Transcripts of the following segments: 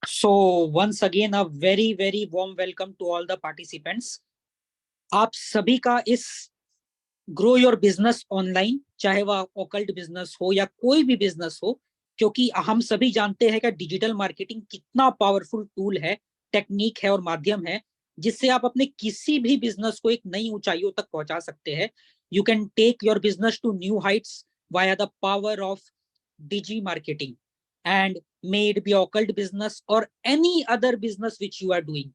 So once again a very warm welcome to all the participants. आप सभी का इस ग्रो योर बिजनेस ऑनलाइन, चाहे वह ऑकल्ट बिजनेस हो या कोई भी बिजनेस हो, क्योंकि हम सभी जानते हैं कि डिजिटल मार्केटिंग कितना पावरफुल टूल है, टेक्निक है और माध्यम है जिससे आप अपने किसी भी बिजनेस को एक नई ऊंचाइयों तक पहुंचा सकते हैं. You can take your business to new heights via the power of digi marketing, and may it be occult business or any other business which you are doing.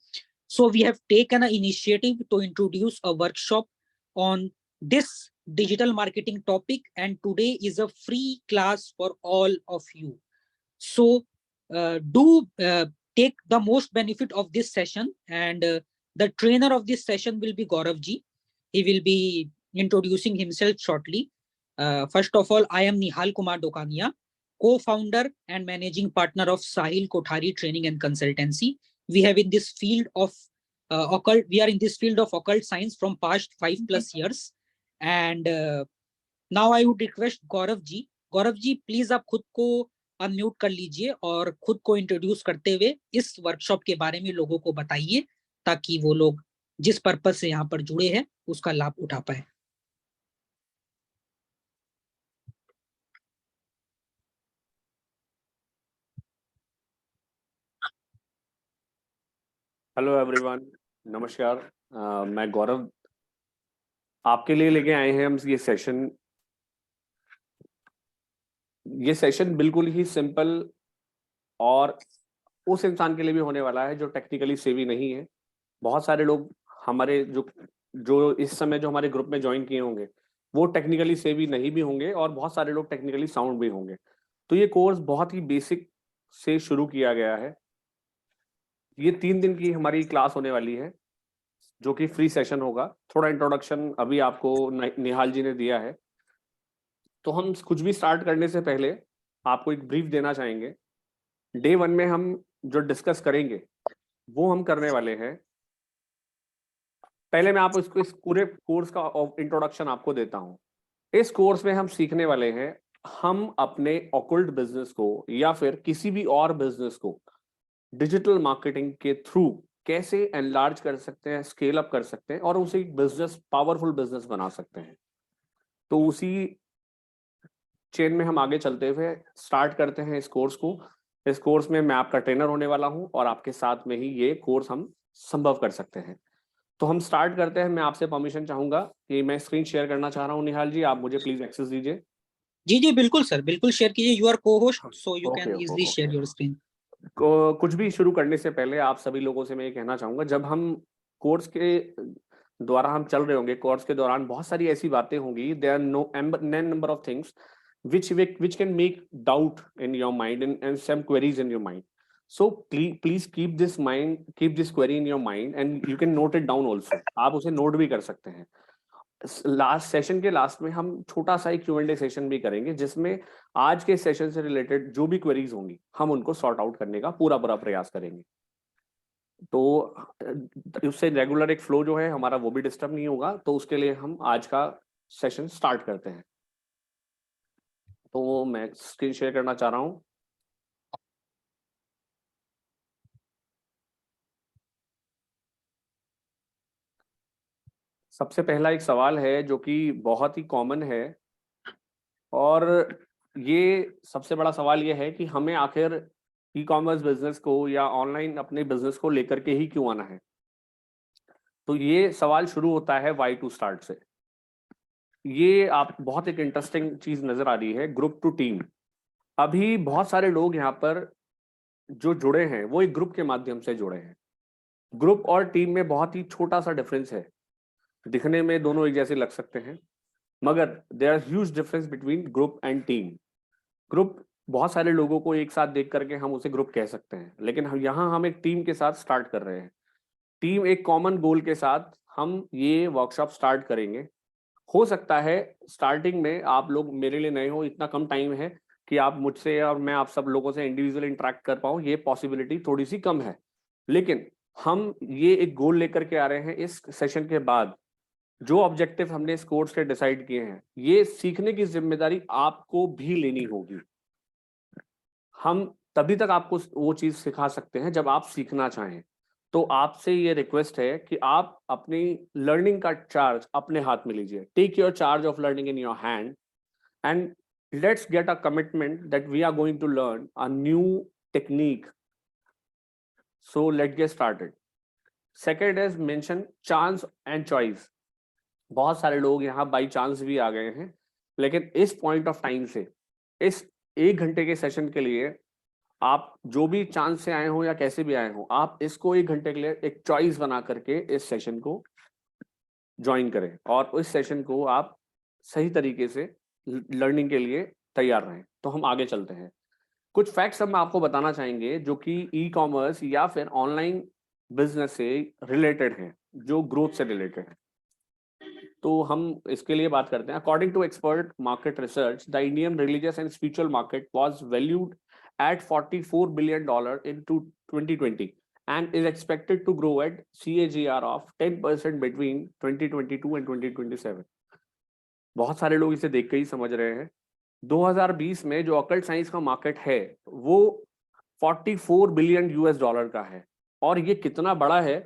So we have taken an initiative to introduce a workshop on this digital marketing topic, and today is a free class for all of you. So do take the most benefit of this session, and the trainer of this session will be Gaurav ji. He will be introducing himself shortly. First of all, I am Nihal Kumar Dokania, co-founder and managing partner of Sahil Kothari Training and Consultancy. We have in this field of we are in this field of occult science from past 5+ years. And now I would request Gaurav ji. Gaurav ji, please आप खुद को unmute कर लीजिए और खुद को introduce करते हुए इस वर्कशॉप के बारे में लोगों को बताइए, ताकि वो लोग जिस पर्पज से यहाँ पर जुड़े हैं उसका लाभ उठा पाए. हेलो एवरीवन, नमस्कार. मैं गौरव आपके लिए लेके आए हैं हम ये सेशन बिल्कुल ही सिंपल और उस इंसान के लिए भी होने वाला है जो टेक्निकली सेवी नहीं है. बहुत सारे लोग हमारे जो इस समय जो हमारे ग्रुप में ज्वाइन किए होंगे वो टेक्निकली सेवी नहीं भी होंगे और बहुत सारे लोग टेक्निकली साउंड भी होंगे. तो ये कोर्स बहुत ही बेसिक से शुरू किया गया है. ये 3 दिन की हमारी क्लास होने वाली है जो कि फ्री सेशन होगा. थोड़ा इंट्रोडक्शन अभी आपको निहाल जी ने दिया है. तो हम कुछ भी स्टार्ट करने से पहले आपको एक ब्रीफ देना चाहेंगे. डे 1 में हम जो डिस्कस करेंगे वो हम करने वाले हैं. पहले मैं आपको इस पूरे कोर्स का इंट्रोडक्शन आपको देता हूं. इस कोर्स में हम सीखने वाले हैं हम अपने ऑकल्ट बिजनेस को या फिर किसी भी और बिजनेस को डिजिटल मार्केटिंग के थ्रू कैसे एनलार्ज कर सकते हैं, स्केल अप कर सकते हैं और उसे एक बिजनेस, पावरफुल बिजनेस बना सकते हैं. तो उसी चेन में हम आगे चलते हुए स्टार्ट करते हैं इस कोर्स को. इस कोर्स में मैं आपका ट्रेनर होने वाला हूं और आपके साथ में ही ये कोर्स हम संभव कर सकते हैं. तो हम स्टार्ट करते हैं. मैं आपसे परमिशन चाहूंगा कि मैं स्क्रीन शेयर करना चाह रहा हूं. निहाल जी, आप मुझे प्लीज एक्सेस दीजिए. जी बिल्कुल सर, बिल्कुल शेयर कीजिए. You are co-host, so you can easily share your screen. कुछ भी शुरू करने से पहले आप सभी लोगों से मैं ये कहना चाहूंगा, जब हम कोर्स के द्वारा हम चल रहे होंगे, कोर्स के दौरान बहुत सारी ऐसी बातें होंगी. There are number of things which can make doubt in your mind and some queries in your mind. So please keep this query in your mind and you can note it down also. आप उसे note भी कर सकते हैं. Last session के last में हम छोटा सा एक Q&A सेशन भी करेंगे जिसमें आज के सेशन से रिलेटेड जो भी क्वेरीज होंगी हम उनको सॉर्ट आउट करने का पूरा प्रयास करेंगे. तो उससे रेगुलर एक फ्लो जो है हमारा वो भी डिस्टर्ब नहीं होगा. तो उसके लिए हम आज का सेशन स्टार्ट करते हैं. तो मैं स्क्रीन शेयर करना चाह रहा हूं. सबसे पहला एक सवाल है जो कि बहुत ही कॉमन है और ये सबसे बड़ा सवाल ये है कि हमें आखिर ई कॉमर्स बिजनेस को या ऑनलाइन अपने बिजनेस को लेकर के ही क्यों आना है. तो ये सवाल शुरू होता है वाई टू स्टार्ट से. ये आप बहुत एक इंटरेस्टिंग चीज नजर आ रही है, ग्रुप टू टीम. अभी बहुत सारे लोग यहाँ पर जो जुड़े हैं वो एक ग्रुप के माध्यम से जुड़े हैं. ग्रुप और टीम में बहुत ही छोटा सा डिफरेंस है. दिखने में दोनों एक जैसे लग सकते हैं मगर there are huge difference between group and team. Group बहुत सारे लोगों को एक साथ देख करके हम उसे ग्रुप कह सकते हैं, लेकिन यहाँ हम एक टीम के साथ स्टार्ट कर रहे हैं. टीम एक कॉमन गोल के साथ हम ये वर्कशॉप स्टार्ट करेंगे. हो सकता है स्टार्टिंग में आप लोग मेरे लिए नए हो, इतना कम टाइम है कि आप मुझसे और मैं आप सब लोगों से इंडिविजुअल इंटरेक्ट कर पाऊँ, ये पॉसिबिलिटी थोड़ी सी कम है. लेकिन हम ये एक गोल लेकर के आ रहे हैं. इस सेशन के बाद जो ऑब्जेक्टिव हमने इस कोर्स के डिसाइड किए हैं, ये सीखने की जिम्मेदारी आपको भी लेनी होगी. हम तभी तक आपको वो चीज सिखा सकते हैं जब आप सीखना चाहें। तो आपसे ये रिक्वेस्ट है कि आप अपनी लर्निंग का चार्ज अपने हाथ में लीजिए। Take your charge of learning in your hand and let's get a commitment that we are going to learn a new technique. So let's get started. Second is mention chance and choice. बहुत सारे लोग यहाँ by chance भी आ गए हैं, लेकिन इस point of time से, इस 1 घंटे के सेशन के लिए, आप जो भी चांस से आए हो या कैसे भी आए हो, आप इसको 1 घंटे के लिए एक चॉइस बना करके इस सेशन को ज्वाइन करें और उस सेशन को आप सही तरीके से लर्निंग के लिए तैयार रहें। तो हम आगे चलते हैं। कुछ फैक्ट्स हम आपको बताना चाहेंगे जो कि ई कॉमर्स या फिर ऑनलाइन बिजनेस से रिलेटेड हैं, जो ग्रोथ से रिलेटेड है। तो हम इसके लिए बात करते हैं। According to expert market research, the Indian religious and spiritual market was valued at $44 billion in 2020 and is expected to grow at CAGR of 10% between 2022 and 2027. बहुत सारे लोग इसे देख के ही समझ रहे हैं। 2020 में जो ऑकल्ट साइंस का मार्केट है वो $44 बिलियन का है। और ये कितना बड़ा है,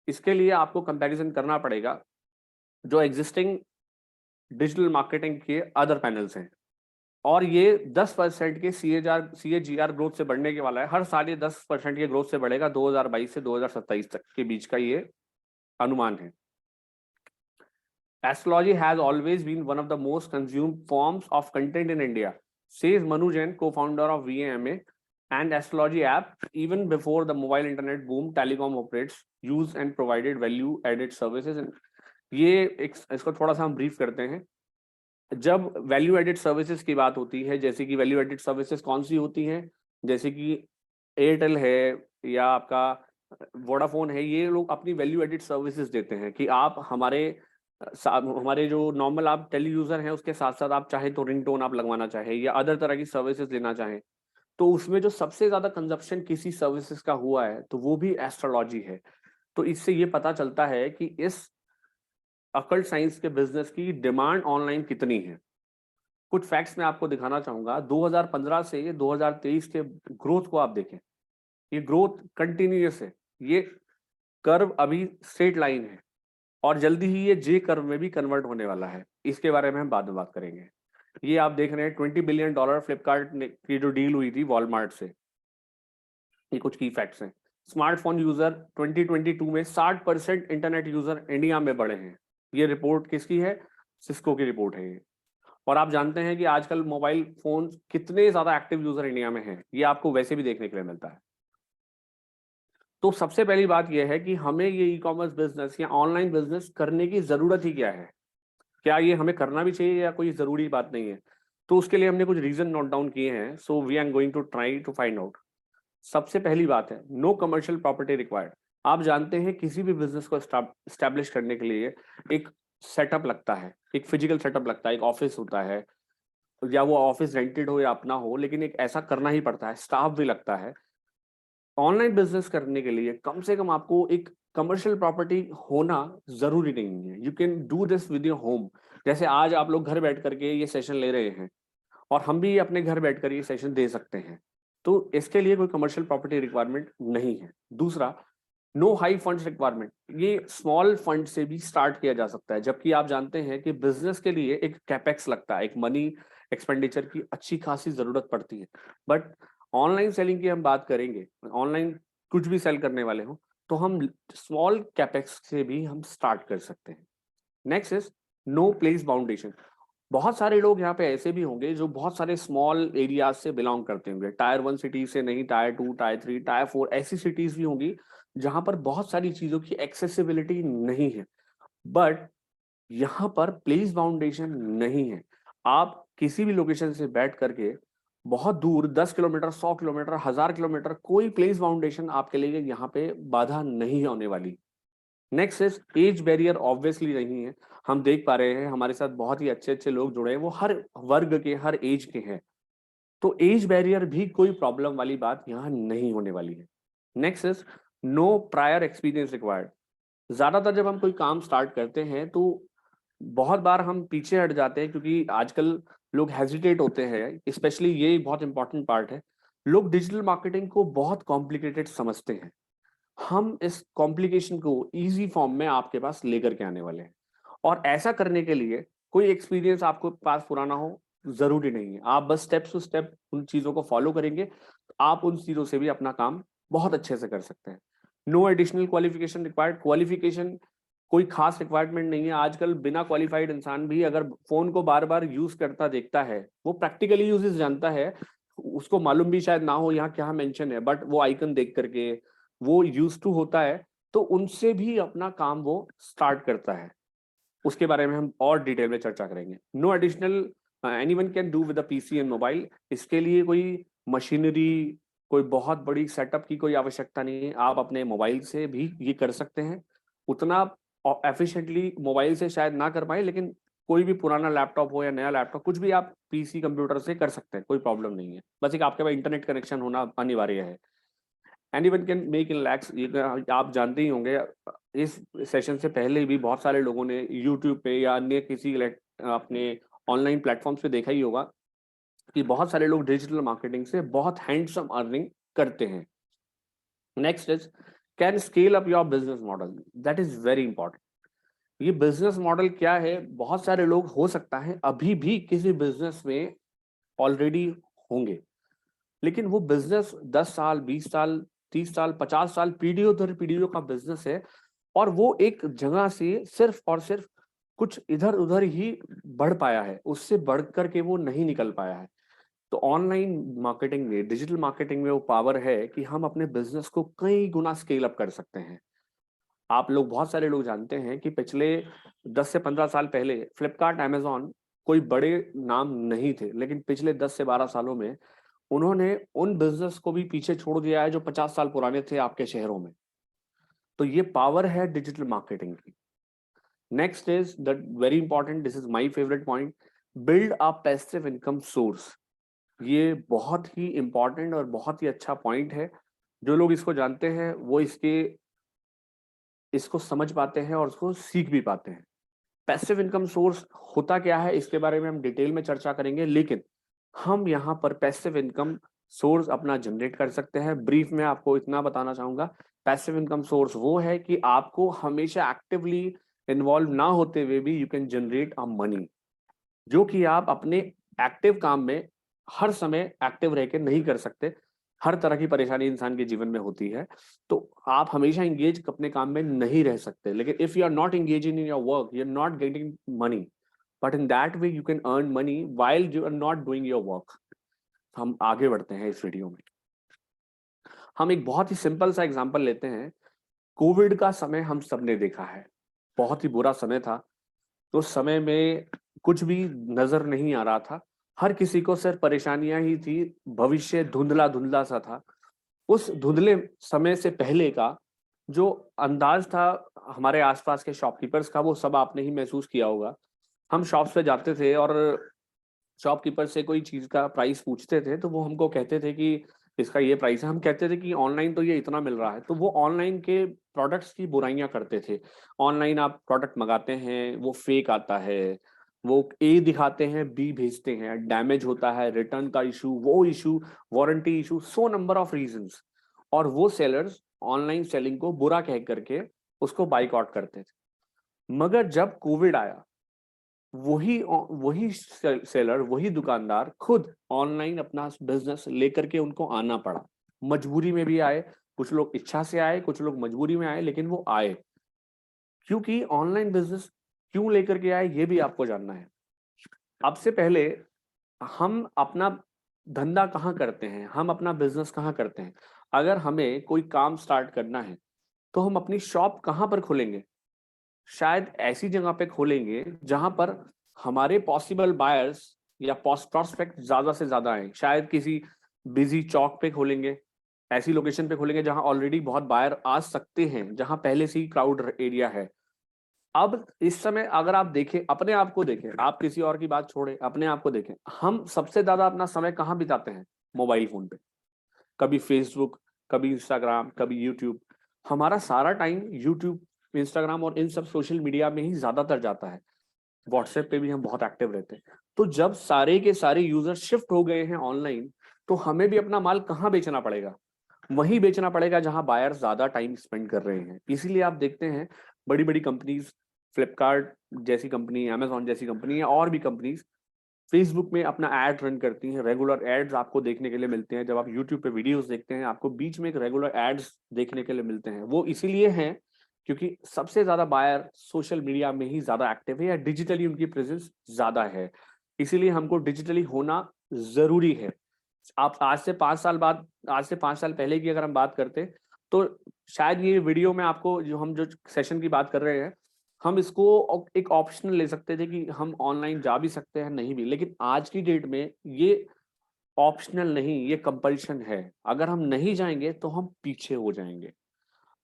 इसके लिए आपको कंपैरिजन करना पड़ेगा जो एग्जिस्टिंग डिजिटल मार्केटिंग के अदर पैनल्स हैं। और ये 10% के CAGR ग्रोथ से बढ़ने के वाला है। हर साल ये 10% के ग्रोथ से बढ़ेगा। 2022 से 2027 तक के बीच का ये अनुमान है। Astrology has always been one of the most consumed forms of content in India, says Manu Jain, co-founder of VAMA and Astrology app. Even before the mobile internet boom, telecom operators used and provided value-added services. And ये इसको थोड़ा सा हम brief करते हैं। जब value added services की बात होती है, जैसे कि वैल्यू एडेड सर्विसेज कौन सी होती हैं, जैसे कि एयरटेल है या आपका वोडाफोन है, ये लोग अपनी वैल्यू एडेड सर्विसेज देते हैं कि आप हमारे जो नॉर्मल आप टेली यूजर हैं उसके साथ साथ आप चाहे तो रिंगटोन आप लगवाना चाहे या अदर तरह की सर्विसेज लेना चाहें, तो उसमें जो सबसे ज्यादा कंजप्शन किसी सर्विसेज का हुआ है तो वो भी एस्ट्रोलॉजी है। तो इससे ये पता चलता है कि इस अकल्ट साइंस के बिजनेस की डिमांड ऑनलाइन कितनी है। कुछ फैक्ट्स मैं आपको दिखाना चाहूंगा। 2015 से 2023 के ग्रोथ को आप देखें, ये ग्रोथ कंटिन्यूअस है। ये कर्व अभी स्ट्रेट लाइन है और जल्दी ही ये जे कर्व में भी कन्वर्ट होने वाला है। इसके बारे में हम बाद में बात करेंगे। ये आप देख रहे हैं $20 बिलियन फ्लिपकार्ट की जो डील हुई थी वॉलमार्ट से। ये कुछ की फैक्ट्स हैं। स्मार्टफोन यूजर 2022 में 60% इंटरनेट यूजर इंडिया में बढ़े हैं। ये रिपोर्ट किसकी है? सिस्को की रिपोर्ट है ये। और आप जानते हैं कि आजकल मोबाइल फोन कितने ज्यादा एक्टिव यूजर इंडिया में हैं, ये आपको वैसे भी देखने के लिए मिलता है। तो सबसे पहली बात यह है कि हमें ये ई कॉमर्स बिजनेस या ऑनलाइन बिजनेस करने की जरूरत ही क्या है, क्या ये हमें करना भी चाहिए या कोई जरूरी बात नहीं है। तो उसके लिए हमने कुछ रीजन नोट डाउन किए हैं। So we are going to try to find out. सबसे पहली बात है, नो कमर्शियल प्रॉपर्टी रिक्वायर्ड। आप जानते हैं किसी भी बिजनेस को स्टैब्लिश करने के लिए एक सेटअप लगता है, एक फिजिकल सेटअप लगता है, एक ऑफिस होता है, या वो ऑफिस रेंटेड हो या अपना हो, लेकिन एक ऐसा करना ही पड़ता है, स्टाफ भी लगता है। ऑनलाइन बिजनेस करने के लिए कम से कम आपको एक कमर्शियल प्रॉपर्टी होना जरूरी नहीं है। You can do this with your home. जैसे आज आप लोग घर बैठ करके ये सेशन ले रहे हैं और हम भी अपने घर बैठकर ये सेशन दे सकते हैं, तो इसके लिए कोई कमर्शियल प्रॉपर्टी रिक्वायरमेंट नहीं है। दूसरा, नो हाई फंड्स रिक्वायरमेंट। ये स्मॉल फंड से भी स्टार्ट किया जा सकता है, जबकि आप जानते हैं कि बिजनेस के लिए एक कैपेक्स लगता है, एक मनी एक्सपेंडिचर की अच्छी खासी जरूरत पड़ती है। बट ऑनलाइन सेलिंग की हम बात करेंगे, ऑनलाइन कुछ भी सेल करने वाले हो तो हम स्मॉल कैपेक्स से भी हम स्टार्ट कर सकते हैं। नेक्स्ट इज नो प्लेस बाउंडेशन। बहुत सारे लोग यहाँ पे ऐसे भी होंगे जो बहुत सारे स्मॉल एरियाज से बिलोंग करते होंगे, टायर 1 सिटी से नहीं, टायर 2, टायर 3, टायर 4 ऐसी सिटीज भी होंगी जहां पर बहुत सारी चीजों की एक्सेसिबिलिटी नहीं है। बट यहाँ पर प्लेस बाउंडेशन नहीं है। आप किसी भी लोकेशन से बैठ करके बहुत दूर 10 किलोमीटर, 100 किलोमीटर, 1000 किलोमीटर, कोई प्लेस बाउंडेशन आपके लिए यहाँ पे बाधा नहीं होने वाली। Next is age barrier obviously नहीं है। हम देख पा रहे हैं हमारे साथ बहुत ही अच्छे अच्छे लोग जुड़े हैं, वो हर वर्ग के, हर एज के हैं। तो एज बैरियर भी कोई प्रॉब्लम वाली बात यहाँ नहीं होने वाली है। Next is no prior experience required. ज्यादातर जब हम कोई काम स्टार्ट करते हैं तो बहुत बार हम पीछे हट जाते हैं क्योंकि आजकल लोग हेजिटेट होते हैं, स्पेशली ये बहुत इंपॉर्टेंट पार्ट है। लोग डिजिटल मार्केटिंग को बहुत कॉम्प्लिकेटेड समझते हैं। हम इस कॉम्प्लिकेशन को इजी फॉर्म में आपके पास लेकर के आने वाले हैं, और ऐसा करने के लिए कोई एक्सपीरियंस आपको पास पुराना हो जरूरी नहीं है। आप बस स्टेप टू स्टेप उन चीजों को फॉलो करेंगे, तो आप उन चीजों से भी अपना काम बहुत अच्छे से कर सकते हैं। No additional qualification required. Qualification कोई खास रिक्वायरमेंट नहीं है। आजकल बिना क्वालिफाइड इंसान भी अगर फोन को बार बार यूज करता देखता है, वो प्रैक्टिकली यूजेस जानता है, उसको मालूम भी शायद ना हो यहाँ क्या मेंशन है, बट वो आइकन देख करके वो यूज टू होता है, तो उनसे भी अपना काम वो स्टार्ट करता है। उसके बारे में हम और डिटेल में चर्चा करेंगे। No additional anyone can do with PC and mobile. इसके लिए कोई मशीनरी, कोई बहुत बड़ी सेटअप की कोई आवश्यकता नहीं है। आप अपने मोबाइल से भी ये कर सकते हैं। उतना एफिशिएंटली मोबाइल से शायद ना कर पाए, लेकिन कोई भी पुराना लैपटॉप हो या नया लैपटॉप, कुछ भी आप पीसी कंप्यूटर से कर सकते हैं, कोई प्रॉब्लम नहीं है। बस एक आपके पास इंटरनेट कनेक्शन होना अनिवार्य है। Anyone can make in lakhs, ये आप जानते ही होंगे। इस सेशन से पहले भी बहुत सारे लोगों ने यूट्यूब पे या अन्य किसी अपने ऑनलाइन प्लेटफॉर्म्स पे देखा ही होगा कि बहुत सारे लोग डिजिटल मार्केटिंग से बहुत हैंडसम अर्निंग करते हैं। Next is can scale up your business model. That is very important. ये बिजनेस मॉडल क्या है? बहुत सारे लोग हो सकता है अभी भी किसी बिजनेस में ऑलरेडी होंगे, लेकिन वो बिजनेस 10 साल, 20 साल, 30 साल, 50 साल, पीढ़ियों दर पीढ़ियों का बिजनेस है, और वो एक जगह से सिर्फ और सिर्फ कुछ इधर उधर ही बढ़ पाया है, उससे बढ़ करके वो नहीं निकल पाया है। तो ऑनलाइन मार्केटिंग में, डिजिटल मार्केटिंग में वो पावर है कि हम अपने बिजनेस को कई गुना स्केल अप कर सकते हैं। आप लोग, बहुत सारे लोग जानते हैं कि पिछले 10 से 15 साल पहले फ्लिपकार्ट, अमेजॉन कोई बड़े नाम नहीं थे, लेकिन पिछले 10 से 12 सालों में उन्होंने उन बिजनेस को भी पीछे छोड़ दिया है जो 50 साल पुराने थे आपके शहरों में। तो ये पावर है डिजिटल मार्केटिंग की। Next is the very important, this is my favourite point, build a passive income source. ये बहुत ही इंपॉर्टेंट और बहुत ही अच्छा पॉइंट है। जो लोग इसको जानते हैं वो इसको समझ पाते हैं और उसको सीख भी पाते हैं। पैसिव इनकम सोर्स होता क्या है, इसके बारे में हम डिटेल में चर्चा करेंगे, लेकिन हम यहाँ पर पैसिव इनकम सोर्स अपना जनरेट कर सकते हैं। ब्रीफ में आपको इतना बताना चाहूंगा, पैसिव इनकम सोर्स वो है कि आपको हमेशा एक्टिवली इन्वॉल्व ना होते हुए भी you can generate a money, जो कि आप अपने एक्टिव काम में हर समय एक्टिव रह के नहीं कर सकते। हर तरह की परेशानी इंसान के जीवन में होती है, तो आप हमेशा इंगेज अपने काम में नहीं रह सकते। लेकिन if you are not engaging in your work, you are not getting money, but in that way you can earn money while you are not doing your work. हम आगे बढ़ते हैं इस वीडियो में। हम एक बहुत ही सिंपल सा एग्जांपल लेते हैं। कोविड का समय हम सबने देखा है, बहुत ही बुरा समय था। तो उस समय में कुछ भी नजर नहीं आ रहा था, हर किसी को सिर्फ परेशानियां ही थी, भविष्य धुंधला धुंधला सा था। उस धुंधले समय से पहले का जो अंदाज था हमारे आसपास के शॉपकीपर्स का, वो सब आपने ही महसूस किया होगा। हम शॉप्स पे जाते थे और शॉपकीपर से कोई चीज का प्राइस पूछते थे, तो वो हमको कहते थे कि इसका ये प्राइस है। हम कहते थे कि ऑनलाइन तो ये इतना मिल रहा है। तो वो ऑनलाइन के प्रोडक्ट्स की बुराइयां करते थे। ऑनलाइन आप प्रोडक्ट मंगाते हैं, वो फेक आता है, वो ए दिखाते हैं, बी भेजते हैं, डैमेज होता है, रिटर्न का इशू, वो issue, warranty issue, so number of reasons. और वो सेलर्स ऑनलाइन सेलिंग को बुरा कह करके उसको बाइकआउट करते थे। मगर जब कोविड आया, वही वही सेलर, वही दुकानदार खुद ऑनलाइन अपना बिजनेस लेकर के उनको आना पड़ा। मजबूरी में भी आए, कुछ लोग इच्छा से आए, कुछ लोग मजबूरी में आए, लेकिन वो आए। क्योंकि ऑनलाइन बिजनेस क्यों लेकर के आए, ये भी आपको जानना है। अब से पहले हम अपना धंधा कहाँ करते हैं, हम अपना बिजनेस कहाँ करते हैं? अगर हमें कोई काम स्टार्ट करना है, तो हम अपनी शॉप कहाँ पर खोलेंगे? शायद ऐसी जगह पे खोलेंगे जहां पर हमारे पॉसिबल बायर्स या प्रोस्पेक्ट ज्यादा से ज्यादा आए। शायद किसी बिजी चौक पे खोलेंगे, ऐसी लोकेशन पे खोलेंगे जहां ऑलरेडी बहुत बायर आ सकते हैं, जहां पहले से ही क्राउड एरिया है। अब इस समय अगर आप देखें, अपने आप को देखें, आप किसी और की बात छोड़े, अपने आप को देखें, हम सबसे ज्यादा अपना समय कहाँ बिताते हैं? मोबाइल फोन पे। कभी फेसबुक, कभी इंस्टाग्राम, कभी यूट्यूब। हमारा सारा टाइम यूट्यूब, इंस्टाग्राम और इन सब सोशल मीडिया में ही ज्यादातर जाता है। व्हाट्सएप पे भी हम बहुत एक्टिव रहते हैं। तो जब सारे के सारे यूजर शिफ्ट हो गए हैं ऑनलाइन, तो हमें भी अपना माल कहाँ बेचना पड़ेगा? वहीं बेचना पड़ेगा जहां बायर ज्यादा टाइम स्पेंड कर रहे हैं। इसीलिए आप देखते हैं बड़ी बड़ी कंपनीज, फ्लिपकार्ट जैसी कंपनी, अमेजॉन जैसी कंपनी या और भी कंपनीज फेसबुक में अपना एड रन करती हैं। रेगुलर एड्स आपको देखने के लिए मिलते हैं। जब आप यूट्यूब पे वीडियोस देखते हैं, आपको बीच में एक रेगुलर एड्स देखने के लिए मिलते हैं। वो इसीलिए हैं क्योंकि सबसे ज्यादा बायर सोशल मीडिया में ही ज्यादा एक्टिव है या डिजिटली उनकी प्रेजेंस ज्यादा है। इसीलिए हमको डिजिटली होना जरूरी है। आप आज से 5 साल पहले की अगर हम बात करते, तो शायद ये वीडियो में आपको जो सेशन की बात कर रहे हैं, हम इसको एक ऑप्शनल ले सकते थे कि हम ऑनलाइन जा भी सकते हैं, नहीं भी। लेकिन आज की डेट में ये ऑप्शनल नहीं, ये कंपल्शन है। अगर हम नहीं जाएंगे तो हम पीछे हो जाएंगे।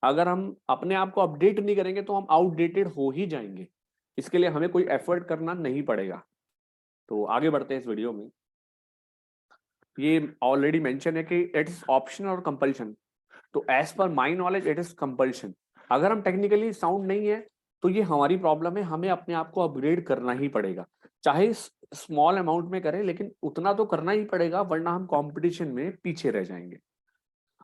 अगर हम अपने आप को अपडेट नहीं करेंगे तो हम आउटडेटेड हो ही जाएंगे। इसके लिए हमें कोई एफर्ट करना नहीं पड़ेगा। तो आगे बढ़ते हैं इस वीडियो में। ये ऑलरेडी मेंशन है कि इट इज ऑप्शनल और कंपल्शन। तो as per my knowledge it is compulsion. अगर हम टेक्निकली साउंड नहीं है तो ये हमारी प्रॉब्लम है, हमें अपने आप को अपग्रेड करना ही पड़ेगा। चाहे स्मॉल अमाउंट में करें, लेकिन उतना तो करना ही पड़ेगा, वरना हम कंपटीशन में पीछे रह जाएंगे।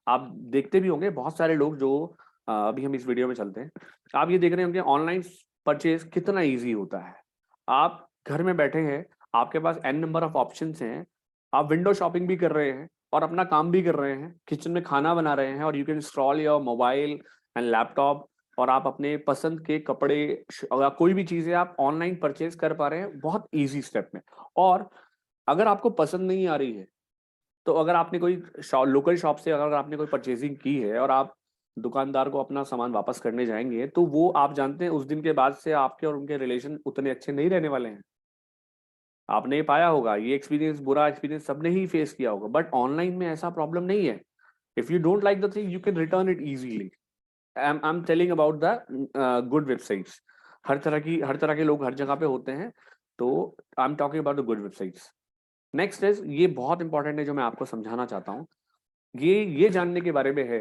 आप देखते भी होंगे बहुत सारे लोग जो अभी हम इस वीडियो में चलते हैं, आप ये देख रहे होंगे ऑनलाइन परचेज कितना ईजी होता है। आप घर में बैठे हैं, आपके पास n नंबर ऑफ ऑप्शंस हैं, आप विंडो शॉपिंग भी कर रहे हैं और अपना काम भी कर रहे हैं, किचन में खाना बना रहे हैं, और you can scroll your mobile and laptop, और आप अपने पसंद के कपड़े या कोई भी चीजें आप ऑनलाइन परचेज कर पा रहे हैं बहुत इजी स्टेप में। और अगर आपको पसंद नहीं आ रही है, तो अगर आपने कोई लोकल शॉप से अगर आपने कोई परचेजिंग की है और आप दुकानदार को अपना सामान वापस करने जाएंगे, तो वो आप जानते हैं उस दिन के बाद से आपके और उनके रिलेशन उतने अच्छे नहीं रहने वाले हैं। आपने ये पाया होगा, ये एक्सपीरियंस, बुरा एक्सपीरियंस सबने ही फेस किया होगा। बट ऑनलाइन में ऐसा प्रॉब्लम नहीं है। If you don't like the thing you can return it easily. I am telling about the good websites. हर तरह के लोग हर जगह पे होते हैं, तो I am talking about the good websites. Next is, ये बहुत इंपॉर्टेंट है जो मैं आपको समझाना चाहता हूँ। ये जानने के बारे में है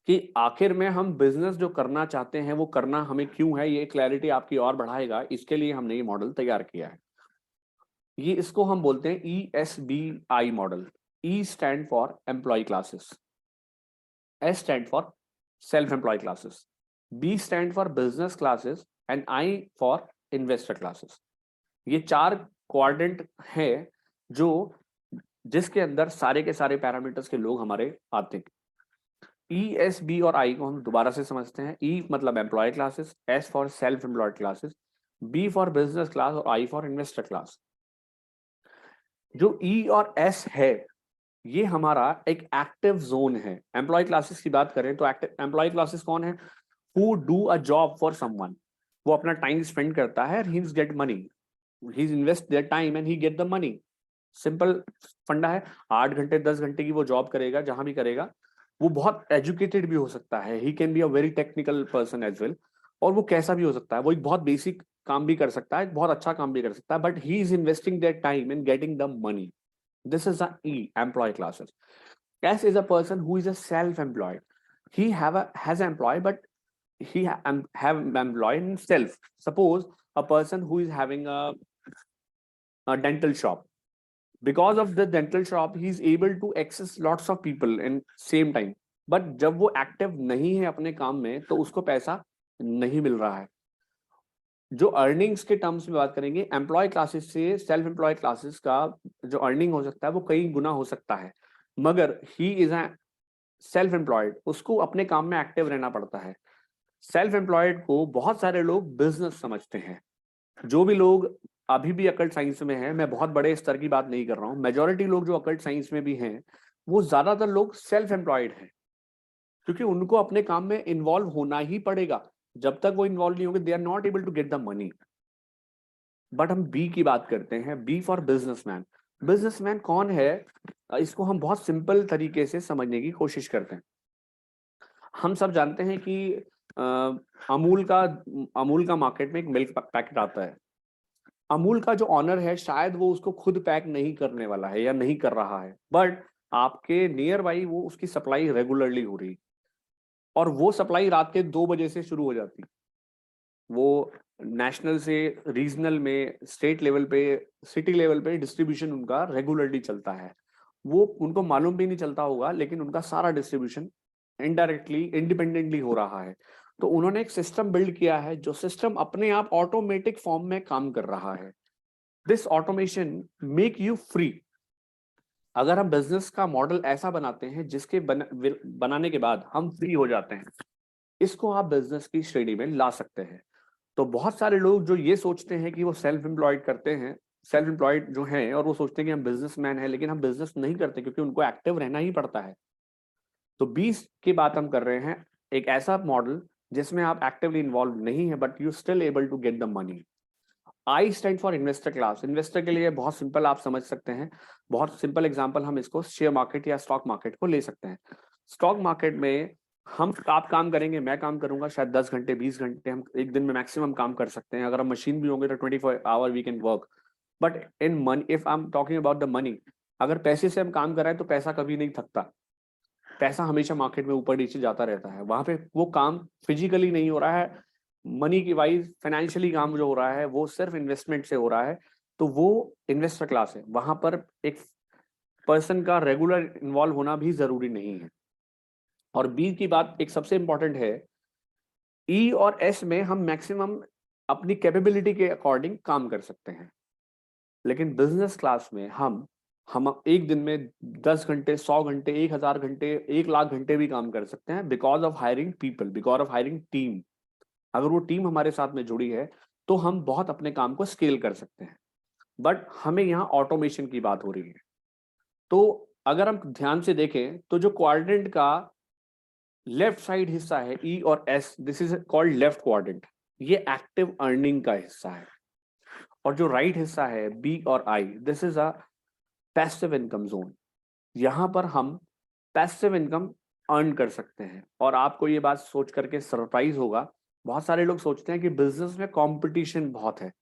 कि आखिर में हम बिजनेस जो करना चाहते हैं वो करना हमें क्यों है। ये क्लैरिटी आपकी और बढ़ाएगा, इसके लिए हमने ये मॉडल तैयार किया है। ये इसको हम बोलते हैं ESBI model. E stand for employ classes, S stand for self employ classes, B stand for business classes and I for investor classes. ये 4 क्वाड्रेंट है जो जिसके अंदर सारे के सारे पैरामीटर्स के लोग हमारे आते हैं। ESB और I को हम दोबारा से समझते हैं। E मतलब employ classes, S for self employed classes, B for business class और I फॉर इन्वेस्टर क्लास। जो E और S है, ये हमारा एक एक्टिव जोन है। एम्प्लॉय क्लासेस की बात करें तो एक्टिव एम्प्लॉय क्लासेस कौन है? Who do a job for someone. वो अपना टाइम स्पेंड करता है, he get money, he invest their time and he get the money. Simple funda है। 8 घंटे 10 घंटे की वो जॉब करेगा, जहां भी करेगा। वो बहुत एजुकेटेड भी हो सकता है, he can be a very technical person as well. और वो कैसा भी हो सकता है, वो एक बहुत बेसिक काम भी कर सकता है, बहुत अच्छा काम भी कर सकता है, but he is investing their time in getting the money. This is the E, employee classes. S is a person who is a self-employed. He has an employee, but he have employed himself. Suppose a person who is having a dental shop. Because of the dental shop, he is able to access lots of people in same time. But जब वो active नहीं है अपने काम में, तो उसको पैसा नहीं मिल रहा है। जो अर्निंग्स के टर्म्स में बात करेंगे, एम्प्लॉय क्लासेस से सेल्फ एम्प्लॉय क्लासेस का जो अर्निंग हो सकता है वो कई गुना हो सकता है। मगर he is a self employed, उसको अपने काम में एक्टिव रहना पड़ता है। सेल्फ एम्प्लॉयड को बहुत सारे लोग बिजनेस समझते हैं। जो भी लोग अभी भी अकल्ट साइंस में हैं, मैं बहुत बड़े स्तर की बात नहीं कर रहा हूँ, मेजोरिटी लोग जो अकल्ट साइंस में भी हैं, वो ज्यादातर लोग सेल्फ एम्प्लॉयड हैं, क्योंकि उनको अपने काम में इन्वॉल्व होना ही पड़ेगा। जब तक वो इन्वॉल्व नहीं होंगे, they are not able to get the money. But हम बी की बात करते हैं, बी फॉर बिजनेसमैन। बिजनेसमैन कौन है, इसको हम बहुत सिंपल तरीके से समझने की कोशिश करते हैं। हम सब जानते हैं कि अमूल का मार्केट में एक मिल्क पैकेट आता है। अमूल का जो ऑनर है, शायद वो उसको खुद पैक नहीं करने वाला है या नहीं कर रहा है, बट आपके नियर बाई वो उसकी सप्लाई रेगुलरली हो रही, और वो सप्लाई रात के 2 बजे से शुरू हो जाती। वो नेशनल से रीजनल में, स्टेट लेवल पे, सिटी लेवल पे डिस्ट्रीब्यूशन उनका रेगुलरली चलता है। वो उनको मालूम भी नहीं चलता होगा, लेकिन उनका सारा डिस्ट्रीब्यूशन इनडायरेक्टली इंडिपेंडेंटली हो रहा है। तो उन्होंने एक सिस्टम बिल्ड किया है जो सिस्टम अपने आप ऑटोमेटिक फॉर्म में काम कर रहा है। This automation make you free. अगर हम बिजनेस का मॉडल ऐसा बनाते हैं जिसके बनाने के बाद हम फ्री हो जाते हैं, इसको आप बिजनेस की श्रेणी में ला सकते हैं। तो बहुत सारे लोग जो ये सोचते हैं कि वो सेल्फ एम्प्लॉयड करते हैं, सेल्फ एम्प्लॉयड जो हैं, और वो सोचते हैं कि हम बिजनेसमैन हैं, लेकिन हम बिजनेस नहीं करते क्योंकि उनको एक्टिव रहना ही पड़ता है। तो 20 की बात हम कर रहे हैं, एक ऐसा मॉडल जिसमें आप एक्टिवली इन्वॉल्व नहीं है but you still able to get the money. I stand for investor class. Investor के लिए बहुत सिंपल आप समझ सकते हैं, बहुत सिंपल एग्जांपल हम इसको शेयर मार्केट या स्टॉक मार्केट को ले सकते हैं। स्टॉक मार्केट में आप काम करेंगे, मैं काम करूंगा, शायद 10 घंटे 20 घंटे हम एक दिन में मैक्सिमम काम कर सकते हैं। अगर हम मशीन भी होंगे तो 24 hour we can work. But in money, if I am talking about the money, अगर पैसे से हम काम कर रहे हैं तो पैसा कभी नहीं थकता। पैसा हमेशा मार्केट में ऊपर नीचे जाता रहता है। वहां पे वो काम फिजिकली नहीं हो रहा है, मनी की वाइज फाइनेंशियली काम जो हो रहा है वो सिर्फ इन्वेस्टमेंट से हो रहा है। तो वो इन्वेस्टर क्लास है। वहां पर एक पर्सन का रेगुलर इन्वॉल्व होना भी जरूरी नहीं है। और बी की बात एक सबसे इंपॉर्टेंट है, ई और एस में हम मैक्सिमम अपनी कैपेबिलिटी के अकॉर्डिंग काम कर सकते हैं, लेकिन बिजनेस क्लास में हम एक दिन में 10 घंटे, 100 घंटे, 1000 घंटे, 1 लाख घंटे भी काम कर सकते हैं, because of hiring people, because of hiring team. अगर वो टीम हमारे साथ में जुड़ी है तो हम बहुत अपने काम को स्केल कर सकते हैं। बट हमें यहाँ ऑटोमेशन की बात हो रही है। तो अगर हम ध्यान से देखें तो जो क्वाड्रेंट का लेफ्ट साइड हिस्सा है, ई और S, this is called left quadrant, ये एक्टिव अर्निंग का हिस्सा है। और जो राइट हिस्सा है, बी और I, this is a passive income zone. यहाँ पर हम पैसिव इनकम अर्न कर सकते हैं। और आपको ये बात सोच करके सरप्राइज होगा, बहुत सारे लोग सोचते हैं कि बिजनेस में कंपटीशन बहुत है।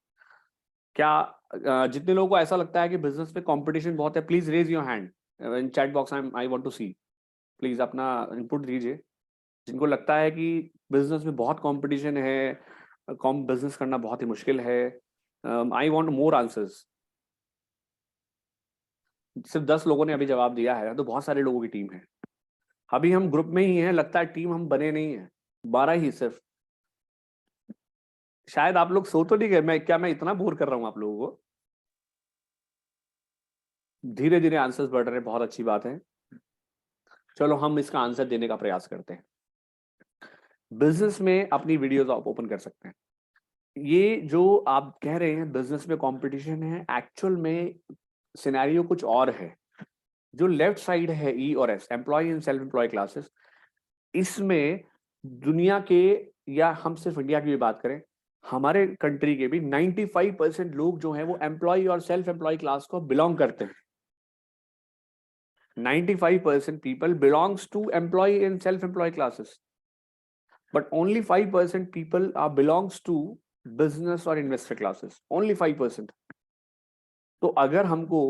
क्या जितने लोगों को ऐसा लगता है कि बिजनेस में कंपटीशन बहुत है, please raise your hand in chat box, I want to see. Please अपना इनपुट दीजिए जिनको लगता है कि बिजनेस में बहुत कंपटीशन है, कॉम बिजनेस करना बहुत ही मुश्किल है। I want more answers. सिर्फ 10 लोगों ने अभी जवाब दिया है, तो बहुत सारे लोगों की टीम है। अभी हम ग्रुप में ही हैं, लगता है टीम हम बने नहीं है, 12 ही सिर्फ। शायद आप लोग सो तो नहीं गए, मैं इतना बोर कर रहा हूं आप लोगों को? धीरे धीरे आंसर्स बढ़ रहे हैं, बहुत अच्छी बात है। चलो हम इसका आंसर देने का प्रयास करते हैं। बिजनेस में अपनी वीडियोस आप ओपन कर सकते हैं। ये जो आप कह रहे हैं बिजनेस में कंपटीशन है, एक्चुअल में सिनेरियो कुछ और है। जो लेफ्ट साइड है, ई और S, employ and self employ classes, इसमें दुनिया के, या हम सिर्फ इंडिया की भी बात करें, हमारे कंट्री के भी 95% लोग जो हैं वो एम्प्लॉय और सेल्फ एम्प्लॉय क्लास को बिलोंग करते हैं। 95% people belongs to employee and self-employed classes, but only 5% people are belongs to business or investor classes. Only 5%. तो अगर हमको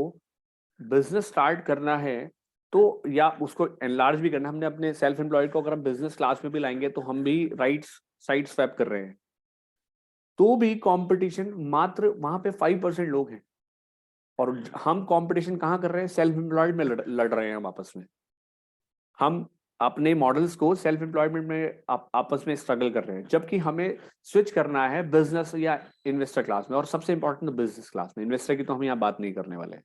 बिजनेस स्टार्ट करना है तो, या उसको एनलार्ज भी करना है, हमने अपने सेल्फ एम्प्लॉयड को अगर हम बिजनेस क्लास में भी लाएंगे तो हम भी राइट साइड स्वैप कर रहे हैं। तो भी कंपटीशन मात्र वहां पे 5% लोग हैं। और हम कंपटीशन कहाँ कर रहे हैं? सेल्फ एम्प्लॉयड में लड़ रहे हैं हम आपस में। हम अपने मॉडल्स को सेल्फ एम्प्लॉयमेंट में आपस में स्ट्रगल कर रहे हैं, जबकि हमें स्विच करना है बिजनेस या इन्वेस्टर क्लास में। और सबसे इंपॉर्टेंट बिजनेस क्लास में, इन्वेस्टर की तो हम यहाँ बात नहीं करने वाले।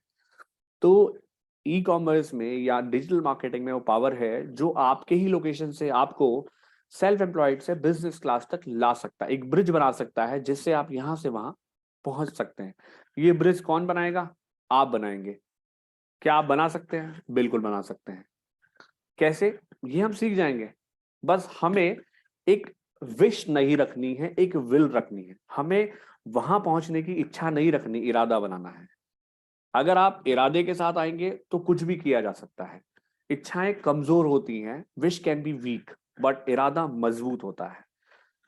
तो ई कॉमर्स में या डिजिटल मार्केटिंग में वो पावर है जो आपके ही लोकेशन से आपको सेल्फ एम्प्लॉयड से बिजनेस क्लास तक ला सकता है, एक ब्रिज बना सकता है जिससे आप यहाँ से वहां पहुंच सकते हैं। ये ब्रिज कौन बनाएगा? आप बनाएंगे। क्या आप बना सकते हैं? बिल्कुल बना सकते हैं। कैसे? ये हम सीख जाएंगे। बस हमें एक विश नहीं रखनी है, एक विल रखनी है। हमें वहां पहुंचने की इच्छा नहीं रखनी, इरादा बनाना है। अगर आप इरादे के साथ आएंगे तो कुछ भी किया जा सकता है। इच्छाएं कमजोर होती हैं, wish can be weak, but इरादा मजबूत होता है।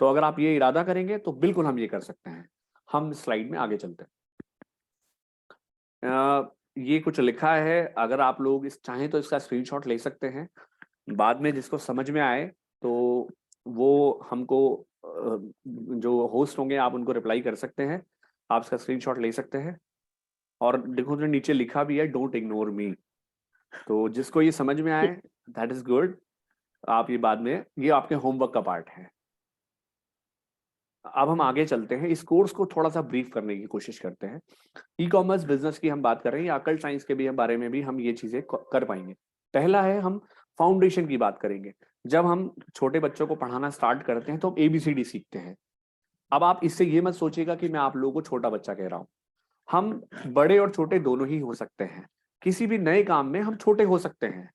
तो अगर आप ये इरादा करेंगे तो बिल्कुल हम ये कर सकते हैं। हम स्लाइड में आगे चलते हैं। ये कुछ लिखा है, अगर आप लोग इस चाहें तो इसका स्क्रीनशॉट ले सकते हैं। बाद में जिसको समझ में आए तो वो हमको जो होस्ट होंगे आप उनको रिप्लाई कर सकते हैं, आप इसका स्क्रीनशॉट ले सकते हैं। और देखो जो नीचे लिखा भी है, डोंट इग्नोर मी। तो जिसको ये समझ में आए दैट इज गुड, आप ये बाद में, ये आपके होमवर्क का पार्ट है। अब हम आगे चलते हैं, इस कोर्स को थोड़ा सा ब्रीफ करने की कोशिश करते हैं। ई कॉमर्स बिजनेस की हम बात कर रहे हैं, या अकल्ट साइंस के भी बारे में भी हम ये चीजें कर पाएंगे। पहला है, हम फाउंडेशन की बात करेंगे। जब हम छोटे बच्चों को पढ़ाना स्टार्ट करते हैं तो हम ABCD सीखते हैं। अब आप इससे ये मत सोचिएगा कि मैं आप लोगों को छोटा बच्चा कह रहा हूं। हम बड़े और छोटे दोनों ही हो सकते हैं, किसी भी नए काम में हम छोटे हो सकते हैं,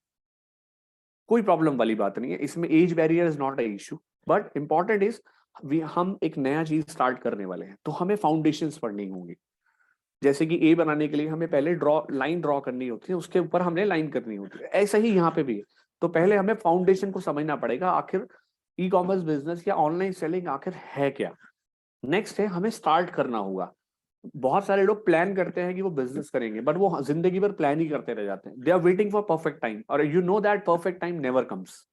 कोई प्रॉब्लम वाली बात नहीं है इसमें। Age barrier is not a issue, but important is हम एक नया चीज स्टार्ट करने वाले हैं तो हमें फाउंडेशंस पढ़नी होंगी। जैसे कि ए बनाने के लिए हमें पहले लाइन ड्रॉ करनी होती है, उसके ऊपर हमने लाइन करनी होती है, ऐसा ही यहाँ पे भी है। तो पहले हमें फाउंडेशन को समझना पड़ेगा, आखिर ई कॉमर्स बिजनेस या ऑनलाइन सेलिंग आखिर है क्या। नेक्स्ट है, हमें स्टार्ट करना होगा। बहुत सारे लोग प्लान करते हैं कि वो बिजनेस करेंगे, बट वो जिंदगी भर प्लान ही करते रह जाते हैं। They are waiting for perfect time, और you know that perfect time never comes.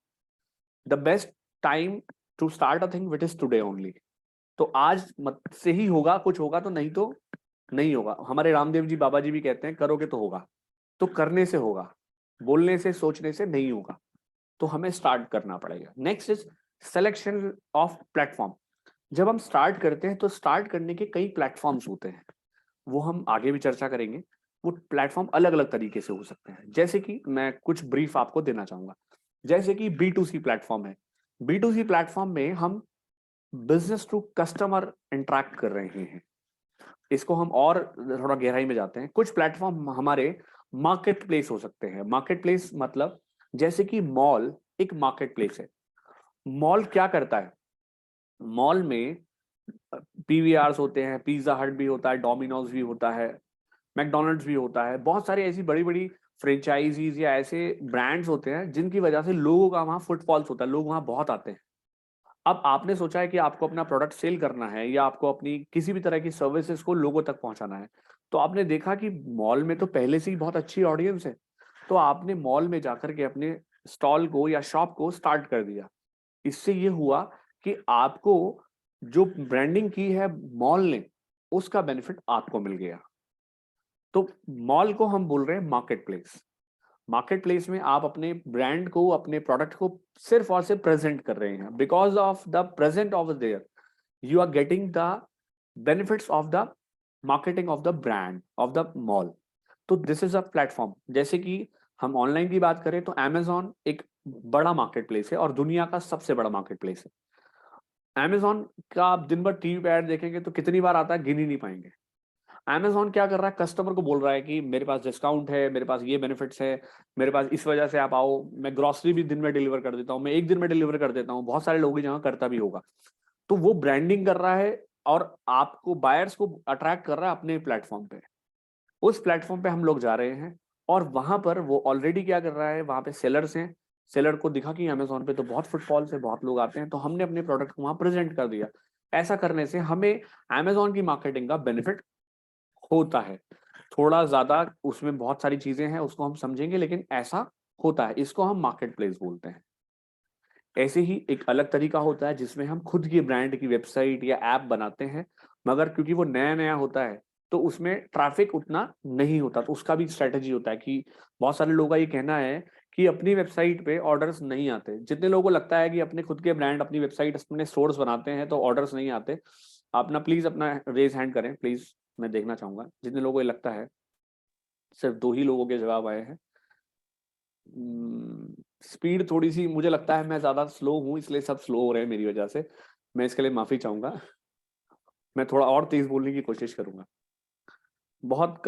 The best time to start a thing with is today only. तो आज मत से ही होगा, कुछ होगा तो नहीं होगा। हमारे रामदेव जी बाबा जी भी कहते हैं, करोगे तो होगा। तो करने से होगा, बोलने से सोचने से नहीं होगा। तो हमें स्टार्ट करना पड़ेगा। Next is selection of platform. जब हम स्टार्ट करते हैं तो स्टार्ट करने के कई प्लेटफॉर्म्स होते हैं, वो हम आगे भी चर्चा करेंगे। वो प्लेटफॉर्म अलग अलग तरीके से हो सकते हैं, जैसे कि मैं कुछ ब्रीफ आपको देना चाहूंगा। जैसे कि B2C प्लेटफॉर्म है। B2C प्लेटफॉर्म में हम बिजनेस टू कस्टमर इंटरेक्ट कर रहे हैं। इसको हम और थोड़ा गहराई में जाते हैं। कुछ प्लेटफॉर्म हमारे मार्केट प्लेस हो सकते हैं। मार्केट प्लेस मतलब, जैसे कि मॉल एक मार्केट प्लेस है। मॉल क्या करता है, मॉल में PVRs होते हैं, पिज्जा हट भी होता है, डोमिनोज भी होता है, मैकडोनल्ड्स भी होता है। बहुत सारी ऐसी बड़ी बड़ी फ्रेंचाइजीज या ऐसे ब्रांड्स होते हैं जिनकी वजह से लोगों का वहां फुटफॉल्स होता है, लोग वहां बहुत आते हैं। अब आपने सोचा है कि आपको अपना प्रोडक्ट सेल करना है या आपको अपनी किसी भी तरह की सर्विसेज को लोगों तक पहुंचाना है। तो आपने देखा कि मॉल में तो पहले से ही बहुत अच्छी ऑडियंस है, तो आपने मॉल में जाकर के अपने स्टॉल को या शॉप को स्टार्ट कर दिया। इससे ये हुआ कि आपको जो ब्रांडिंग की है मॉल ने, उसका बेनिफिट आपको मिल गया। तो मॉल को हम बोल रहे हैं मार्केट प्लेस। मार्केट प्लेस में आप अपने ब्रांड को, अपने प्रोडक्ट को सिर्फ और सिर्फ प्रेजेंट कर रहे हैं। Because of the present of there, you are getting the benefits of the marketing of the brand of the mall. तो दिस इज अ प्लेटफॉर्म। जैसे कि हम ऑनलाइन की बात करें तो Amazon एक बड़ा मार्केट प्लेस है और दुनिया का सबसे बड़ा मार्केट प्लेस है। Amazon का आप दिन भर टीवी पे ऐड देखेंगे तो कितनी बार आता है, गिन ही नहीं पाएंगे। Amazon क्या कर रहा है, कस्टमर को बोल रहा है कि मेरे पास डिस्काउंट है, मेरे पास ये बेनिफिट्स है, मेरे पास इस वजह से आप आओ। मैं ग्रोसरी भी दिन में डिलीवर कर देता हूँ, मैं एक दिन में डिलीवर कर देता हूँ। बहुत सारे लोग जहाँ करता भी होगा। तो वो ब्रांडिंग कर रहा है और आपको, बायर्स को अट्रैक्ट कर रहा है अपने प्लेटफॉर्म पे। उस प्लेटफॉर्म पे हम लोग जा रहे हैं और वहां पर वो ऑलरेडी क्या कर रहा है, वहां पे सेलर्स हैं। सेलर को दिखा कि Amazon पे तो बहुत फुटफॉल्स है, बहुत लोग आते हैं, तो हमने अपने प्रोडक्ट को वहां प्रेजेंट कर दिया। ऐसा करने से हमें Amazon की मार्केटिंग का बेनिफिट होता है। थोड़ा ज्यादा उसमें बहुत सारी चीजें हैं, उसको हम समझेंगे, लेकिन ऐसा होता है। इसको हम मार्केट प्लेस बोलते हैं। ऐसे ही एक अलग तरीका होता है जिसमें हम खुद की ब्रांड की वेबसाइट या ऐप बनाते हैं, मगर क्योंकि वो नया नया होता है तो उसमें ट्रैफिक उतना नहीं होता। तो उसका भी स्ट्रेटेजी होता है कि बहुत सारे लोगों का ये कहना है कि अपनी वेबसाइट पे ऑर्डर्स नहीं आते। जितने लोगों को लगता है कि अपने खुद के ब्रांड, अपनी वेबसाइट, अपने स्टोर्स बनाते हैं तो ऑर्डर्स नहीं आते, अपना प्लीज अपना रेज हैंड करें प्लीज, मैं देखना चाहूंगा जितने लोगों को ये लगता है। सिर्फ 2 ही लोगों के जवाब आए हैं। स्पीड थोड़ी सी, मुझे लगता है मैं ज्यादा स्लो हूँ, इसलिए सब स्लो हो रहे हैं मेरी वजह से। मैं इसके लिए माफी चाहूंगा, मैं थोड़ा और तेज बोलने की कोशिश करूंगा। बहुत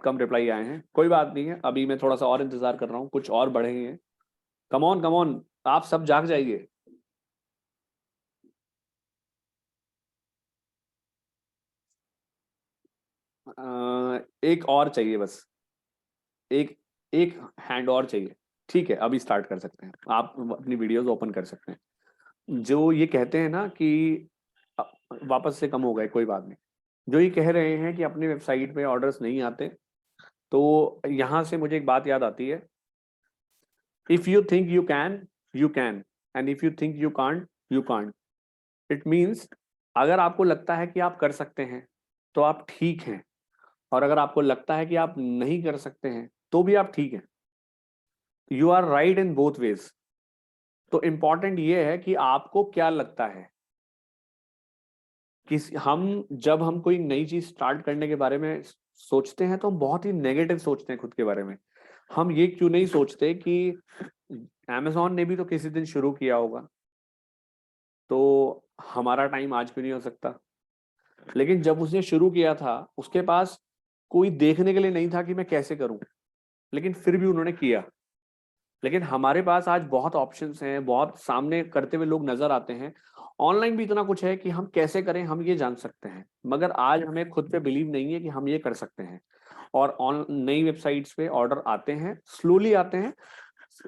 कम रिप्लाई आए हैं, कोई बात नहीं है, अभी मैं थोड़ा सा और इंतजार कर रहा हूँ, कुछ और बढ़े ही हैं। कमॉन कमॉन, आप सब जाग जाइए। एक और चाहिए बस, एक एक हैंड और चाहिए। ठीक है, अभी स्टार्ट कर सकते हैं, आप अपनी वीडियोस ओपन कर सकते हैं। जो ये कहते हैं ना कि अ, वापस से कम हो गए, कोई बात नहीं। जो ये कह रहे हैं कि अपनी वेबसाइट पे ऑर्डर्स नहीं आते, तो यहाँ से मुझे एक बात याद आती है। If you think you can, you can, and if you think you can't, you can't. It means अगर आपको लगता है कि आप कर सकते हैं तो आप ठीक हैं, और अगर आपको लगता है कि आप नहीं कर सकते हैं तो भी आप ठीक हैं। You are right in both ways. तो इंपॉर्टेंट ये है कि आपको क्या लगता है कि जब हम कोई नई चीज स्टार्ट करने के बारे में सोचते हैं तो हम बहुत ही नेगेटिव सोचते हैं खुद के बारे में। हम ये क्यों नहीं सोचते कि Amazon ने भी तो किसी दिन शुरू किया होगा, तो हमारा टाइम आज क्यों नहीं हो सकता। लेकिन जब उसने शुरू किया था उसके पास कोई देखने के लिए नहीं था कि मैं कैसे करूं, लेकिन फिर भी उन्होंने किया। लेकिन हमारे पास आज बहुत ऑप्शंस हैं, बहुत सामने करते हुए लोग नजर आते हैं, ऑनलाइन भी इतना कुछ है कि हम कैसे करें हम ये जान सकते हैं, मगर आज हमें खुद पे बिलीव नहीं है कि हम ये कर सकते हैं। और नई वेबसाइट्स पे ऑर्डर आते हैं, स्लोली आते हैं,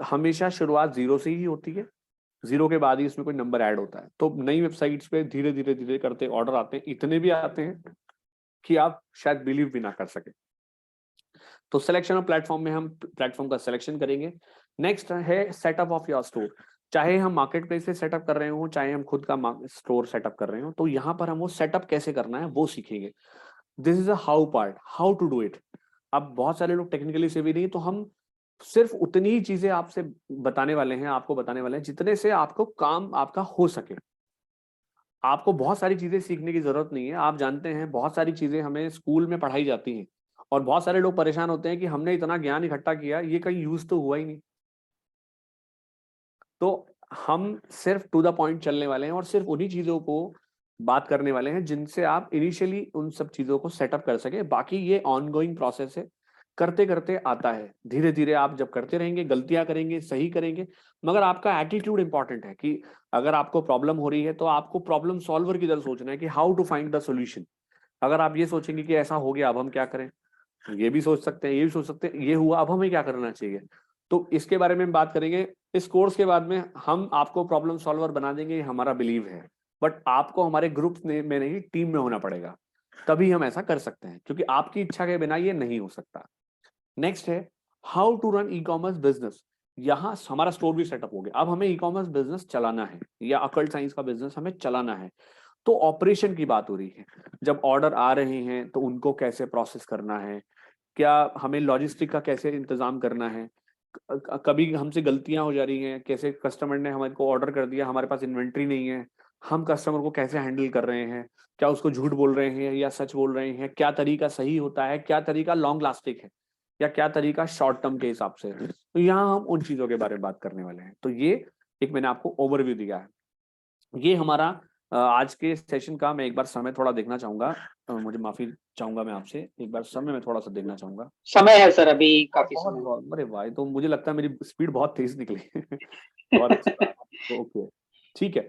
हमेशा शुरुआत जीरो से ही होती है, जीरो के बाद ही इसमें कोई नंबर ऐड होता है। तो नई वेबसाइट्स पे धीरे धीरे धीरे करते ऑर्डर आते हैं, इतने भी आते हैं कि आप शायद बिलीव भी ना कर सके। तो सिलेक्शन ऑफ प्लेटफॉर्म में हम प्लेटफॉर्म का सिलेक्शन करेंगे। नेक्स्ट है सेटअप ऑफ योर स्टोर। चाहे हम मार्केट प्लेस से सेटअप कर रहे हो, चाहे हम खुद का स्टोर सेटअप कर रहे हो, तो यहाँ पर हम वो सेटअप कैसे करना है वो सीखेंगे। This is a how part, how to do it. अब बहुत सारे लोग टेक्निकली से भी नहीं, तो हम सिर्फ उतनी ही चीजें आपसे बताने वाले हैं, आपको बताने वाले हैं जितने से आपको काम आपका हो सके। आपको बहुत सारी चीजें सीखने की जरूरत नहीं है। आप जानते हैं बहुत सारी चीजें हमें स्कूल में पढ़ाई जाती हैं, और बहुत सारे लोग परेशान होते हैं कि हमने इतना ज्ञान इकट्ठा किया, ये कहीं यूज तो हुआ ही नहीं। तो हम सिर्फ टू द पॉइंट चलने वाले हैं और सिर्फ उन्हीं चीजों को बात करने वाले हैं जिनसे आप इनिशियली उन सब चीजों को सेटअप कर सके। बाकी ये ऑनगोइंग प्रोसेस है, करते करते आता है। धीरे धीरे आप जब करते रहेंगे, गलतियां करेंगे, सही करेंगे, मगर आपका एटीट्यूड इंपॉर्टेंट है कि अगर आपको प्रॉब्लम हो रही है तो आपको प्रॉब्लम सॉल्वर की तरह सोचना है कि how to find the solution. अगर आप ये सोचेंगे कि ऐसा हो गया अब हम क्या करें, ये भी सोच सकते हैं, ये भी सोच सकते हैं ये हुआ अब हमें क्या करना चाहिए। तो इसके बारे में हम बात करेंगे इस कोर्स के बाद में। हम आपको प्रॉब्लम सॉल्वर बना देंगे, ये हमारा बिलीव है, बट आपको हमारे ग्रुप में नहीं, टीम में होना पड़ेगा, तभी हम ऐसा कर सकते हैं, क्योंकि आपकी इच्छा के बिना ये नहीं हो सकता। नेक्स्ट है how to run e-commerce business. यहाँ हमारा स्टोर भी सेटअप हो गया, अब हमें ई कॉमर्स बिजनेस चलाना है या अकल्ट साइंस का बिजनेस हमें चलाना है। तो ऑपरेशन की बात हो रही है, जब ऑर्डर आ रहे हैं तो उनको कैसे प्रोसेस करना है, क्या हमें लॉजिस्टिक का कैसे इंतजाम करना है, कभी हमसे गलतियां हो जा रही हैं, कैसे कस्टमर ने हमारे को ऑर्डर कर दिया, हमारे पास इन्वेंट्री नहीं है, हम कस्टमर को कैसे हैंडल कर रहे हैं, क्या उसको झूठ बोल रहे हैं या सच बोल रहे हैं, क्या तरीका सही होता है, क्या तरीका लॉन्ग लास्टिक है, या क्या तरीका शॉर्ट टर्म के हिसाब से है। तो यहाँ हम उन चीजों के बारे में बात करने वाले हैं। तो ये एक मैंने आपको ओवरव्यू दिया है। ये हमारा आज के सेशन का मैं एक बार समय थोड़ा देखना चाहूंगा, मुझे माफी चाहूंगा मैं आपसे, एक बार समय में थोड़ा सा देखना चाहूंगा। समय है सर, अभी काफी बहुत समय। बहुत अरे भाई, तो मुझे लगता है मेरी स्पीड बहुत तेज निकली बहुत अच्छा। ओके, ठीक है।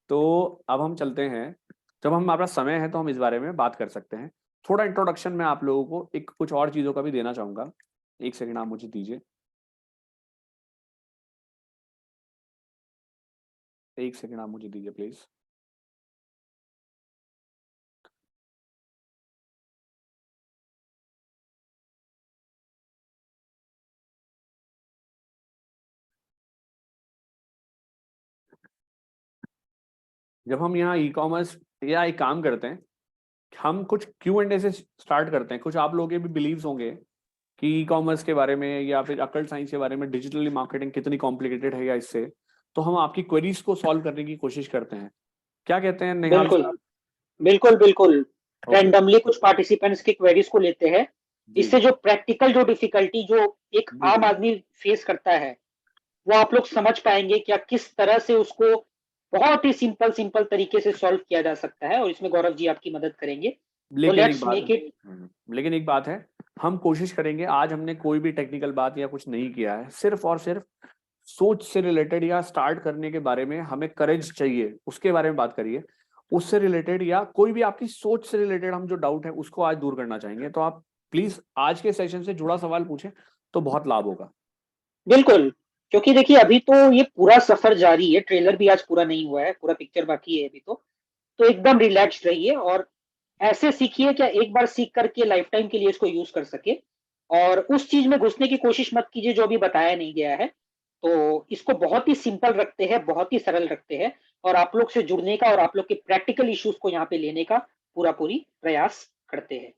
तो अब हम चलते हैं, जब हम हमारा समय है तो हम इस बारे में बात कर सकते हैं। थोड़ा इंट्रोडक्शन में आप लोगों को एक कुछ और चीजों का भी देना चाहूंगा। एक सेकंड आप मुझे दीजिए, एक सेकंड आप मुझे दीजिए प्लीज। जब हम यहाँ ई कॉमर्स या एक काम करते हैं, हम कुछ क्यू एंड ए से स्टार्ट करते हैं। कुछ आप लोगों के भी बिलीव्स होंगे कि ई कॉमर्स के बारे में या फिर अकल्ट साइंस के बारे में, डिजिटली मार्केटिंग कितनी कॉम्प्लिकेटेड है या इससे, तो हम आपकी क्वेरीज को सॉल्व करने की कोशिश करते हैं। क्या कहते हैं निहाल बिल्कुल साहब? बिल्कुल बिल्कुल। ओके, रैंडमली कुछ पार्टिसिपेंट्स की क्वेरीज को लेते हैं। जी इससे जो प्रैक्टिकल जो डिफिकल्टी जो एक आम बिल्कुल। आदमी फेस करता है, वो आप लोग समझ पाएंगे क्या किस तरह से उसको बहुत ही सिंपल सिंपल तरीके से सॉल्व किया जा सकता है, और इसमें गौरव जी आपकी मदद करेंगे। तो लेकिन एक लेट्स बात मेक इट। लेकिन एक बात है, हम कोशिश करेंगे, आज हमने कोई भी टेक्निकल बात या कुछ नहीं किया है, सिर्फ और सिर्फ सोच से रिलेटेड या स्टार्ट करने के बारे में हमें करेज चाहिए, उसके बारे में बात करिए। उससे रिलेटेड या कोई भी आपकी सोच से रिलेटेड हम जो डाउट है उसको आज दूर करना चाहेंगे। तो आप प्लीज आज के सेशन से जुड़ा सवाल पूछें तो बहुत लाभ होगा। बिल्कुल, क्योंकि देखिए अभी तो ये पूरा सफर जारी है, ट्रेलर भी आज पूरा नहीं हुआ है, पूरा पिक्चर बाकी है अभी तो एकदम रिलैक्स्ड रहिए और ऐसे सीखिए क्या एक बार सीख करके लाइफ टाइम के लिए इसको यूज कर सके। और उस चीज में घुसने की कोशिश मत कीजिए जो अभी बताया नहीं गया है। तो इसको बहुत ही सिंपल रखते हैं, बहुत ही सरल रखते हैं, और आप लोग से जुड़ने का और आप लोग के प्रैक्टिकल इश्यूज को यहाँ पे लेने का पूरी प्रयास करते हैं।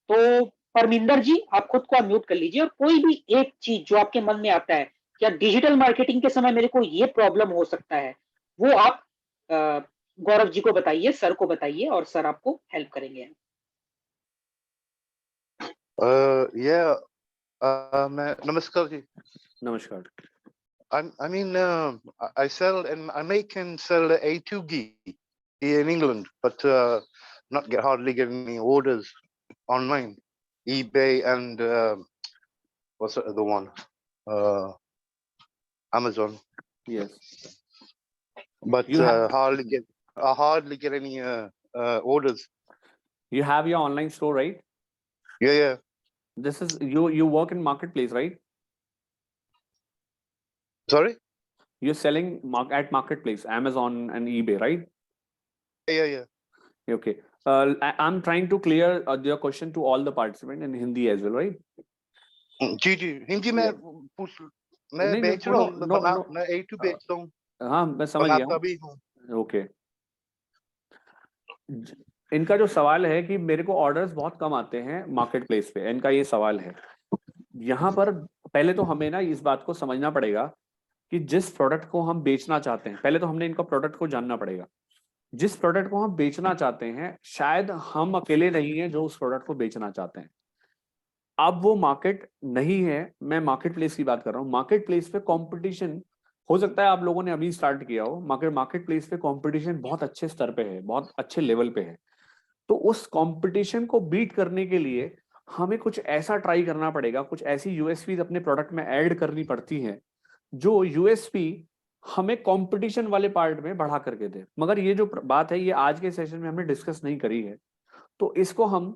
तो परमिंदर जी, आप खुद को अनम्यूट कर लीजिए और कोई भी एक चीज जो आपके मन में आता है, क्या डिजिटल मार्केटिंग के समय मेरे को ये प्रॉब्लम हो सकता है, वो आप गौरव जी को बताइए, सर को बताइए और सर आपको हेल्प करेंगे। Yeah, मैं नमस्कार जी. नमस्कार. I mean, I sell and I make and sell A2G here in England, but not hardly getting any orders online, eBay and what's the other one? Amazon. Yes. But You have- I hardly get any orders. You have your online store, right? Yeah. This is you work in marketplace, right? Sorry? You're selling at marketplace, Amazon and eBay, right? Yeah. Okay. I'm trying to clear your question to all the participants in Hindi as well, right? जी हिंदी में मैं नहीं, बेच रहा हूँ, no. मैं A2 बेचता हूँ, हाँ, मैं समझ गया बनाता भी हूँ. ओके. इनका जो सवाल है कि मेरे को ऑर्डर्स बहुत कम आते हैं मार्केट प्लेस पे, इनका ये सवाल है. यहाँ पर पहले तो हमें ना इस बात को समझना पड़ेगा कि जिस प्रोडक्ट को हम बेचना चाहते हैं, पहले तो हमने इनका प्रोडक्ट को जानना पड़ेगा. जिस प्रोडक्ट को हम बेचना चाहते हैं, शायद हम अकेले नहीं हैं जो उस प्रोडक्ट को बेचना चाहते हैं. अब वो मार्केट नहीं है, मैं मार्केट प्लेस की बात कर रहा हूँ. मार्केट प्लेस पे कंपटीशन हो सकता है आप लोगों ने अभी स्टार्ट किया हो, मगर मार्केट प्लेस पे कंपटीशन बहुत अच्छे स्तर पे है, बहुत अच्छे लेवल पे है. तो उस कंपटीशन को बीट करने के लिए हमें कुछ ऐसा ट्राई करना पड़ेगा, कुछ ऐसी यूएसपी अपने प्रोडक्ट में ऐड करनी पड़ती हैं जो यूएसपी हमें कंपटीशन वाले पार्ट में बढ़ा करके दे. मगर ये जो बात है, ये आज के सेशन में हमने डिस्कस नहीं करी है, तो इसको हम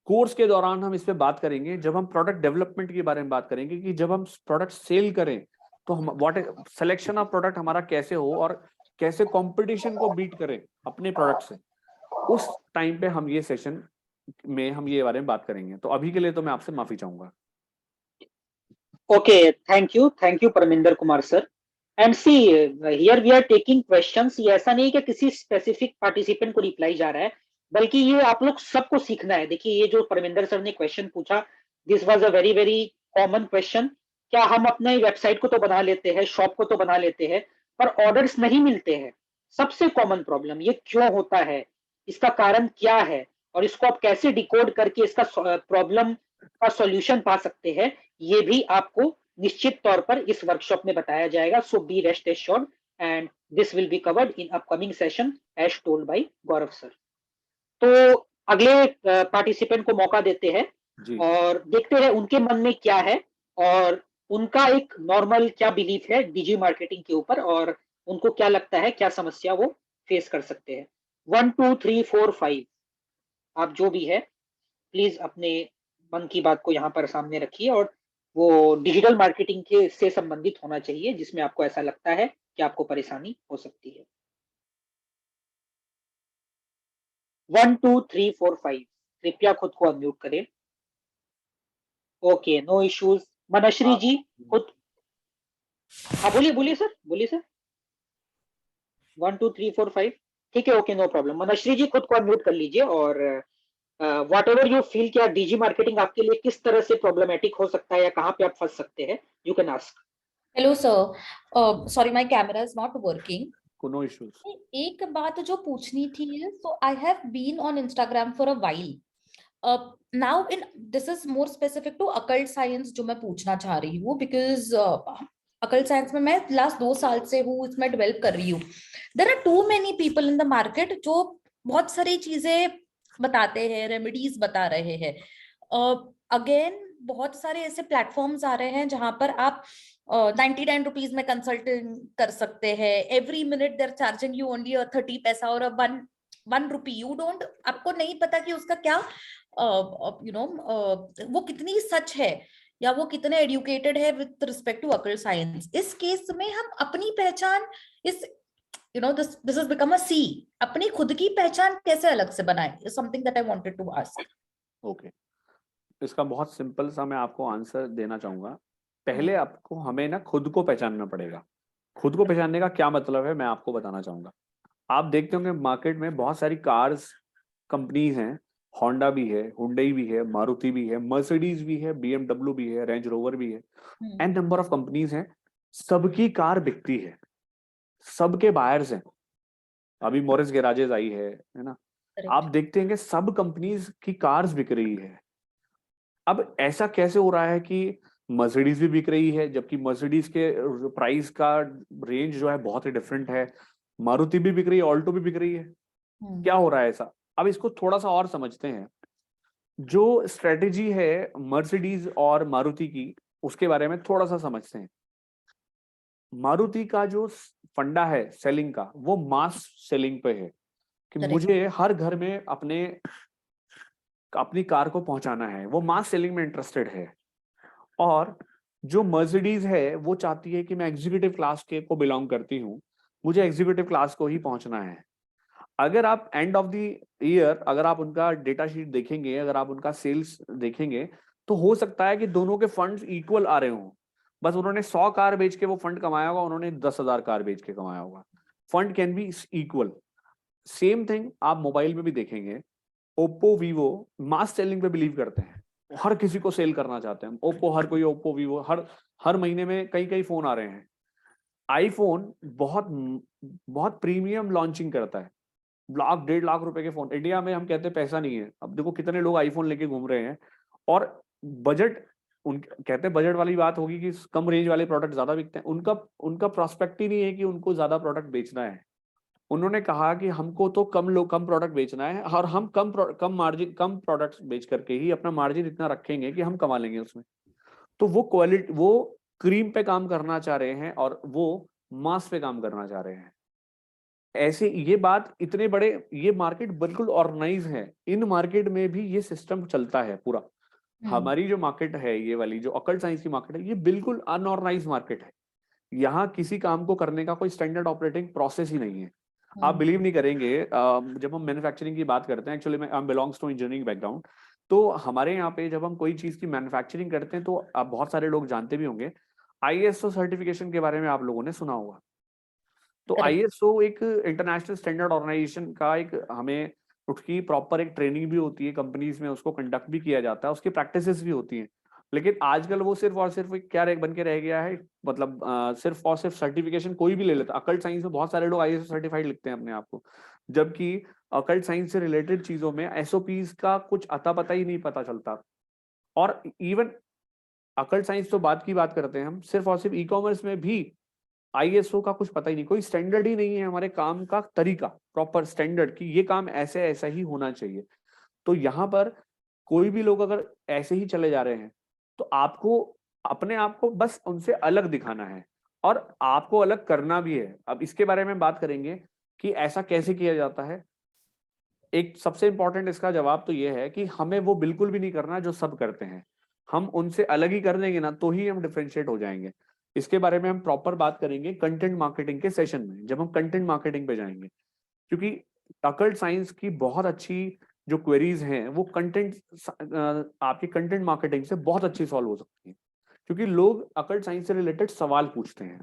कोर्स के दौरान हम इस पे बात करेंगे. जब हम प्रोडक्ट डेवलपमेंट के बारे में बात करेंगे कि जब हम प्रोडक्ट सेल करें तो हम व्हाट सिलेक्शन ऑफ प्रोडक्ट हमारा कैसे हो और कैसे कंपटीशन को बीट करें अपने प्रोडक्ट से, उस टाइम पे हम ये सेशन में हम ये बारे में बात करेंगे. तो अभी के लिए तो मैं आपसे माफी चाहूंगा. Okay, thank you Parminder Kumar sir. And see here we are taking questions. ये ऐसा नहीं कि किसी स्पेसिफिक पार्टिसिपेंट को रिप्लाई जा रहा है, बल्कि ये आप लोग सबको सीखना है. देखिए, ये जो परमिंदर सर ने क्वेश्चन पूछा, this was a very very common question. क्या हम अपने वेबसाइट को तो बना लेते हैं, शॉप को तो बना लेते हैं, पर ऑर्डर्स नहीं मिलते हैं? सबसे कॉमन प्रॉब्लम ये क्यों होता है, इसका कारण क्या है, और इसको आप कैसे डिकोड करके इसका प्रॉब्लम का सॉल्यूशन पा सकते हैं, ये भी आपको निश्चित तौर पर इस वर्कशॉप में बताया जाएगा. So be rest assured and this will be covered in upcoming session as told by Gaurav sir. तो अगले पार्टिसिपेंट को मौका देते हैं जी. और देखते हैं उनके मन में क्या है और उनका एक नॉर्मल क्या बिलीफ है डिजी मार्केटिंग के ऊपर, और उनको क्या लगता है, क्या समस्या वो फेस कर सकते हैं. 1 2 3 4 5 आप जो भी है प्लीज अपने मन की बात को यहाँ पर सामने रखिए, और वो डिजिटल मार्केटिंग के से संबंधित होना चाहिए जिसमें आपको ऐसा लगता है कि आपको परेशानी हो सकती है. 1 2 3 4 5 कृपया खुद को अनम्यूट करें. Okay, no issues. Manashree ji खुद, हाँ बोलिए सर. 1 2 3 4 5 ठीक है, okay, no problem. Manashree ji खुद को अनम्यूट कर लीजिए और व्हाट एवर यू फील, क्या डीजी मार्केटिंग आपके लिए किस तरह से प्रॉब्लमेटिक हो सकता है या कहाँ पे आप फंस सकते हैं, you can ask. Hello sir, sorry my camera is not working. No issues. एक बात जो पूछनी थी, so I have been on Instagram for a while. Now in this is more specific to occult science जो मैं पूछना चाह रही हूँ, बिकॉज अकल्ट साइंस में मैं लास्ट 2 साल से हूँ, इसमें डेवलप कर रही हूँ. There are too many people in the market जो बहुत सारी चीजें बताते हैं, रेमेडीज बता रहे हैं. अगेन बहुत सारे ऐसे प्लेटफॉर्म्स आ रहे हैं जहां पर आप 99 रुपीज में कंसल्टिंग कर सकते हैं. Every minute there charging you only 30 पैसा और 1 रुपी. यू डोंट, आपको नहीं पता कि उसका क्या वो कितनी सच है या वो कितने एडुकेटेड है with respect to occult science. इस केस में हम अपनी पहचान इस this has become a C. अपनी खुद की पहचान कैसे अलग से बनाएं, is something that I wanted to ask. Okay, इसका बहुत सिंपल सा मैं आपको आंसर देना चाहूंगा. पहले आपको हमें ना खुद को पहचानना पड़ेगा. खुद को पहचानने का क्या मतलब है मैं आपको बताना चाहूंगा। आप देखते होंगे मार्केट में बहुत सारी कार्स कंपनीज हैं, होंडा भी है, हुंडई भी है, मारुति भी है, मर्सिडीज भी है, BMW भी है, रेंज रोवर भी है, एन नंबर ऑफ कंपनीज हैं। सबकी कार बिकती है, सबके बायर्स हैं। अभी मोरिस गैराजेस आई है ना। आप Correct. देखते हैं कि सब कंपनीज की कार्स बिक रही है। अब ऐसा कैसे हो रहा है कि मर्सिडीज भी बिक रही है, जबकि मर्सिडीज के प्राइस का रेंज जो है बहुत ही डिफरेंट है। मारुति भी बिक रही है, ऑल्टो भी बिक रही है। क्या हो रहा है ऐसा? अब इसको थोड़ा सा और समझते हैं। जो स्ट्रेटेजी है मर्सिडीज और मारुति की, उसके बारे में थोड़ा सा समझते हैं। मारुति का जो फंडा है सेलिंग का, वो मास सेलिंग पे है कि Correct. मुझे हर घर में अपनी कार को पहुंचाना है। वो मास सेलिंग में इंटरेस्टेड है। और जो मर्सिडीज है वो चाहती है कि मैं एग्जीक्यूटिव क्लास के को बिलोंग करती हूँ, मुझे एग्जीक्यूटिव क्लास को ही पहुंचना है। अगर आप एंड ऑफ द ईयर अगर आप उनका डेटा शीट देखेंगे, अगर आप उनका सेल्स देखेंगे, तो हो सकता है कि दोनों के फंड्स इक्वल आ रहे हों। बस उन्होंने 100 कार बेच के वो फंड कमाया होगा, उन्होंने 10,000 कार बेच के कमाया होगा। Fund can be equal. Same thing आप मोबाइल में भी देखेंगे। ओप्पो वीवो मास सेलिंग पे बिलीव करते हैं, हर किसी को सेल करना चाहते हैं। ओप्पो, हर कोई ओप्पो वीवो, हर हर महीने में कई कई फोन आ रहे हैं। आईफोन बहुत बहुत प्रीमियम लॉन्चिंग करता है। 1.5 लाख रुपए के फोन इंडिया में, हम कहते हैं पैसा नहीं है। अब देखो कितने लोग आईफोन लेके घूम रहे हैं। और बजट, उन कहते हैं बजट वाली बात होगी कि कम रेंज वाले प्रोडक्ट ज्यादा बिकते हैं। उनका उनका प्रोस्पेक्ट ही नहीं है कि उनको ज्यादा प्रोडक्ट बेचना है। उन्होंने कहा कि हमको तो कम प्रोडक्ट बेचना है, और हम कम मार्जिन, कम प्रोडक्ट्स बेच करके ही अपना मार्जिन इतना रखेंगे कि हम कमा लेंगे उसमें। तो वो क्वालिटी, वो क्रीम पे काम करना चाह रहे हैं और वो मास पे काम करना चाह रहे हैं। ऐसे ये बात इतने बड़े, ये मार्केट बिल्कुल ऑर्गेनाइज है। इन मार्केट में भी ये सिस्टम चलता है पूरा। हमारी जो मार्केट है, ये वाली जो अकल्ट साइंस की मार्केट है, ये बिल्कुल अनऑर्गेनाइज मार्केट है। यहाँ किसी काम को करने का कोई स्टैंडर्ड ऑपरेटिंग प्रोसेस ही नहीं है। आप बिलीव नहीं करेंगे, जब हम मैन्युफैक्चरिंग की बात करते हैं, एक्चुअली मैं आई बिलोंग्स टू इंजीनियरिंग बैकग्राउंड, तो हमारे यहाँ पे जब हम कोई चीज की मैन्युफैक्चरिंग करते हैं, तो आप बहुत सारे लोग जानते भी होंगे, ISO सर्टिफिकेशन के बारे में आप लोगों ने सुना होगा। तो Correct. ISO एक इंटरनेशनल स्टैंडर्ड ऑर्गेनाइजेशन का एक, हमें उसकी प्रॉपर एक ट्रेनिंग भी होती है कंपनीज में, उसको कंडक्ट भी किया जाता है, उसकी प्रैक्टिसेस भी होती हैं। लेकिन आजकल वो सिर्फ और सिर्फ एक क्या बन के रह गया है, मतलब सिर्फ और सिर्फ सर्टिफिकेशन कोई भी ले लेता है। अकल्ट साइंस में बहुत सारे लोग ISO सर्टिफाइड लिखते हैं अपने आप को, जबकि अकल्ट साइंस से रिलेटेड चीजों में SOPs का कुछ अता पता ही नहीं पता चलता। और इवन अकल्ट साइंस तो बात की बात करते हैं हम, सिर्फ और सिर्फ ई-कॉमर्स में भी ISO का कुछ पता ही नहीं, कोई स्टैंडर्ड ही नहीं है हमारे काम का तरीका, प्रॉपर स्टैंडर्ड कि ये काम ऐसे ऐसा ही होना चाहिए। तो यहाँ पर कोई भी लोग अगर ऐसे ही चले जा रहे हैं, तो आपको अपने आप को बस उनसे अलग दिखाना है, और आपको अलग करना भी है। अब इसके बारे में बात करेंगे कि ऐसा कैसे किया जाता है। एक सबसे इंपॉर्टेंट इसका जवाब तो ये है कि हमें वो बिल्कुल भी नहीं करना जो सब करते हैं। हम उनसे अलग ही कर देंगे ना, तो ही हम डिफरेंशिएट हो जाएंगे। इसके बारे में हम प्रॉपर बात करेंगे कंटेंट मार्केटिंग के सेशन में, जब हम कंटेंट मार्केटिंग पे जाएंगे। क्योंकि अकल्ट साइंस की बहुत अच्छी जो क्वेरीज हैं, वो कंटेंट, आपकी कंटेंट मार्केटिंग से बहुत अच्छी सॉल्व हो सकती है। क्योंकि लोग अकल्ट साइंस से रिलेटेड सवाल पूछते हैं।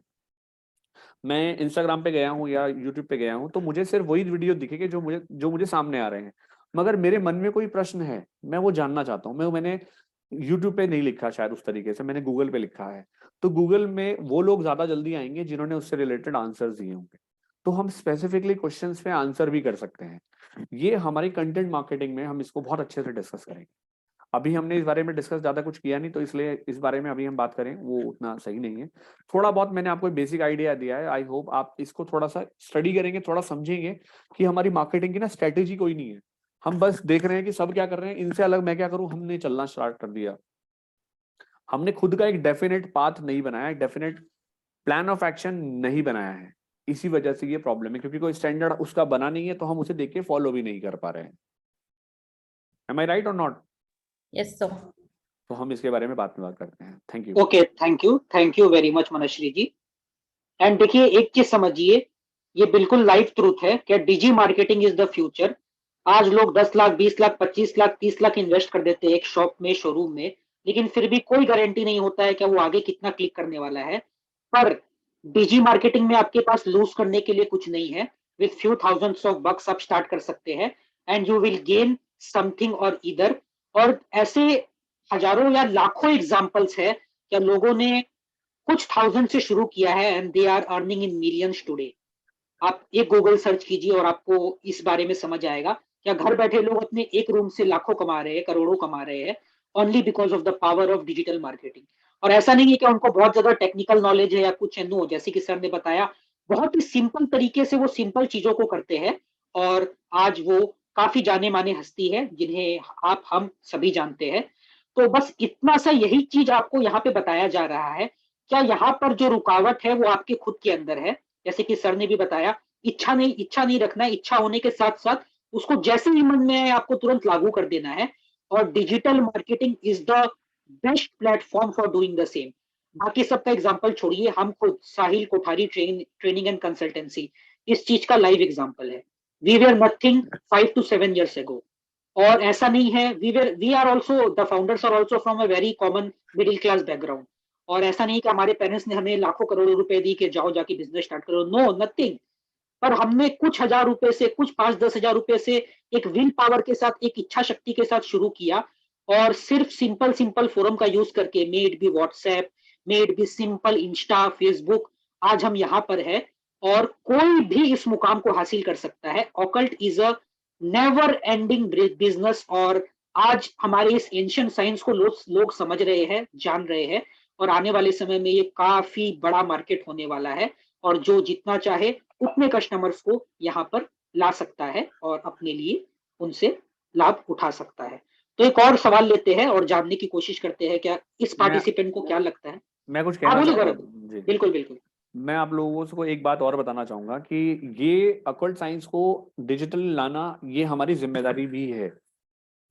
मैं इंस्टाग्राम पे गया हूँ या यूट्यूब पे गया हूँ, तो मुझे सिर्फ वही वीडियो दिखेगी जो मुझे सामने आ रहे हैं। मगर मेरे मन में कोई प्रश्न है, मैं वो जानना चाहता हूँ। मैंने यूट्यूब पे नहीं लिखा शायद उस तरीके से, मैंने गूगल पे लिखा है। तो गूगल में वो लोग ज्यादा जल्दी आएंगे जिन्होंने उससे रिलेटेड आंसर्स दिए होंगे। तो हम स्पेसिफिकली क्वेश्चंस पे आंसर भी कर सकते हैं। ये हमारी कंटेंट मार्केटिंग में हम इसको बहुत अच्छे से डिस्कस करेंगे। अभी हमने इस बारे में डिस्कस ज्यादा कुछ किया नहीं, तो इसलिए इस बारे में अभी हम बात करें वो उतना सही नहीं है। थोड़ा बहुत मैंने आपको बेसिक आइडिया दिया है। आई होप आप इसको थोड़ा सा स्टडी करेंगे, थोड़ा समझेंगे कि हमारी मार्केटिंग की ना स्ट्रेटेजी कोई नहीं है। हम बस देख रहे हैं कि सब क्या कर रहे हैं, इनसे अलग मैं क्या करूं, हमने चलना स्टार्ट कर दिया। हमने खुद का एक डेफिनेट पाथ नहीं बनाया, एक डेफिनेट प्लान ऑफ एक्शन नहीं बनाया है। इसी वजह से ये प्रॉब्लम है, क्योंकि कोई स्टैंडर्ड उसका बना नहीं है, तो हम उसे देख के फॉलो भी नहीं कर पा रहे हैं। एम आई राइट और नॉट? Yes, sir. तो हम इसके बारे में बात करते हैं। Thank you. Okay, thank you very much Manashree ji. And देखिए, एक चीज समझिए, ये बिल्कुल लाइव ट्रूथ है कि डिजी मार्केटिंग इज द फ्यूचर। आज लोग 10 लाख, 20 लाख, 25 लाख, 30 लाख इन्वेस्ट कर देते हैं एक शॉप में, शोरूम में, लेकिन फिर भी कोई गारंटी नहीं होता है कि वो आगे कितना क्लिक करने वाला है। पर डिजी मार्केटिंग में आपके पास लूज करने के लिए कुछ नहीं है. विथ फ्यू थाउजेंड्स ऑफ बक्स आप स्टार्ट कर सकते हैं and you will gain something और इधर. और ऐसे हजारों या लाखों एग्जांपल्स है क्या लोगों ने कुछ थाउजेंड से शुरू किया है and they are earning in millions today. आप एक गूगल सर्च कीजिए और आपको इस बारे में समझ आएगा क्या घर बैठे लोग अपने एक रूम से लाखों कमा रहे हैं, करोड़ों कमा रहे हैं, only because of the power of digital marketing. और ऐसा नहीं है कि उनको बहुत ज्यादा टेक्निकल नॉलेज है या कुछ है. नो, जैसे कि सर ने बताया, बहुत ही सिंपल तरीके से वो सिंपल चीजों को करते हैं और आज वो काफी जाने माने हस्ती है जिन्हें आप हम सभी जानते हैं. तो बस इतना सा यही चीज आपको यहाँ पे बताया जा रहा है. क्या यहाँ पर जो रुकावट है वो आपके खुद के अंदर है. जैसे कि सर ने भी बताया, इच्छा नहीं रखना है. इच्छा होने के साथ साथ उसको जैसे ही मन में आए आपको तुरंत लागू कर देना है. और digital marketing is the best platform for doing the same. बाकी सबका एग्जांपल छोड़िए, हम खुद Sahil Kothari training and consultancy इस चीज का लाइव एग्जांपल है. We were nothing 5 to 7 years ago. और ऐसा नहीं है, we are also, the founders are also from a very common middle class background. और ऐसा नहीं कि हमारे पेरेंट्स ने हमें लाखों करोड़ों रुपए दी कि जाओ जाके बिजनेस स्टार्ट करो. No, nothing. पर हमने कुछ हजार रुपए से, कुछ 5-10 हजार रुपए से एक विल पावर के साथ, एक इच्छा शक्ति के साथ शुरू किया. और सिर्फ सिंपल फोरम का यूज करके, may it be WhatsApp, may it be simple Insta, Facebook, आज हम यहाँ पर है. और कोई भी इस मुकाम को हासिल कर सकता है. Occult is a never ending business. और आज हमारे इस एंशिएंट साइंस को लोग समझ रहे हैं, जान रहे हैं. और आने वाले समय में ये काफी बड़ा मार्केट होने वाला है. और जो जितना चाहे उतने कस्टमर्स को यहाँ पर ला सकता है और अपने लिए उनसे लाभ उठा सकता है. तो एक और सवाल लेते हैं और जानने की कोशिश करते हैं क्या इस पार्टिसिपेंट को क्या लगता है. मैं कुछ हाँ कहना बोलिए चाहता गौरव. हूँ जी. बिल्कुल बिल्कुल. मैं आप लोगों को एक बात और बताना चाहूंगा कि ये अकल्ट साइंस को डिजिटल लाना ये हमारी जिम्मेदारी भी है.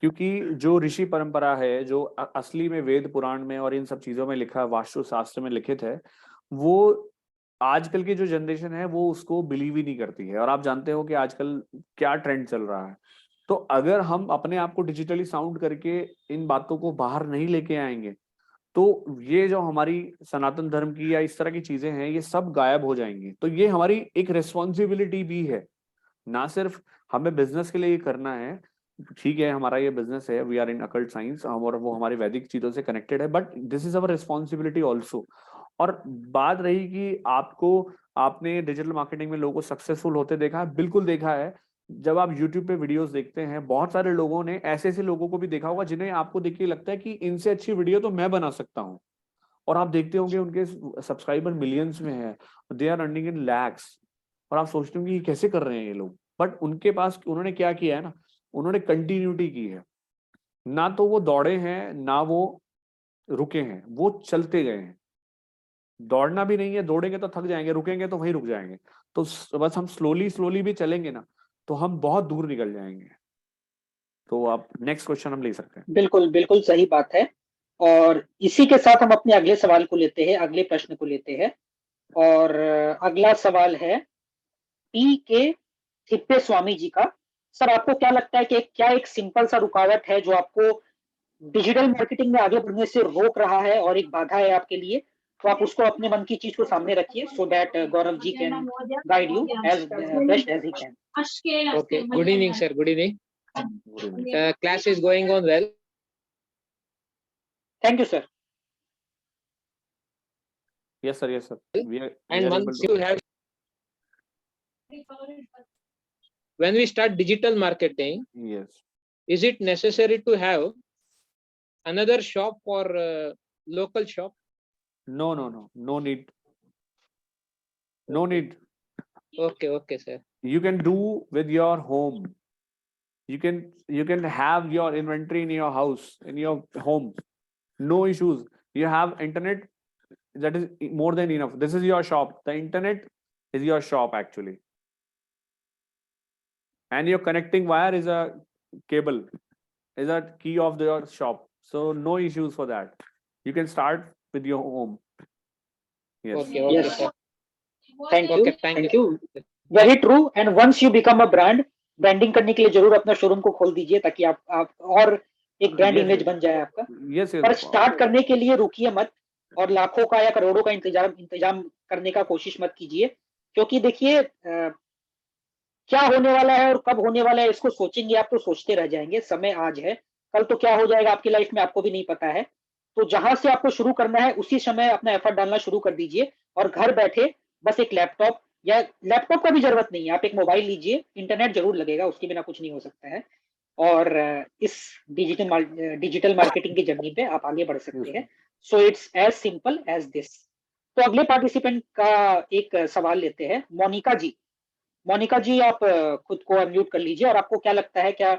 क्योंकि जो ऋषि परंपरा है, जो असली में वेद पुराण में और इन सब चीजों में लिखा, वास्तु शास्त्र में लिखित है, वो आजकल की जो जनरेशन है वो उसको बिलीव ही नहीं करती है. और आप जानते हो कि आजकल क्या ट्रेंड चल रहा है. तो अगर हम अपने आप को डिजिटली साउंड करके इन बातों को बाहर नहीं लेके आएंगे तो ये जो हमारी सनातन धर्म की या इस तरह की चीजें हैं ये सब गायब हो जाएंगी. तो ये हमारी एक रिस्पॉन्सिबिलिटी भी है. ना सिर्फ हमें बिजनेस के लिए ये करना है, ठीक है हमारा ये बिजनेस है, we are in occult science और वो हमारी वैदिक चीजों से कनेक्टेड है, but this is our responsibility also. और बात रही कि आपने डिजिटल मार्केटिंग में लोगों को सक्सेसफुल होते देखा है, बिल्कुल देखा है. जब आप YouTube पे वीडियोस देखते हैं, बहुत सारे लोगों ने ऐसे ऐसे लोगों को भी देखा होगा जिन्हें आपको देख के लगता है कि इनसे अच्छी वीडियो तो मैं बना सकता हूँ. और आप देखते होंगे उनके सब्सक्राइबर मिलियंस में है, they are earning in lakhs. और आप सोचते होंगे ये कैसे कर रहे हैं ये लोग. बट उनके पास उन्होंने क्या किया है ना, उन्होंने कंटिन्यूटी की है. ना तो वो दौड़े हैं ना वो रुके हैं, वो चलते गए हैं. दौड़ना भी नहीं है, दौड़ेंगे तो थक जाएंगे, रुकेंगे तो वहीं रुक जाएंगे. तो बस हम स्लोली स्लोली भी चलेंगे ना तो हम बहुत दूर निकल जाएंगे. तो आप नेक्स्ट क्वेश्चन हम ले सकते हैं. बिल्कुल बिल्कुल सही बात है. और इसी के साथ हम अपने अगले सवाल को लेते हैं, अगले प्रश्न को लेते हैं. और अगला सवाल है के थिप्पे स्वामी जी का. सर, आपको क्या लगता है कि क्या एक सिंपल सा रुकावट है जो आपको डिजिटल मार्केटिंग में आगे बढ़ने से रोक रहा है और एक बाधा है आपके लिए? तो आप उसको अपने मन की चीज को सामने रखिए so that Gaurav ji can guide you as best as he can. Okay. Good evening, sir. Good evening. Class is going on well. Thank you sir. Yes sir, yes sir. We are And able once to- you have, when we start digital marketing, Yes. is it necessary to have another shop or local shop? No need. No need. Okay, sir. You can do with your home. You can have your inventory in your house, in your home. No issues. You have internet, that is more than enough. This is your shop. The internet is your shop actually. And your connecting wire is a cable, is a key of your shop. So no issues for that. You can start with your home. Yes. Okay, Yes. sir. Thank you. Okay, thank you. Very true. And once you become a brand, branding करने के लिए जरूर अपना showroom को खोल दीजिए ताकि आप और एक ब्रांड Yes, इमेज yes. बन जाए आपका. Yes, yes. पर स्टार्ट करने के लिए रुकिए मत. और लाखों का या करोड़ों का इंतजाम करने का कोशिश मत कीजिए, क्योंकि देखिए क्या होने वाला है और कब होने वाला है इसको सोचेंगे आप तो सोचते रह जाएंगे। समय आज है, कल तो क्या हो जाएगा आपकी लाइफ में आपको भी नहीं पता है। तो जहां से आपको शुरू करना है उसी समय अपना एफर्ट डालना शुरू कर दीजिए, और घर बैठे बस एक लैपटॉप, या लैपटॉप का भी जरूरत नहीं है, आप एक मोबाइल लीजिए, इंटरनेट जरूर लगेगा, उसके बिना कुछ नहीं हो सकता है। और इस डिजिटल मार्केटिंग की जर्नी पे आप आगे बढ़ सकते हैं। So it's as simple as this. तो अगले पार्टिसिपेंट का एक सवाल लेते हैं, मोनिका जी। मोनिका जी, आप खुद को अनम्यूट कर लीजिए, और आपको क्या लगता है, क्या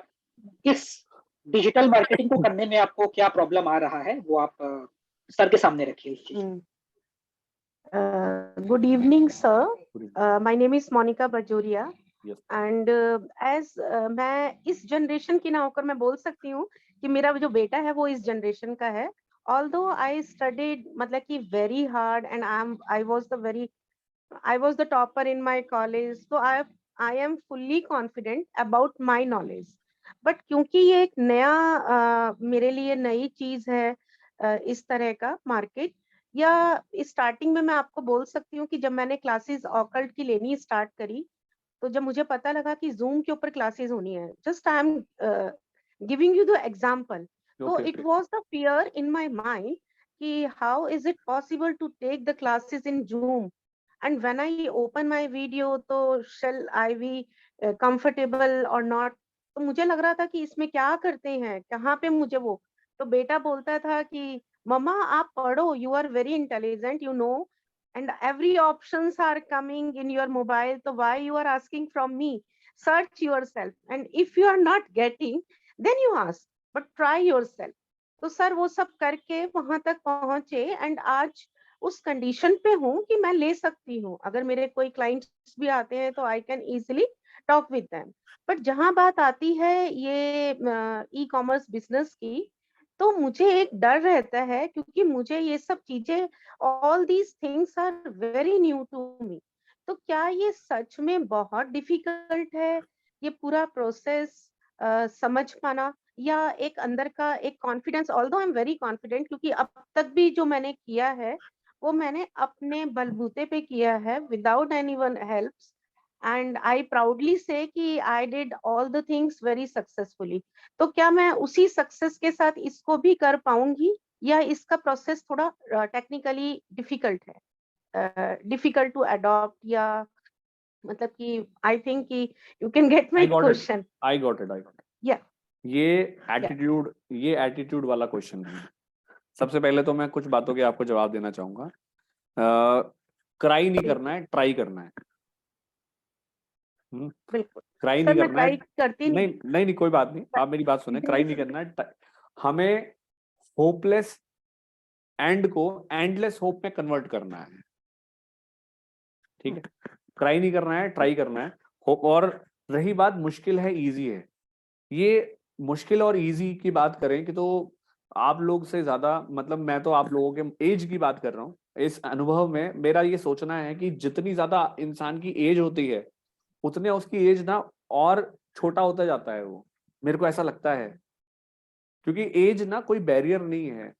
इस डिजिटल मार्केटिंग को करने में आपको क्या प्रॉब्लम आ रहा है, वो आप सर के सामने रखिए उस चीज को। Good evening, sir. My name is Monica Bajoria. Yes. And as मैं इस जनरेशन की ना होकर मैं बोल सकती हूँ कि मेरा जो बेटा है वो इस जनरेशन का है. Although I studied मतलब कि very hard and I was the topper in my college, so I am fully confident about my knowledge. But क्योंकि ये एक नया मेरे लिए नई चीज है, इस तरह का मार्केट, या स्टार्टिंग में मैं आपको बोल सकती हूँ कि जब मैंने क्लासेस ऑकल्ट की लेनी स्टार्ट करी, तो जब मुझे पता लगा कि जूम के ऊपर क्लासेस होनी है, just I am giving you the example, तो it was the fear in my mind कि how is it possible to take the classes in Zoom, and when I open my video, तो shall I be comfortable or not, तो मुझे लग रहा था कि इसमें क्या करते हैं, कहाँ पे मुझे वो, तो बेटा बोलता था कि मम्मा आप पढ़ो, you are very intelligent, you know, and every options are coming in your mobile, so why you are asking from me, search yourself, and if you are not getting then you ask, but try yourself. तो sir वो सब करके वहां तक पहुंचे, and आज उस condition पे हूँ कि मैं ले सकती हूँ, अगर मेरे कोई क्लाइंट्स भी आते हैं तो I can easily talk with them. But जहां बात आती है ये ई कॉमर्स बिजनेस की, तो मुझे एक डर रहता है, क्योंकि मुझे ये सब चीजें, all these things are very new to me. तो क्या ये सच में बहुत डिफिकल्ट है, ये पूरा प्रोसेस समझ पाना, या एक अंदर का एक confidence, although I am very confident, क्योंकि अब तक भी जो मैंने किया है वो मैंने अपने बलबूते पे किया है, without anyone helps, and I proudly say कि I did all the things very successfully. तो क्या मैं उसी सक्सेस के साथ इसको भी कर पाऊंगी, या इसका प्रोसेस थोड़ा टेक्निकली डिफिकल्ट है, डिफिकल्ट टू अडॉप्ट, या मतलब कि आई थिंक कि you can get my question. I got it. Yeah. ये एटीट्यूड वाला क्वेश्चन है. सबसे पहले तो मैं कुछ बातों के आपको जवाब देना चाहूंगा. क्राई नहीं करना है, ट्राई करना है. बिल्कुल क्राई सर, नहीं मैं करना है. ट्राई करती नहीं. नहीं कोई बात नहीं, आप मेरी बात सुने. क्राई नहीं करना है. हमें होपलेस एंड को एंडलेस होप में कन्वर्ट करना है. ठीक है. क्राई नहीं करना है, ट्राई करना है. होप. और रही बात मुश्किल है इजी है, ये मुश्किल और इजी की बात करें कि तो आप लोग से ज्यादा, मतलब मैं तो आप लोगों के एज की बात कर रहा हूँ. इस अनुभव में मेरा ये सोचना है कि जितनी ज्यादा इंसान की एज होती है उतने उसकी एज ना और छोटा होता जाता है. वो मेरे को ऐसा लगता है, क्योंकि एज ना कोई बैरियर नहीं है.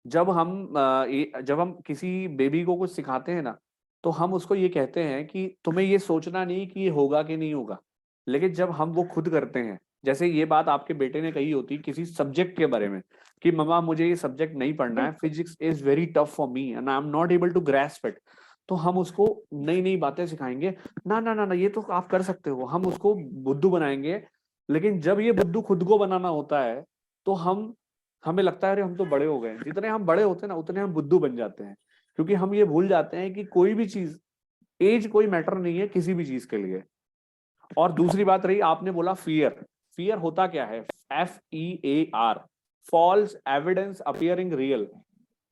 जब हम किसी बेबी को कुछ सिखाते हैं ना, तो हम उसको ये कहते हैं कि तुम्हें ये सोचना नहीं कि ये होगा कि नहीं होगा. लेकिन जब हम वो खुद करते हैं, जैसे ये बात आपके बेटे ने कही होती किसी सब्जेक्ट के बारे में कि मम्मा मुझे ये सब्जेक्ट नहीं पढ़ना है, physics is very tough for me and I am not able to grasp it, तो हम उसको नई नई बातें सिखाएंगे. ना ना ना ना, ये तो आप कर सकते हो. हम उसको बुद्धू बनाएंगे. लेकिन जब ये बुद्धू खुद को बनाना होता है तो हमें लगता है अरे हम तो बड़े हो गए. जितने हम बड़े होते हैं ना उतने हम बुद्धू बन जाते हैं, क्योंकि हम ये भूल जाते हैं कि कोई भी चीज, एज कोई मैटर नहीं है किसी भी चीज के लिए. और दूसरी बात रही, आपने बोला फियर. फियर होता क्या है? FEAR, false evidence appearing real.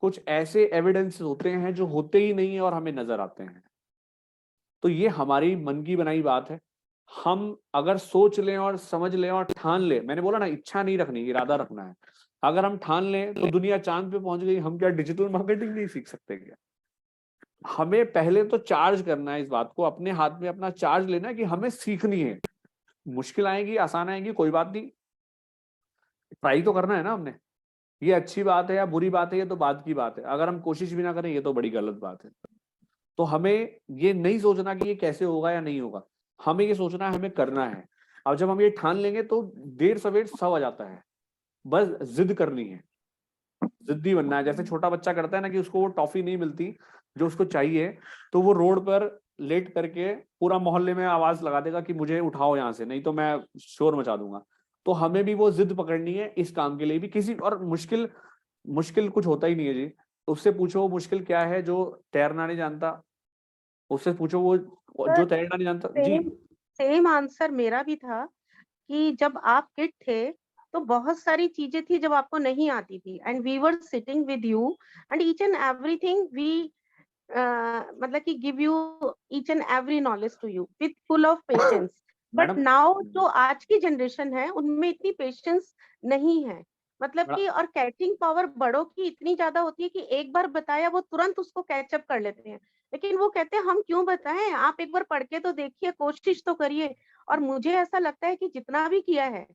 कुछ ऐसे एविडेंस होते हैं जो होते ही नहीं है और हमें नजर आते हैं. तो ये हमारी मन की बनाई बात है. हम अगर सोच लें और समझ लें और ठान लें, मैंने बोला ना इच्छा नहीं रखनी, इरादा रखना है. अगर हम ठान लें तो दुनिया चांद पे पहुंच गई. हम क्या डिजिटल मार्केटिंग नहीं सीख सकते क्या? हमें पहले तो चार्ज करना है, इस बात को अपने हाथ में अपना चार्ज लेना है कि हमें सीखनी है. मुश्किल आएगी, आसान आएगी, कोई बात नहीं, ट्राई तो करना है ना हमने. ये अच्छी बात है या बुरी बात है ये तो बात की बात है, अगर हम कोशिश भी ना करें ये तो बड़ी गलत बात है। तो हमें ये नहीं सोचना कि ये कैसे होगा या नहीं होगा, हमें ये सोचना है हमें करना है। अब जब हम ये ठान लेंगे तो देर सवेर सब आ जाता है, बस जिद करनी है, जिद्दी बनना है। जैसे छोटा बच्चा करता है ना कि उसको वो टॉफी नहीं मिलती जो उसको चाहिए, तो वो रोड पर लेट करके पूरा मोहल्ले में आवाज लगा देगा कि मुझे उठाओ यहाँ से, नहीं तो मैं शोर मचा दूंगा। तो हमें भी वो जिद पकड़नी है इस काम के लिए भी। किसी और मुश्किल मुश्किल कुछ होता ही नहीं है जी। उससे पूछो मुश्किल क्या है जो तैरना नहीं जानता, उससे पूछो वो जो तैरना नहीं जानता जी। सेम सेम आंसर मेरा भी था कि जब आप किड थे तो बहुत सारी चीजें थी जब आपको नहीं आती थी, and we were sitting with you and each and everything we मतलब कि give you each and every knowledge to you with full of patience. But madam now जो आज की जनरेशन है उनमें इतनी पेशेंस नहीं है, मतलब बड़ा- कि और कैचिंग पावर बड़ों की इतनी ज्यादा होती है कि एक बार बताया वो तुरंत उसको कैचअप कर लेते हैं। लेकिन वो कहते हैं हम क्यों बताएं, आप एक बार पढ़ के तो देखिए, कोशिश तो करिए। और मुझे ऐसा लगता है कि जितना भी किया है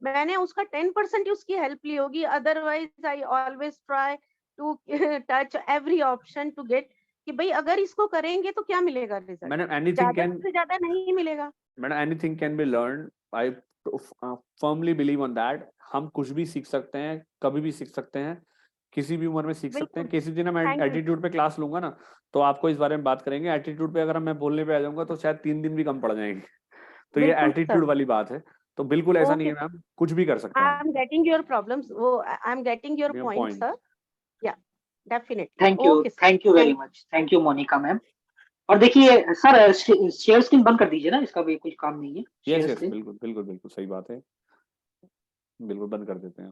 मैंने उसका 10% उसकी हेल्प ली होगी, otherwise I always try to touch every option to get कि भाई अगर इसको करेंगे तो क्या मिलेगा रिजल्ट, मैडम एनीथिंग ज्यादा कैन से ज्यादा नहीं मिलेगा। Madam anything can be learn. I firmly believe on that. हम कुछ भी सीख सकते हैं, कभी भी सीख सकते हैं, किसी भी उम्र में सीख सकते हैं। बिल्कुल, किसी दिन मैं थैंक यू। एटीट्यूड पे क्लास लूंगा ना, तो आपको इस बारे में बात करेंगे। एटीट्यूड पे अगर मैं बोलने पे आ जाऊंगा तो शायद 3 दिन भी कम पड़ जाएंगे। तो ये बिल्कुल एटीट्यूड सर। वाली बात है। तो बिल्कुल ऐसा नहीं ओके, है मैम, कुछ भी कर सकते हैं आई हम। एम गेटिंग योर प्रॉब्लम्स, वो I am getting your point point. Sir. Yeah definitely, okay sir, thank you very thank much, thank you Monica ma'am. और देखिए सर, शेयर स्क्रीन बंद कर दीजिए ना, इसका भी कुछ काम नहीं है शेयर यस यस, स्क्रीन। बिल्कुल बिल्कुल बिल्कुल सही बात है, बिल्कुल बंद कर देते हैं।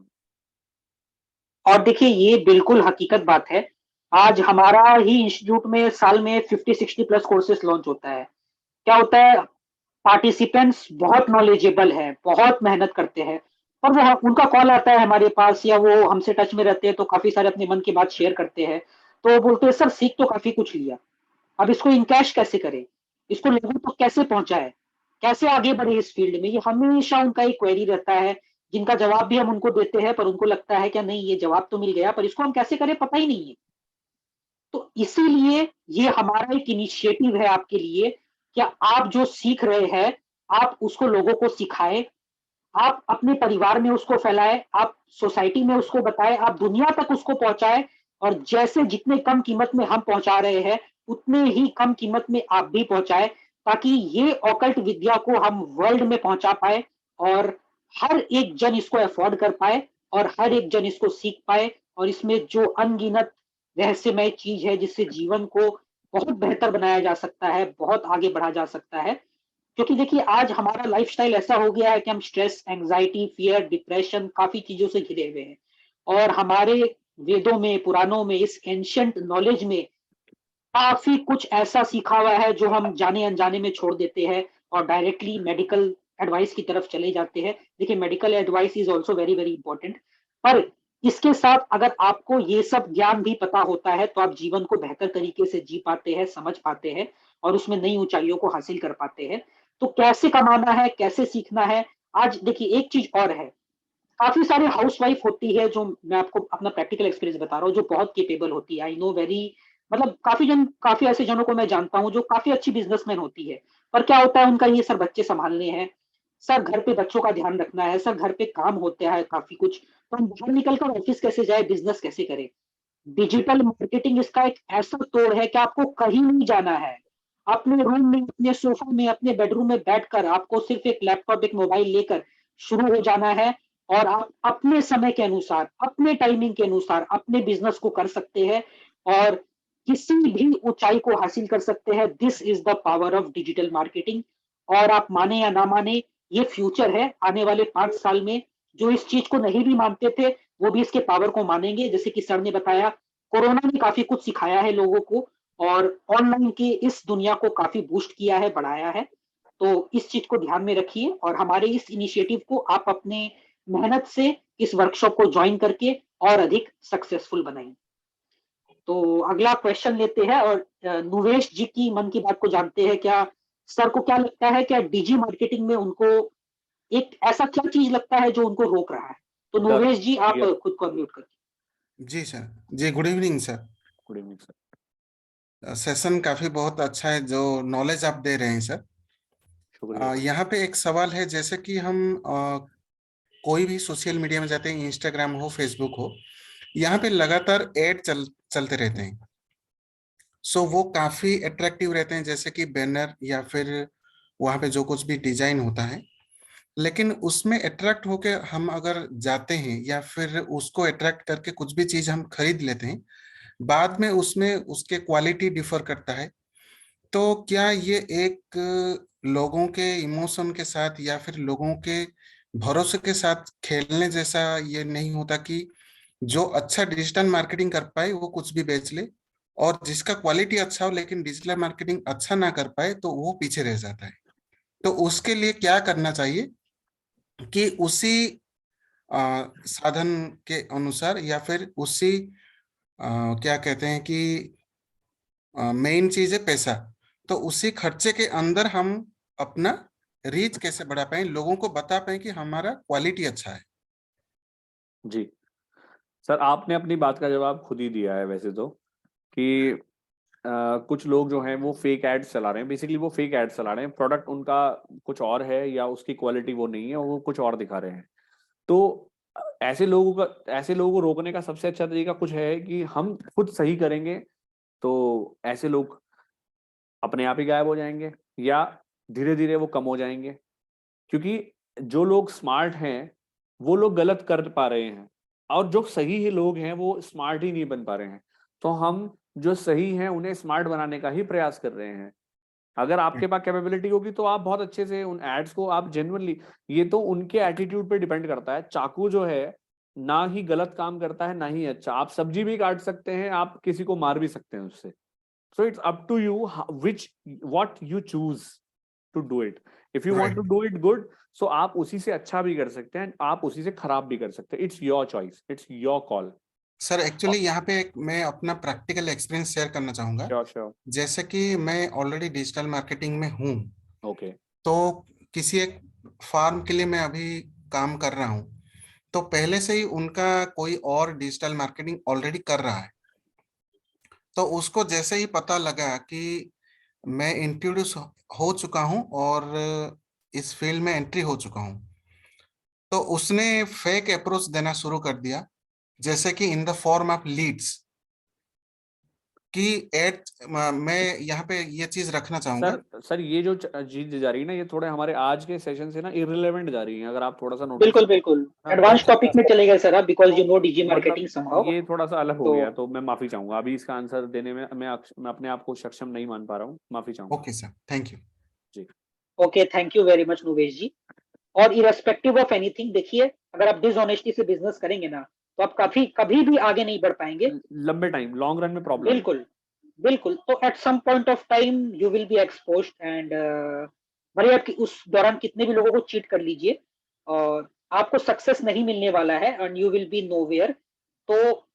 और देखिए ये बिल्कुल हकीकत बात है, आज हमारा ही इंस्टीट्यूट में साल में 50-60 प्लस कोर्सेज लॉन्च होता है। क्या होता है, पार्टिसिपेंट्स बहुत नॉलेजेबल है, बहुत मेहनत करते हैं, पर वो उनका कॉल आता है हमारे पास या वो हमसे टच में रहते हैं तो काफी सारे अपने मन की बात शेयर करते हैं। तो वो बोलते हैं सर सीख तो काफी कुछ लिया, अब इसको इनकैश कैसे करें, इसको लोगों तक कैसे पहुंचाए, कैसे आगे बढ़े इस फील्ड में। ये हमेशा उनका एक क्वेरी रहता है, जिनका जवाब भी हम उनको देते हैं, पर उनको लगता है कि नहीं ये जवाब तो मिल गया पर इसको हम कैसे करें पता ही नहीं है। तो इसीलिए ये हमारा एक इनिशिएटिव है आपके लिए, कि आप जो सीख रहे हैं आप उसको लोगों को सिखाएं, आप अपने परिवार में उसको फैलाएं, आप सोसाइटी में उसको बताएं, आप दुनिया तक उसको पहुंचाएं। और जैसे जितने कम कीमत में हम पहुंचा रहे हैं उतने ही कम कीमत में आप भी पहुंचाएं, ताकि ये ऑकल्ट विद्या को हम वर्ल्ड में पहुंचा पाए और हर एक जन इसको अफोर्ड कर पाए और हर एक जन इसको सीख पाए। और इसमें जो अनगिनत रहस्यमय चीज है जिससे जीवन को बहुत बेहतर बनाया जा सकता है, बहुत आगे बढ़ा जा सकता है। क्योंकि देखिए आज हमारा लाइफस्टाइल ऐसा हो गया है कि हम स्ट्रेस, एंजाइटी, फियर, डिप्रेशन काफी चीजों से घिरे हुए हैं। और हमारे वेदों में, पुराणों में, इस एंशियंट नॉलेज में काफी कुछ ऐसा सीखा हुआ है जो हम जाने अनजाने में छोड़ देते हैं और डायरेक्टली मेडिकल एडवाइस की तरफ चले जाते हैं। देखिए medical advice is also very very important, पर इसके साथ अगर आपको ये सब ज्ञान भी पता होता है तो आप जीवन को बेहतर तरीके से जी पाते हैं, समझ पाते हैं और उसमें नई ऊंचाइयों को हासिल कर पाते हैं। तो कैसे कमाना है, कैसे सीखना है, आज देखिए एक चीज और है, काफी सारे हाउसवाइफ होती है, जो मैं आपको अपना प्रैक्टिकल एक्सपीरियंस बता रहा हूँ, जो बहुत केपेबल होती है। आई नो वेरी, मतलब काफी ऐसे जनों को मैं जानता हूँ जो काफी अच्छी बिजनेसमैन होती है, पर क्या होता है उनका ये सर बच्चे संभालने हैं, सर घर पे बच्चों का ध्यान रखना है, सर घर पे काम होता है काफी कुछ, तो हम बाहर निकलकर ऑफिस कैसे जाए, बिजनेस कैसे करें। डिजिटल मार्केटिंग इसका एक ऐसा तोड़ है कि आपको कहीं नहीं जाना है, अपने रूम में, अपने सोफा में, अपने बेडरूम में बैठकर आपको सिर्फ एक लैपटॉप, एक मोबाइल लेकर शुरू हो जाना है और आप अपने समय के अनुसार, अपने टाइमिंग के अनुसार अपने बिजनेस को कर सकते हैं और किसी भी ऊंचाई को हासिल कर सकते हैं। This is the power of digital marketing. और आप माने या ना माने, ये फ्यूचर है आने वाले 5 साल में। जो इस चीज को नहीं भी मानते थे वो भी इसके पावर को मानेंगे। जैसे कि सर ने बताया, कोरोना ने काफी कुछ सिखाया है लोगों को और ऑनलाइन की इस दुनिया को काफी बूस्ट किया है, बढ़ाया है। तो इस चीज को ध्यान में रखिए और हमारे इस इनिशिएटिव को आप अपने मेहनत से इस वर्कशॉप को ज्वाइन करके और अधिक सक्सेसफुल बनाइए। तो अगला क्वेश्चन लेते हैं और नुवेश जी की मन की बात को जानते हैं। क्या सर को क्या लगता है, क्या डिजी मार्केटिंग में उनको एक ऐसा क्या चीज लगता है जो उनको रोक रहा है? तो डर, नुवेश जी आप फियर। खुद को अनम्यूट करिए। जी सर। जी good evening sir. Good evening sir. Session काफी बहुत अच्छा है जो नॉलेज आप दे रहे हैं सर। शुक्रिया। यहाँ पे एक सवाल है, जैसे कि हम कोई भी सोशल मीडिया में जाते हैं, इंस्टाग्राम हो फेसबुक हो, यहाँ पे लगातार ऐड चलते रहते हैं। सो वो काफी अट्रैक्टिव रहते हैं, जैसे कि बैनर या फिर वहाँ पे जो कुछ भी डिजाइन होता है। लेकिन उसमें अट्रैक्ट होके हम अगर जाते हैं या फिर उसको अट्रैक्ट करके कुछ भी चीज हम खरीद लेते हैं, बाद में उसमें उसके क्वालिटी डिफर करता है। तो क्या ये एक लोगों के इमोशन के साथ या फिर लोगों के भरोसे के साथ खेलने जैसा ये नहीं होता कि जो अच्छा डिजिटल मार्केटिंग कर पाए वो कुछ भी बेच ले, और जिसका क्वालिटी अच्छा हो लेकिन डिजिटल मार्केटिंग अच्छा ना कर पाए तो वो पीछे रह जाता है। तो उसके लिए क्या करना चाहिए कि उसी साधन के अनुसार या फिर उसी क्या कहते हैं कि मेन चीज है पैसा, तो उसी खर्चे के अंदर हम अपना रीच कैसे बढ़ा पाए, लोगों को बता पाए कि हमारा क्वालिटी अच्छा है। जी सर, आपने अपनी बात का जवाब खुद ही दिया है वैसे तो, कि कुछ लोग जो हैं वो फेक एड्स चला रहे हैं। बेसिकली वो फेक एड्स चला रहे हैं, प्रोडक्ट उनका कुछ और है या उसकी क्वालिटी वो नहीं है, वो कुछ और दिखा रहे हैं। तो ऐसे लोगों को रोकने का सबसे अच्छा तरीका कुछ है कि हम खुद सही करेंगे, तो ऐसे लोग अपने आप ही गायब हो जाएंगे या धीरे धीरे वो कम हो जाएंगे। क्योंकि जो लोग स्मार्ट हैं वो लोग गलत कर पा रहे हैं, और जो सही है लोग हैं वो स्मार्ट ही नहीं बन पा रहे हैं। तो हम जो सही हैं उन्हें स्मार्ट बनाने का ही प्रयास कर रहे हैं। अगर आपके पास कैपेबिलिटी होगी तो आप बहुत अच्छे से उन एड्स को आप जेन्युइनली, ये तो उनके एटीट्यूड पे डिपेंड करता है। चाकू जो है ना ही गलत काम करता है ना ही अच्छा, आप सब्जी भी काट सकते हैं, आप किसी को मार भी सकते हैं उससे। So it's up to you which what you choose to do it. If you want to do it good, so आप उसी से अच्छा भी कर सकते हैं, आप उसी से खराब भी कर सकते हैं। It's your choice, it's your call. Sir actually यहाँ पे मैं अपना प्रैक्टिकल एक्सपीरियंस शेयर करना चाहूंगा। Sure sure. जैसे कि मैं ऑलरेडी डिजिटल मार्केटिंग में हूँ, ओके। तो किसी एक फार्म के लिए मैं अभी काम कर रहा हूँ। तो पहले से ही उनका कोई और डिजिटल मार्केटिंग ऑलरेडी कर रहा है। तो उसको जैसे ही पता लगा कि मैं इंट्रोड्यूस हो चुका हूँ और इस फील्ड में एंट्री हो चुका हूँ, तो उसने फेक अप्रोच देना शुरू कर दिया, जैसे कि in the form of leads कि एड। मैं यहाँ पे ये चीज रखना चाहूंगा। सर ये जो चीज जा रही है ना, ये थोड़े हमारे आज के सेशन से ना इररिलेवेंट जा रही है, अगर आप थोड़ा सा नोटिस बिल्कुल बिल्कुल हाँ, एडवांस तो टॉपिक में चले गए सर आप, बिकॉज यू नो डिजी मतलब मार्केटिंग समहाउ। ये थोड़ा सा अलग हो तो गया, तो मैं माफी चाहूंगा अभी इसका आंसर देने में। मैं अपने आप को सक्षम नहीं मान पा रहा हूँ, माफी चाहूंगा। Okay sir, thank you. जी okay, thank you very much Novesh ji. और इरेस्पेक्टिव ऑफ एनीथिंग, देखिए अगर आप डिसऑनेस्टी से बिजनेस करेंगे ना, तो आप कभी भी आगे नहीं बढ़ पाएंगे। लंबे टाइम लॉन्ग रन में प्रॉब्लम है। बिल्कुल बिल्कुल। तो at some point of time you will be exposed, and भले आप उस दौरान कितने भी लोगों को चीट कर लीजिए, और आपको सक्सेस नहीं मिलने वाला है, and you will B nowhere. तो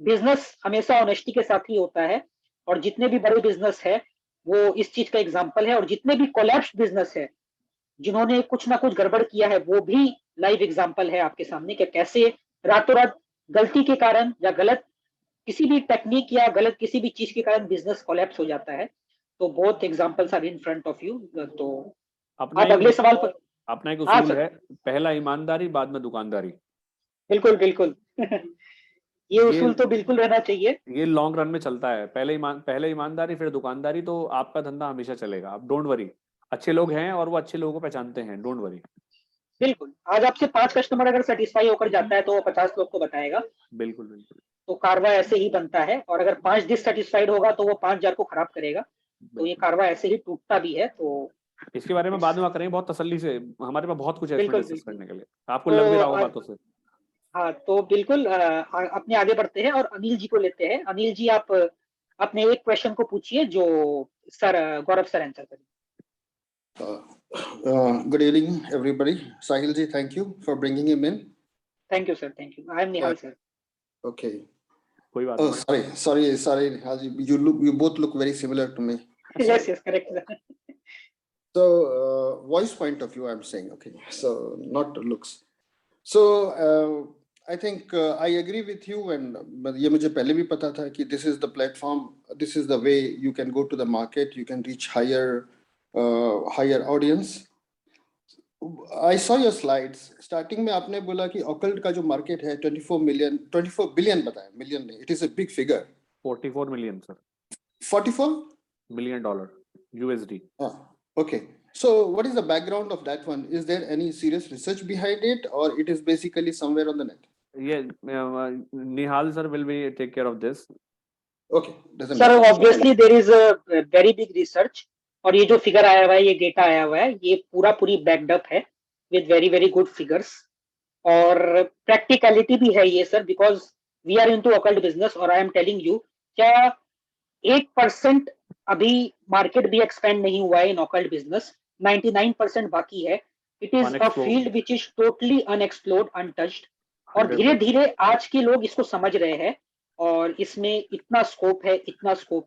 बिजनेस हमेशा ऑनेस्टी के साथ ही होता है, और जितने भी बड़े बिजनेस है वो इस चीज का एग्जाम्पल है, और जितने भी कोलैप्स बिजनेस है जिन्होंने कुछ ना कुछ गड़बड़ किया है वो भी लाइव एग्जाम्पल है आपके सामने कि कैसे रातों रात गलती के कारण या गलत किसी भी टेक्निक या गलत किसी भी चीज के कारण बिजनेस कोलैप्स हो जाता है। तो बहुत examples are in front of you. तो अपना आप अगले सवाल पर। अपना एक हाँ उसूल सर, है, पहला ईमानदारी बाद में दुकानदारी। बिल्कुल बिल्कुल ये ये उसूल तो बिल्कुल रहना चाहिए। ये लॉन्ग रन में चलता है, पहले ईमानदारी फिर दुकानदारी, तो आपका धंधा हमेशा चलेगा। आप डोंट वरी, अच्छे लोग हैं और वो अच्छे लोगों को पहचानते हैं, डोंट वरी। बिल्कुल, आज आपसे 5 कस्टमर अगर सेटिस्फाई होकर जाता है तो वो 50 लोग को बताएगा। बिल्कुल बिल्कुल तो कारवा ऐसे ही बनता है, और अगर 5 डिससेटिस्फाइड होगा तो वो 5000 को खराब करेगा। तो ये बिल्कुल। कारवा ऐसे ही टूटता भी है। तो इसके बारे में बाद में बात करेंगे बहुत तसल्ली से, हमारे पास बहुत कुछ है इसमें बिल्कुल डिस्कस बिल्कुल। करने के लिए, आपको तो लग भी रहा होगा बातों से। हाँ, तो बिल्कुल अपने आगे बढ़ते हैं और अनिल जी को लेते हैं। अनिल जी, आप अपने एक क्वेश्चन को पूछिए जो सर गौरव सर आंसर करें। Good evening, everybody. Sahil ji, thank you for bringing him in. Thank you sir, thank you. I am Nihal sir. Okay. कोई बात Oh, नहीं। sorry, Haji. You both look very similar to me. Yes yes, correct. So, voice point of view, I'm saying. Okay. So, not looks. So, I think I agree with you, and ये मुझे पहले भी पता था कि this is the platform, this is the way you can go to the market, you can reach higher audience. I saw your slides. Starting में आपने बोला कि occult का जो market है 24 billion बताया, million नहीं, it is a big figure. 44 million, sir. 44? $1 billion USD. Ah, okay. So what is the background of that one? Is there any serious research behind it, or it is basically somewhere on the net? Yeah, Nihal sir will be take care of this. Okay, doesn't sir matter. Obviously there is very big research, और ये जो figure आया हुआ है, ये data आया हुआ है, ये पूरी बैक्ड अप है with very very good figures, और प्रैक्टिकलिटी भी है ये sir, because we are into occult business, और आई एम टेलिंग यू, क्या 8% अभी मार्केट भी एक्सपेंड नहीं हुआ है इन ऑकल्ट बिजनेस, 99% बाकी है. It is a Unexplored. Field which is totally unexplored, untouched, और 100%. धीरे धीरे आज के लोग इसको समझ रहे हैं, और इसमें इतना स्कोप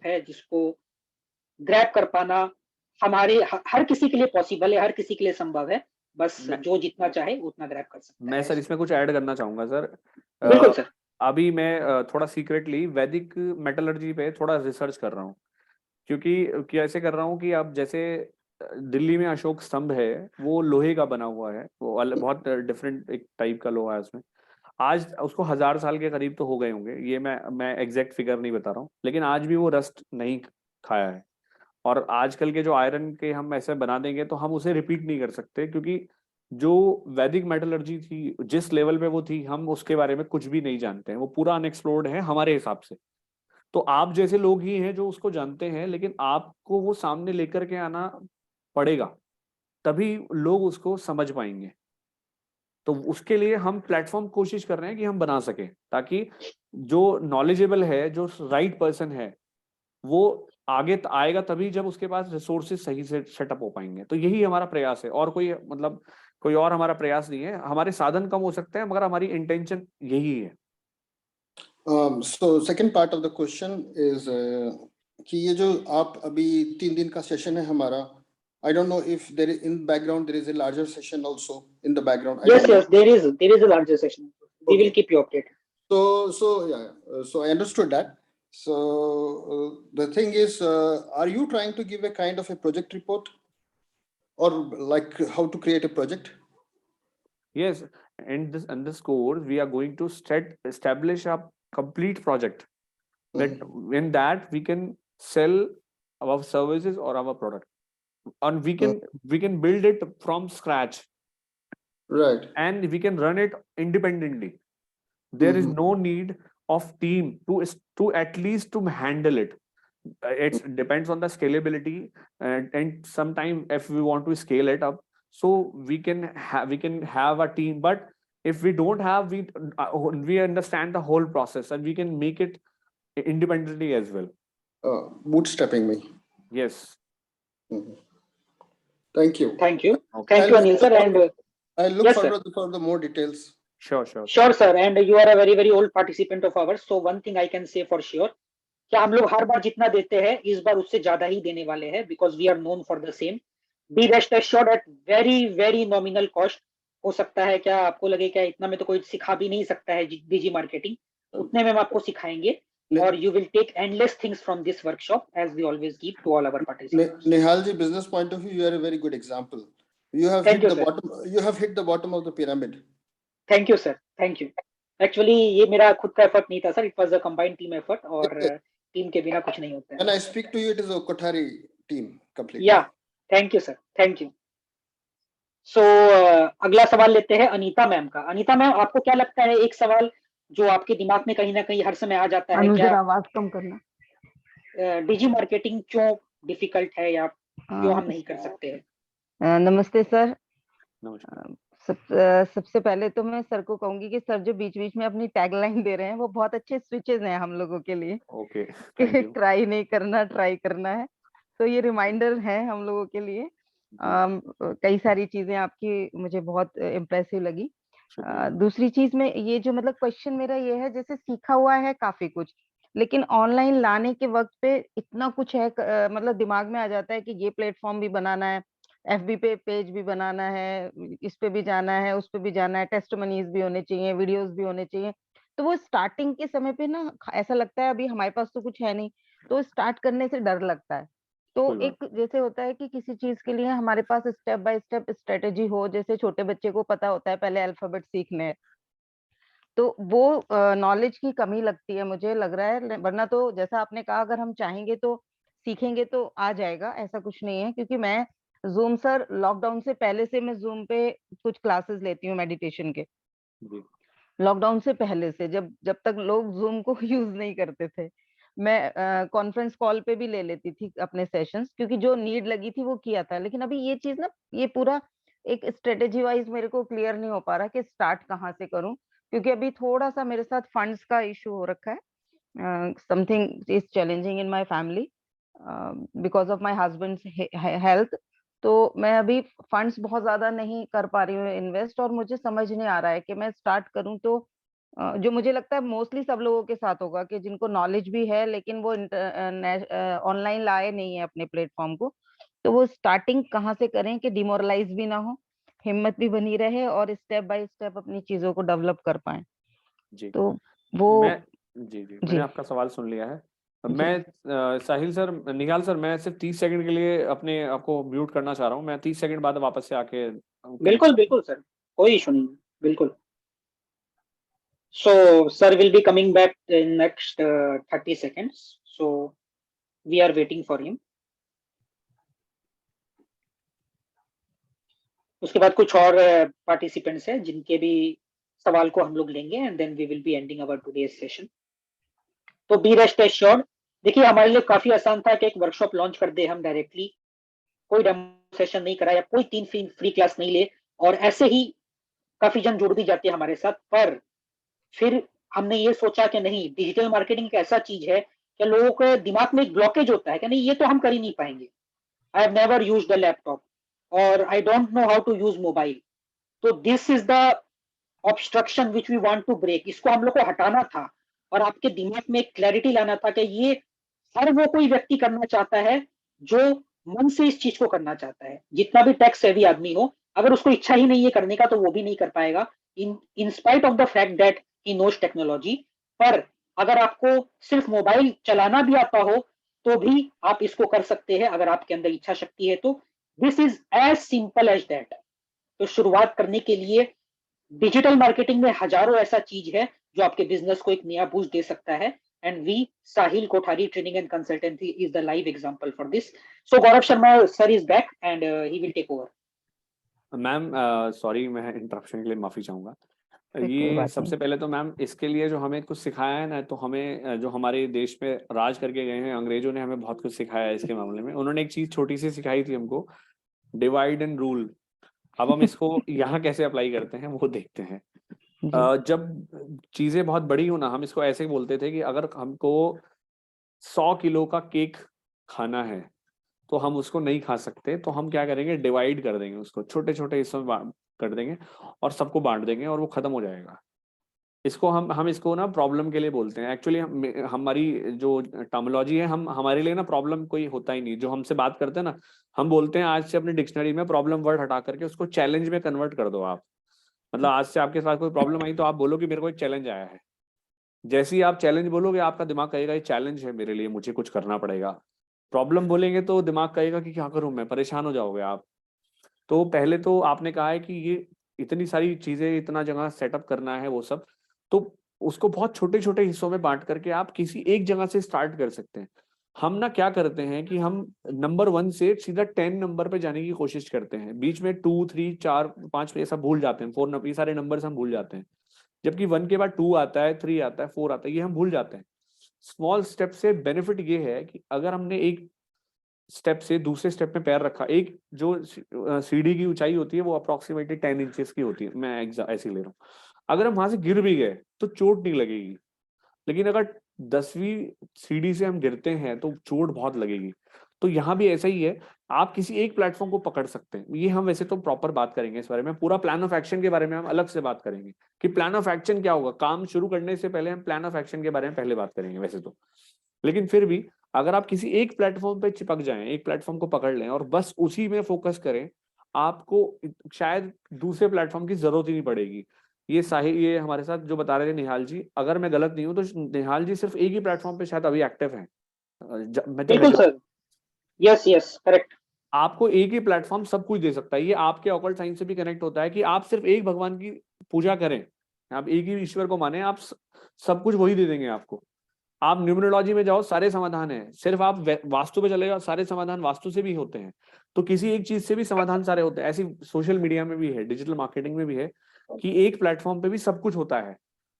है जिसको ग्रैब कर पाना हमारे हर किसी के लिए पॉसिबल है, हर किसी के लिए संभव है, बस मैं- जो जितना चाहे उतना ग्रैब कर सकता मैं है. सर इसमें कुछ ऐड करना चाहूंगा सर. बिल्कुल सर. अभी मैं थोड़ा सीक्रेटली वैदिक मेटलर्जी पे थोड़ा रिसर्च कर रहा हूँ, क्योंकि कैसे कर रहा हूँ कि अब जैसे दिल्ली में अशोक स्तंभ है, वो लोहे का बना हुआ है, वो बहुत डिफरेंट एक टाइप का लोहा है उसमें. आज उसको 1000 साल के करीब तो हो गए होंगे, ये मैं एग्जैक्ट फिगर नहीं बता रहा हूँ, लेकिन आज भी वो रस्ट नहीं खाया है. और आजकल के जो आयरन के हम ऐसे बना देंगे तो हम उसे रिपीट नहीं कर सकते, क्योंकि जो वैदिक मेटलर्जी थी, जिस लेवल पे वो थी, हम उसके बारे में कुछ भी नहीं जानते हैं, वो पूरा अनएक्सप्लोर्ड है हमारे हिसाब से. तो आप जैसे लोग ही हैं जो उसको जानते हैं, लेकिन आपको वो सामने लेकर के आना पड़ेगा, तभी लोग उसको समझ पाएंगे. तो उसके लिए हम प्लेटफॉर्म कोशिश कर रहे हैं कि हम बना सके, ताकि जो नॉलेजेबल है, जो राइट पर्सन है, वो आगे आएगा तभी जब उसके पास रिसोर्सेज सही से सेटअप हो पाएंगे. तो यही हमारा प्रयास है, और कोई और हमारा प्रयास नहीं है. हमारे साधन कम हो सकते हैं, मगर हमारी इंटेंशन यही है. So second part of the question is कि ये जो आप अभी 3 दिन का सेशन है हमारा, I don't know if there is in background there is a larger session also in the background. I Yes, don't know. yes, there is a larger session. We will Okay. keep you updated. So yeah, so I understood that. So the thing is, are you trying to give a kind of a project report, or like how to create a project? Yes, in this course we are going to establish a complete project, that in that we can sell our services or our product, and we can build it from scratch, Right. and we can run it independently. There is no need of team to at least to handle it. It depends on the scalability, and sometime if we want to scale it up, so we can have a team. But if we don't have, we understand the whole process, and we can make it independently as well. Bootstrapping me. Yes. Thank you. Thank you. Okay. Thank you, Anil sir. And I look Yes, sir. forward for the more details. Sure. sure, sir. And you are a very very old participant of ours. So one thing I can say for sure, क्या हम लोग हर बार जितना देते हैं, इस बार उससे ज्यादा ही देने वाले हैं, because we are known for the same. Be rest assured at very very nominal cost. हो सकता है क्या आपको लगे क्या इतना में तो कोई सिखा भी नहीं सकता है डिजी मार्केटिंग, उतने में हम आपको सिखाएंगे, और you will take endless things from this workshop as we always give to all our participants. Nihal ji, business point of view, you are a very good example. You have Thank hit you, the sir. bottom. You have hit the bottom of the pyramid. Thank you sir, thank you. Actually ये मेरा खुद का effort नहीं था sir, it was a combined team effort, और team के बिना कुछ नहीं होता है. When I speak to you, it is a Kothari team completely. या thank you sir, thank you. So अगला सवाल लेते हैं अनीता मैम का. अनीता मैम, आपको क्या लगता है, एक सवाल जो आपके दिमाग में कहीं ना कहीं हर समय आ जाता है, क्या आवाज कम करना, डिजी मार्केटिंग क्यों डिफिकल्ट है, या क्यों हम नहीं कर सकते हैं? नमस्ते सर. नमस्कार. सबसे पहले तो मैं सर को कहूंगी कि सर जो बीच बीच में अपनी टैगलाइन दे रहे हैं वो बहुत अच्छे स्विचेस हैं हम लोगों के लिए. ओके, ट्राई नहीं करना, ट्राई करना है, तो ये रिमाइंडर है हम लोगों के लिए. कई सारी चीजें आपकी मुझे बहुत इम्प्रेसिव लगी. दूसरी चीज में ये जो मतलब क्वेश्चन मेरा ये है, जैसे सीखा हुआ है काफी कुछ, लेकिन ऑनलाइन लाने के वक्त पे इतना कुछ है, मतलब दिमाग में आ जाता है कि ये प्लेटफॉर्म भी बनाना है, FB पे पेज भी बनाना है, इस पे भी जाना है, उस पे भी जाना है, टेस्टमनीज भी होने चाहिए, वीडियोस भी होने चाहिए। तो वो स्टार्टिंग के समय पे ना ऐसा लगता है अभी हमारे पास तो कुछ है नहीं, तो स्टार्ट करने से डर लगता है। तो कोई बात एक जैसे होता है कि किसी चीज के लिए हमारे पास स्टेप बाय स्टेप स्ट्रेटेजी हो, जैसे छोटे बच्चे को पता होता है पहले अल्फाबेट सीखने हैं, तो वो नॉलेज की कमी लगती है, मुझे लग रहा है। वरना तो जैसा आपने कहा, अगर हम चाहेंगे तो सीखेंगे तो आ जाएगा, ऐसा कुछ नहीं है। क्योंकि मैं जूम सर लॉकडाउन से पहले से मैं जूम पे कुछ क्लासेस लेती हूँ मेडिटेशन के, जी। लॉकडाउन से पहले से, जब जब तक लोग जूम को यूज नहीं करते थे, मैं कॉन्फ्रेंस कॉल पे भी ले लेती थी अपने सेशंस, क्योंकि जो नीड लगी थी वो किया था। लेकिन अभी ये चीज ना, ये पूरा एक स्ट्रेटेजी वाइज मेरे को क्लियर नहीं हो पा रहा कि स्टार्ट कहाँ से करूं, क्योंकि अभी थोड़ा सा मेरे साथ फंड्स का इशू हो रखा है। Something is challenging in my family because of my husbands health. तो मैं अभी फंड्स बहुत ज्यादा नहीं कर पा रही हूँ इन्वेस्ट, और मुझे समझ नहीं आ रहा है कि मैं स्टार्ट करूं तो जो मुझे लगता है मोस्टली सब लोगों के साथ होगा, कि जिनको नॉलेज भी है लेकिन वो ऑनलाइन लाए नहीं है अपने प्लेटफॉर्म को, तो वो स्टार्टिंग कहाँ से करें कि डिमोरलाइज भी ना हो, हिम्मत भी बनी रहे, और स्टेप बाय स्टेप अपनी चीजों को डेवलप कर पाए। जी तो वो जी मैंने जी आपका सवाल सुन लिया है। जी मैं साहिल सर, निहाल सर, मैं सिर्फ 30 सेकंड के लिए अपने आपको म्यूट करना चाह रहा हूँ। मैं 30 सेकंड बाद वापस से आके बिल्कुल बिल्कुल सर, कोई इशू नहीं, बिल्कुल। So sir will be coming back in next 30 seconds. So we are waiting for him. उसके बाद कुछ और पार्टिसिपेंट्स हैं जिनके भी सवाल को हम लोग लेंगे and then we will be ending our today's session. तो बी रेस्ट एश्योर्ड, देखिए हमारे लिए काफी आसान था कि एक वर्कशॉप लॉन्च कर दे हम डायरेक्टली, कोई डेमो सेशन नहीं करा या कोई 3 फ्री क्लास नहीं ले, और ऐसे ही काफी जन जुड़ भी जाते हैं हमारे साथ। पर फिर हमने ये सोचा कि नहीं, डिजिटल मार्केटिंग एक ऐसा चीज है कि लोगों के दिमाग में एक ब्लॉकेज होता है कि नहीं ये तो हम कर ही नहीं पाएंगे, I have never used a laptop और I don't know how to use mobile. तो this is the obstruction which we want to break, इसको हम लोग को हटाना था और आपके दिमाग में एक क्लैरिटी लाना था कि ये हर वो कोई व्यक्ति करना चाहता है जो मन से इस चीज को करना चाहता है। जितना भी टैक्स सेवी आदमी हो, अगर उसको इच्छा ही नहीं है करने का तो वो भी नहीं कर पाएगा, in spite of the fact that he knows technology. पर अगर आपको सिर्फ मोबाइल चलाना भी आता हो तो भी आप इसको कर सकते हैं अगर आपके अंदर इच्छा शक्ति है तो। This is as simple as that. तो शुरुआत करने के लिए डिजिटल मार्केटिंग में हजारों ऐसा चीज है जो आपके बिजनेस को एक नया बूस्ट दे सकता है, and we, Sahil Kothari Training and Consultancy, is the live example for this. So Gaurav Sharma sir is back and he will take over. Ma'am sorry, मैं इंटरप्शन के लिए माफी चाहूंगा। कोई ये बात सबसे पहले तो मैम इसके लिए जो हमें कुछ सिखाया है ना, तो हमें जो हमारे देश में राज करके गए हैं अंग्रेजों ने, हमें बहुत कुछ सिखाया है इसके मामले में। उन्होंने एक चीज छोटी सी सिखाई थी हमको, डिवाइड एंड रूल। अब हम इसको यहाँ कैसे अप्लाई करते हैं वो देखते हैं। जब चीजें बहुत बड़ी हो ना, हम इसको ऐसे बोलते थे कि अगर हमको 100 किलो का केक खाना है तो हम उसको नहीं खा सकते, तो हम क्या करेंगे, डिवाइड कर देंगे, उसको छोटे छोटे हिस्सों में कर देंगे और सबको बांट देंगे और वो खत्म हो जाएगा। इसको हम इसको ना प्रॉब्लम के लिए बोलते हैं। एक्चुअली हमारी जो टर्मिनोलॉजी है, हमारे लिए ना प्रॉब्लम कोई होता ही नहीं। जो हमसे बात करते हैं ना, हम बोलते हैं आज से अपनी डिक्शनरी में प्रॉब्लम वर्ड हटा करके उसको चैलेंज में कन्वर्ट कर दो आप। मतलब आज से आपके साथ कोई प्रॉब्लम आई तो आप बोलो कि मेरे को एक चैलेंज आया है। जैसे ही आप चैलेंज बोलोगे आपका दिमाग कहेगा ये चैलेंज है मेरे लिए, मुझे कुछ करना पड़ेगा। प्रॉब्लम बोलेंगे तो दिमाग कहेगा कि क्या करूं मैं, परेशान हो जाओगे आप। तो पहले तो आपने कहा है कि ये इतनी सारी चीजें, इतना जगह सेटअप करना है वो सब, तो उसको बहुत छोटे छोटे हिस्सों में बांट करके आप किसी एक जगह से स्टार्ट कर सकते हैं। हम ना क्या करते हैं कि हम नंबर 1 से सीधा 10 नंबर पे जाने की कोशिश करते हैं, बीच में 2, 3, 4, 5 ऐसा भूल जाते हैं, 4 ये सारे नंबर्स हम भूल जाते हैं। जबकि 1 के बाद 2 आता है, 3 आता है, 4 आता है, ये हम भूल जाते हैं। स्मॉल स्टेप से बेनिफिट ये है कि अगर हमने एक स्टेप से दूसरे स्टेप में पैर रखा, एक जो सीढ़ी की ऊंचाई होती है वो अप्रोक्सीमेटली 10 इंचेस की होती है, मैं ऐसे ही ले रहा हूँ। अगर हम वहां से गिर भी गए तो चोट नहीं लगेगी, लेकिन अगर 10वीं सीढ़ी से हम गिरते हैं तो चोट बहुत लगेगी। तो यहाँ भी ऐसा ही है, आप किसी एक प्लेटफॉर्म को पकड़ सकते हैं। ये हम वैसे तो प्रॉपर बात करेंगे इस बारे में, पूरा प्लान ऑफ एक्शन के बारे में हम अलग से बात करेंगे कि प्लान ऑफ एक्शन क्या होगा। काम शुरू करने से पहले हम प्लान ऑफ एक्शन के बारे में पहले बात करेंगे वैसे तो। लेकिन फिर भी अगर आप किसी एक प्लेटफॉर्म पे चिपक जाएं, एक प्लेटफॉर्म को पकड़ लें और बस उसी में फोकस करें, आपको शायद दूसरे प्लेटफॉर्म की जरूरत ही नहीं पड़ेगी। ये हमारे साथ जो बता रहे थे निहाल जी, अगर मैं गलत नहीं हूं तो निहाल जी सिर्फ एक ही प्लेटफॉर्म पे शायद अभी एक्टिव हैं। बिल्कुल सर, यस यस करेक्ट। आपको एक ही प्लेटफॉर्म सब कुछ दे सकता है। ये आपके ऑकल्ट साइंस से भी कनेक्ट होता है कि आप सिर्फ एक भगवान की पूजा करें, आप एक ही ईश्वर को माने, आप सब कुछ वही दे देंगे आपको। आप न्यूमरोलॉजी में जाओ, सारे समाधान है। सिर्फ आप वास्तु पे चले जाओ, सारे समाधान वास्तु से भी होते हैं। तो किसी एक चीज से भी समाधान सारे होते हैं। ऐसी सोशल मीडिया में भी है, डिजिटल मार्केटिंग में भी है कि एक प्लेटफॉर्म पे भी सब कुछ होता है,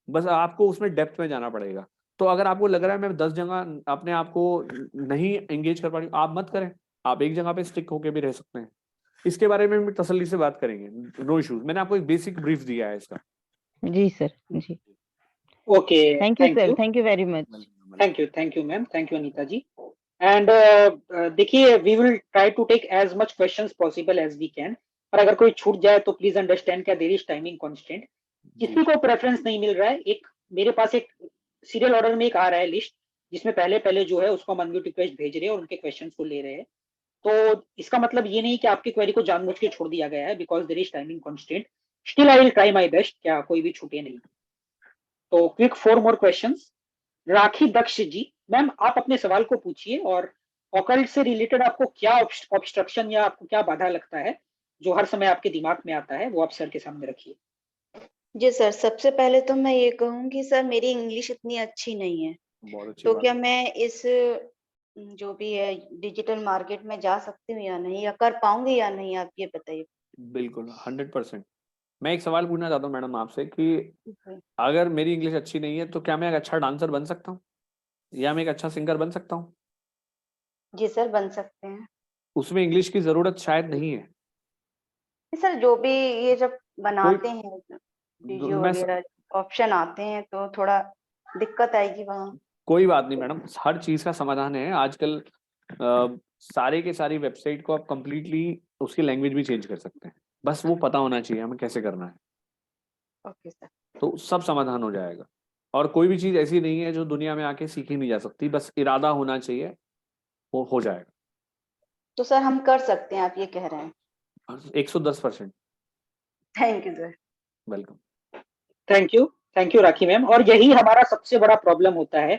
बस आपको उसमें डेप्थ में जाना पड़ेगा। तो अगर आपको लग रहा है मैं 10 जगह अपने आप को नहीं एंगेज कर पा रही हूँ, आप मत करें, आप एक जगह पे स्टिक होके भी रह सकते हैं। इसके बारे में भी तसल्ली से बात करेंगे, नो इश्यूज। मैंने आपको एक बेसिक ब्रीफ दिया है इसका। जी सर, जी। Okay, thank you thank sir, you, thank you very much. Thank you ma'am, thank you Anita ji. And देखिए, we will try to take as much questions possible as we can, पर अगर कोई छूट जाए तो प्लीज अंडरस्टैंड क्या there is timing constant. किसी को प्रेफरेंस नहीं मिल रहा है। एक मेरे पास एक सीरियल ऑर्डर में एक आ रहा है लिस्ट, जिसमें पहले पहले जो है उसको हम अनम्यूट रिक्वेस्ट भेज रहे हैं और उनके क्वेश्चंस को ले रहे हैं। तो इसका मतलब ये नहीं कि आपकी क्वेरी को जानबूझ के छोड़ दिया गया है, because there is timing constant. Still I will try my best, क्या कोई भी छूटे नहीं। तो quick 4 more questions. Rakhi Daksh ji, ma'am आप अपने सवाल को पूछिए और ऑकल्ट से रिलेटेड आपको क्या ऑब्स्ट्रक्शन या आपको क्या बाधा लगता है जो हर समय आपके दिमाग में आता है, वो आप सर के सामने रखिए। जी सर, सबसे पहले तो मैं ये कहूंगी सर, मेरी इंग्लिश इतनी अच्छी नहीं है, बहुत अच्छी तो बात क्या है। मैं इस जो भी है डिजिटल मार्केट में जा सकती हूँ या नहीं, या कर पाऊंगी या नहीं, आप ये बताइए। बिल्कुल 100%। मैं एक सवाल पूछना चाहता हूँ मैडम आपसे कि जी अगर मेरी इंग्लिश अच्छी नहीं है तो क्या मैं एक अच्छा डांसर बन सकता हूँ या मैं एक अच्छा सिंगर बन सकता हूँ? जी सर, बन सकते हैं। उसमें इंग्लिश की जरूरत शायद नहीं है। जी सर, जो भी ये जब कोई बनाते हैं वीडियो मैं वगैरह ऑप्शन आते हैं तो थोड़ा दिक्कत आएगी वहाँ। कोई बात नहीं मैडम, हर चीज का समाधान है आजकल। सारे के सारी वेबसाइट को आप कंप्लीटली उसकी लैंग्वेज भी चेंज कर सकते हैं, बस वो पता होना चाहिए हमें कैसे करना है, ओके सर। तो सब समाधान हो जाएगा। और कोई भी चीज ऐसी नहीं है जो दुनिया में आके सीखी नहीं जा सकती, बस इरादा होना चाहिए, वो हो जाएगा। तो सर हम कर सकते हैं, आप ये कह रहे हैं? 110%। Thank you sir. Welcome. Thank you Rakhi ma'am. और यही हमारा सबसे बड़ा प्रॉब्लम होता है,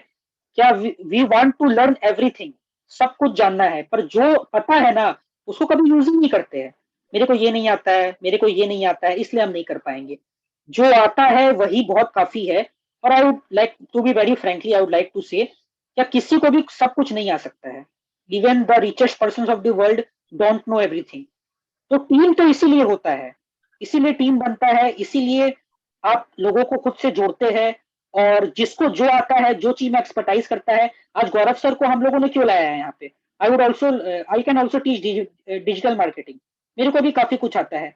क्या we want to learn everything, सब कुछ जानना है, पर जो पता है ना उसको कभी यूज ही नहीं करते हैं। मेरे को ये नहीं आता है, मेरे को ये नहीं आता है, इसलिए हम नहीं कर पाएंगे। जो आता है वही बहुत काफी है। और I would like to be very frankly, I would like to say, क्या किसी को भी सब कुछ नहीं आ सकता है। Even the richest person of the world don't know everything. तो टीम तो इसीलिए होता है, इसीलिए टीम बनता है, इसीलिए आप लोगों को खुद से जोड़ते हैं। और जिसको जो आता है, जो चीज में एक्सपर्टाइज करता है, आज गौरव सर को हम लोगों ने क्यों लाया है यहाँ पे। I can also teach digital marketing, मेरे को भी काफी कुछ आता है।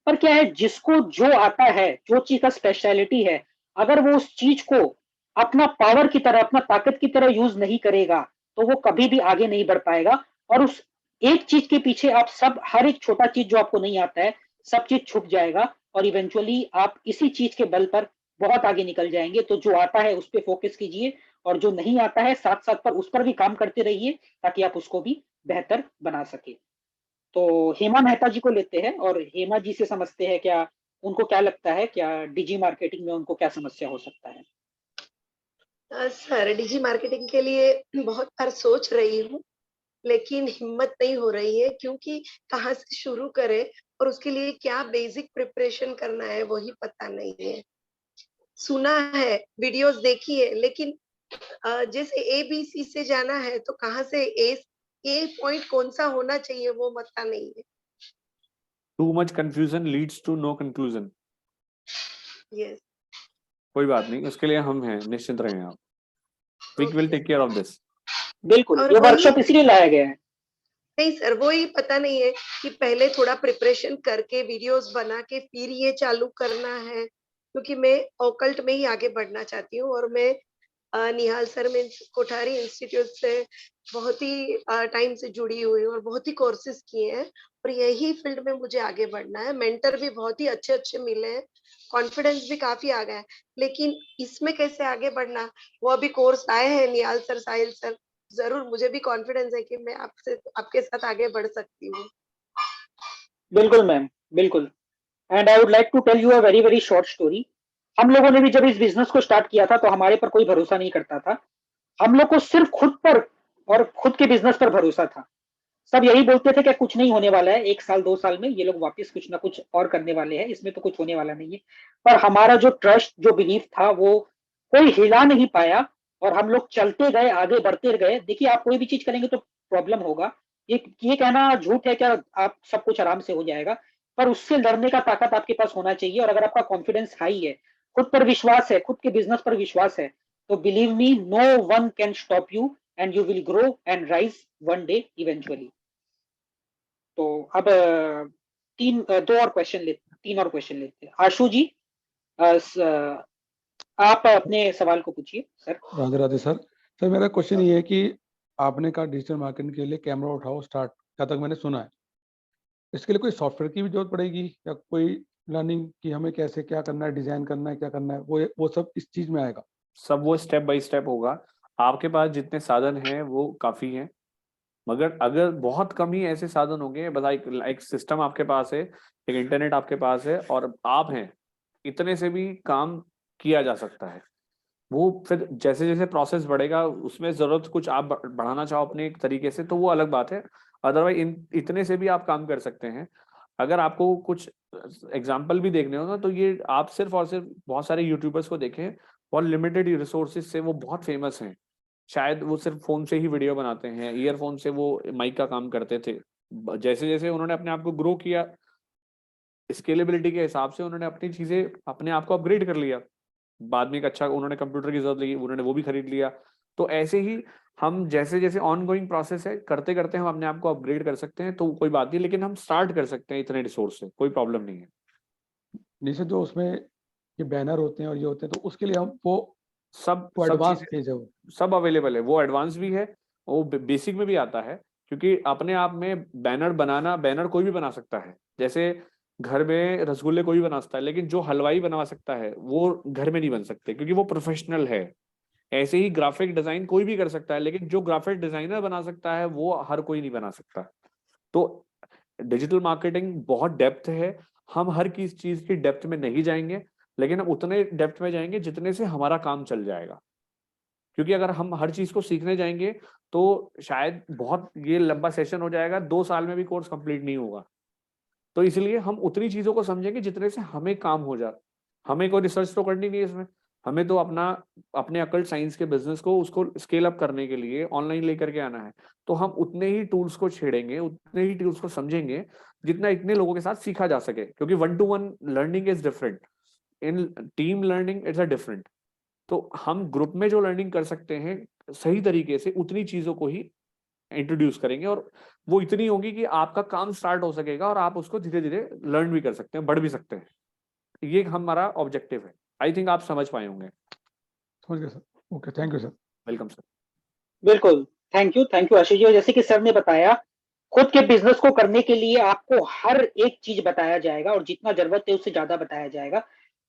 पर क्या है, जिसको जो आता है, जो चीज का स्पेशलिटी है, अगर वो उस चीज को अपना पावर की तरह, अपना ताकत की तरह यूज नहीं करेगा, तो वो कभी भी आगे नहीं बढ़ पाएगा। और उस एक चीज के पीछे आप सब, हर एक छोटा चीज जो आपको नहीं आता है, सब चीज छुप जाएगा और इवेंचुअली आप इसी चीज के बल पर बहुत आगे निकल जाएंगे। तो जो आता है उस पर फोकस कीजिए, और जो नहीं आता है साथ साथ पर उस पर भी काम करते रहिए, ताकि आप उसको भी बेहतर बना सके। तो हेमा मेहता जी को लेते हैं और हेमा जी से समझते हैं क्या उनको क्या लगता है, क्या डिजी मार्केटिंग में उनको क्या समस्या हो सकता है। सर, डिजी मार्केटिंग के लिए बहुत बार सोच रही हूँ, लेकिन हिम्मत नहीं हो रही है, क्योंकि कहाँ से शुरू करें और उसके लिए क्या बेसिक प्रिपरेशन करना है वही पता नहीं है। सुना है, वीडियोस देखी है, लेकिन जैसे ABC से जाना है तो कहाँ से ए पॉइंट कौन सा होना चाहिए वो पता नहीं है। Too much confusion leads to no conclusion. Yes. कोई बात नहीं, उसके लिए हम हैं, निश्चिंत रहें आप। We will take care of this. बिल्कुल, और ये वही वर्कशॉप इसलिए लाया गया है। नहीं सर, वही पता नहीं है कि पहले थोड़ा प्रिपरेशन करके वीडियोस बना के फिर ये चालू करना है, क्योंकि मैं ऑकल्ट में ही आगे बढ़ना चाहती हूँ। और मैं निहाल सर में कोठारी इंस्टीट्यूट से बहुत ही टाइम से जुड़ी हुई हूँ और बहुत ही कोर्सेज किए हैं, और यही फील्ड में मुझे आगे बढ़ना है। मेंटर भी बहुत ही अच्छे अच्छे मिले हैं, कॉन्फिडेंस भी काफी आ गया है, लेकिन इसमें कैसे आगे बढ़ना, वो अभी कोर्स आए हैं निहाल सर, साहिल सर, जरूर मुझे भी कॉन्फिडेंस है कि मैं आपसे आपके साथ आगे बढ़ सकती हूँ। बिल्कुल मैम, बिल्कुल। And I would like to tell you a very very short story. हम लोगों ने भी जब इस बिजनेस को स्टार्ट किया था तो हमारे पर कोई भरोसा नहीं करता था। हम लोग को सिर्फ खुद पर और खुद के बिजनेस पर भरोसा था। सब यही बोलते थे कि कुछ नहीं होने वाला है, 1 साल 2 साल में ये लोग वापस कुछ ना कुछ और करने वाले हैं, इसमें तो कुछ होने वाला नहीं है। पर हमारा जो ट्रस्ट, जो बिलीफ था, वो कोई हिला नहीं पाया और हम लोग चलते गए, आगे बढ़ते गए। देखिए, आप कोई भी चीज करेंगे तो प्रॉब्लम होगा। ये कहना झूठ है क्या आप सब कुछ आराम से हो जाएगा, पर उससे लड़ने का ताकत आपके पास होना चाहिए। और अगर आपका कॉन्फिडेंस हाई है, खुद पर विश्वास है, खुद के बिजनेस पर विश्वास है, तो believe me, no one can stop you and you will grow and rise one day eventually. तो अब 3 और क्वेश्चन लेते हैं। आशु जी, आप अपने सवाल को पूछिए sir. Radhe Radhe sir. Sir मेरा क्वेश्चन ये है कि आपने कहा डिजिटल मार्केटिंग के लिए कैमरा उठाओ स्टार्ट, जहाँ तक मैंने सुना है, इसके लिए कोई सॉफ्टवेयर की भी जरूरत पड़ेगी या कोई लर्निंग कि हमें कैसे क्या करना है, डिजाइन करना है, क्या करना है, वो सब इस चीज में आएगा? सब वो स्टेप बाय स्टेप होगा। आपके पास जितने साधन हैं वो काफी हैं, मगर अगर बहुत कम ही ऐसे साधन होंगे, बस एक सिस्टम आपके पास है, एक इंटरनेट आपके पास है और आप हैं, इतने से भी काम किया जा सकता है। वो फिर जैसे जैसे प्रोसेस बढ़ेगा, उसमें जरूरत कुछ आप बढ़ाना चाहो अपने एक तरीके से तो वो अलग बात है। अदरवाइज इतने से भी आप काम कर सकते हैं। अगर आपको कुछ एग्जाम्पल भी देखने हो ना, तो ये आप सिर्फ और सिर्फ बहुत सारे यूट्यूबर्स को देखें, बहुत लिमिटेड रिसोर्सेज से वो बहुत फेमस हैं। शायद वो सिर्फ फोन से ही वीडियो बनाते हैं, ईयरफोन से वो माइक का काम करते थे। जैसे जैसे उन्होंने अपने आप को ग्रो किया, स्केलेबिलिटी के हिसाब से उन्होंने अपनी चीजें अपने आप को अपग्रेड कर लिया। बाद में एक अच्छा उन्होंने कंप्यूटर की जरूरत लगी, उन्होंने वो भी खरीद लिया। तो ऐसे ही हम जैसे जैसे ऑन गोइंग प्रोसेस है, करते करते हम अपने आप को अपग्रेड कर सकते हैं, तो कोई बात नहीं, लेकिन हम स्टार्ट कर सकते हैं इतने रिसोर्स से, कोई प्रॉब्लम नहीं है। नीचे जो उसमें ये बैनर होते हैं और ये होते हैं, तो उसके लिए हम वो सब एडवांस चीजें पेज है वो? सब अवेलेबल है, वो एडवांस भी है, वो बेसिक में भी आता है। क्योंकि अपने आप में बैनर बनाना, बैनर कोई भी बना सकता है। जैसे घर में रसगुल्ले कोई भी बना सकता है, लेकिन जो हलवाई बना सकता है वो घर में नहीं बन सकते, क्योंकि वो प्रोफेशनल है। ऐसे ही ग्राफिक डिजाइन कोई भी कर सकता है, लेकिन जो ग्राफिक डिजाइनर बना सकता है वो हर कोई नहीं बना सकता। तो डिजिटल मार्केटिंग बहुत डेप्थ है, हम हर किस चीज की डेप्थ में नहीं जाएंगे, लेकिन हम उतने डेप्थ में जाएंगे जितने से हमारा काम चल जाएगा। क्योंकि अगर हम हर चीज को सीखने जाएंगे तो शायद बहुत ये लंबा सेशन हो जाएगा, 2 साल में भी कोर्स कंप्लीट नहीं होगा। तो इसलिए हम उतनी चीजों को समझेंगे जितने से हमें काम हो जाए। हमें कोई रिसर्च तो करनी नहीं है इसमें, हमें तो अपने अकल्ट साइंस के बिजनेस को उसको स्केल अप करने के लिए ऑनलाइन लेकर के आना है। तो हम उतने ही टूल्स को छेड़ेंगे, उतने ही टूल्स को समझेंगे जितना इतने लोगों के साथ सीखा जा सके। क्योंकि 1-to-1 learning is different, in team learning it's a different. तो हम ग्रुप में जो लर्निंग कर सकते हैं सही तरीके से, उतनी चीजों को ही इंट्रोड्यूस करेंगे, और वो इतनी होगी कि आपका काम स्टार्ट हो सकेगा और आप उसको धीरे धीरे लर्न भी कर सकते हैं, बढ़ भी सकते हैं। ये हमारा ऑब्जेक्टिव है। आई थिंक आप समझ पाए होंगे। समझ गया sir. Okay, thank you sir. Welcome sir. बिल्कुल, थैंक यू आशीष जी। और जैसे कि सर ने बताया, खुद के बिजनेस को करने के लिए आपको हर एक चीज बताया जाएगा और जितना जरूरत है उससे ज्यादा बताया जाएगा।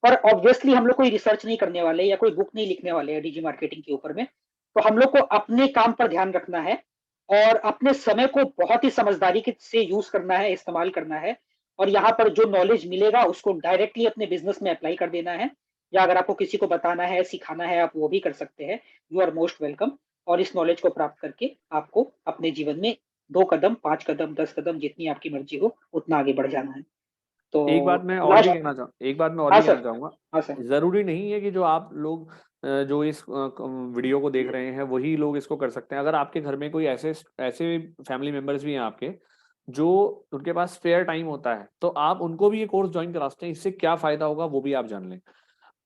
पर ऑब्वियसली हम लोग कोई रिसर्च नहीं करने वाले या कोई बुक नहीं लिखने वाले हैं डिजी मार्केटिंग के ऊपर में। तो हम लोग को अपने काम पर ध्यान रखना है और अपने समय को बहुत ही समझदारी से यूज करना है, इस्तेमाल करना है। और यहाँ पर जो नॉलेज मिलेगा उसको डायरेक्टली अपने बिजनेस में अप्लाई कर देना है, या अगर आपको किसी को बताना है, सिखाना है, आप वो भी कर सकते हैं। You are most welcome. और इस नॉलेज को प्राप्त करके आपको अपने जीवन में 2 कदम, 5 कदम, 10 कदम, जितनी आपकी मर्जी हो उतना आगे बढ़ जाना है। तो एक बात मैं और भी कहना चाहूंगा, हाँ सर। जरूरी नहीं है कि जो आप लोग जो इस वीडियो को देख रहे हैं वही लोग इसको कर सकते हैं। अगर आपके घर में कोई ऐसे फैमिली मेंबर्स भी हैं आपके, जो उनके पास स्पेयर टाइम होता है, तो आप उनको भी ये कोर्स ज्वाइन करा सकते हैं। इससे क्या फायदा होगा वो भी आप जान लें।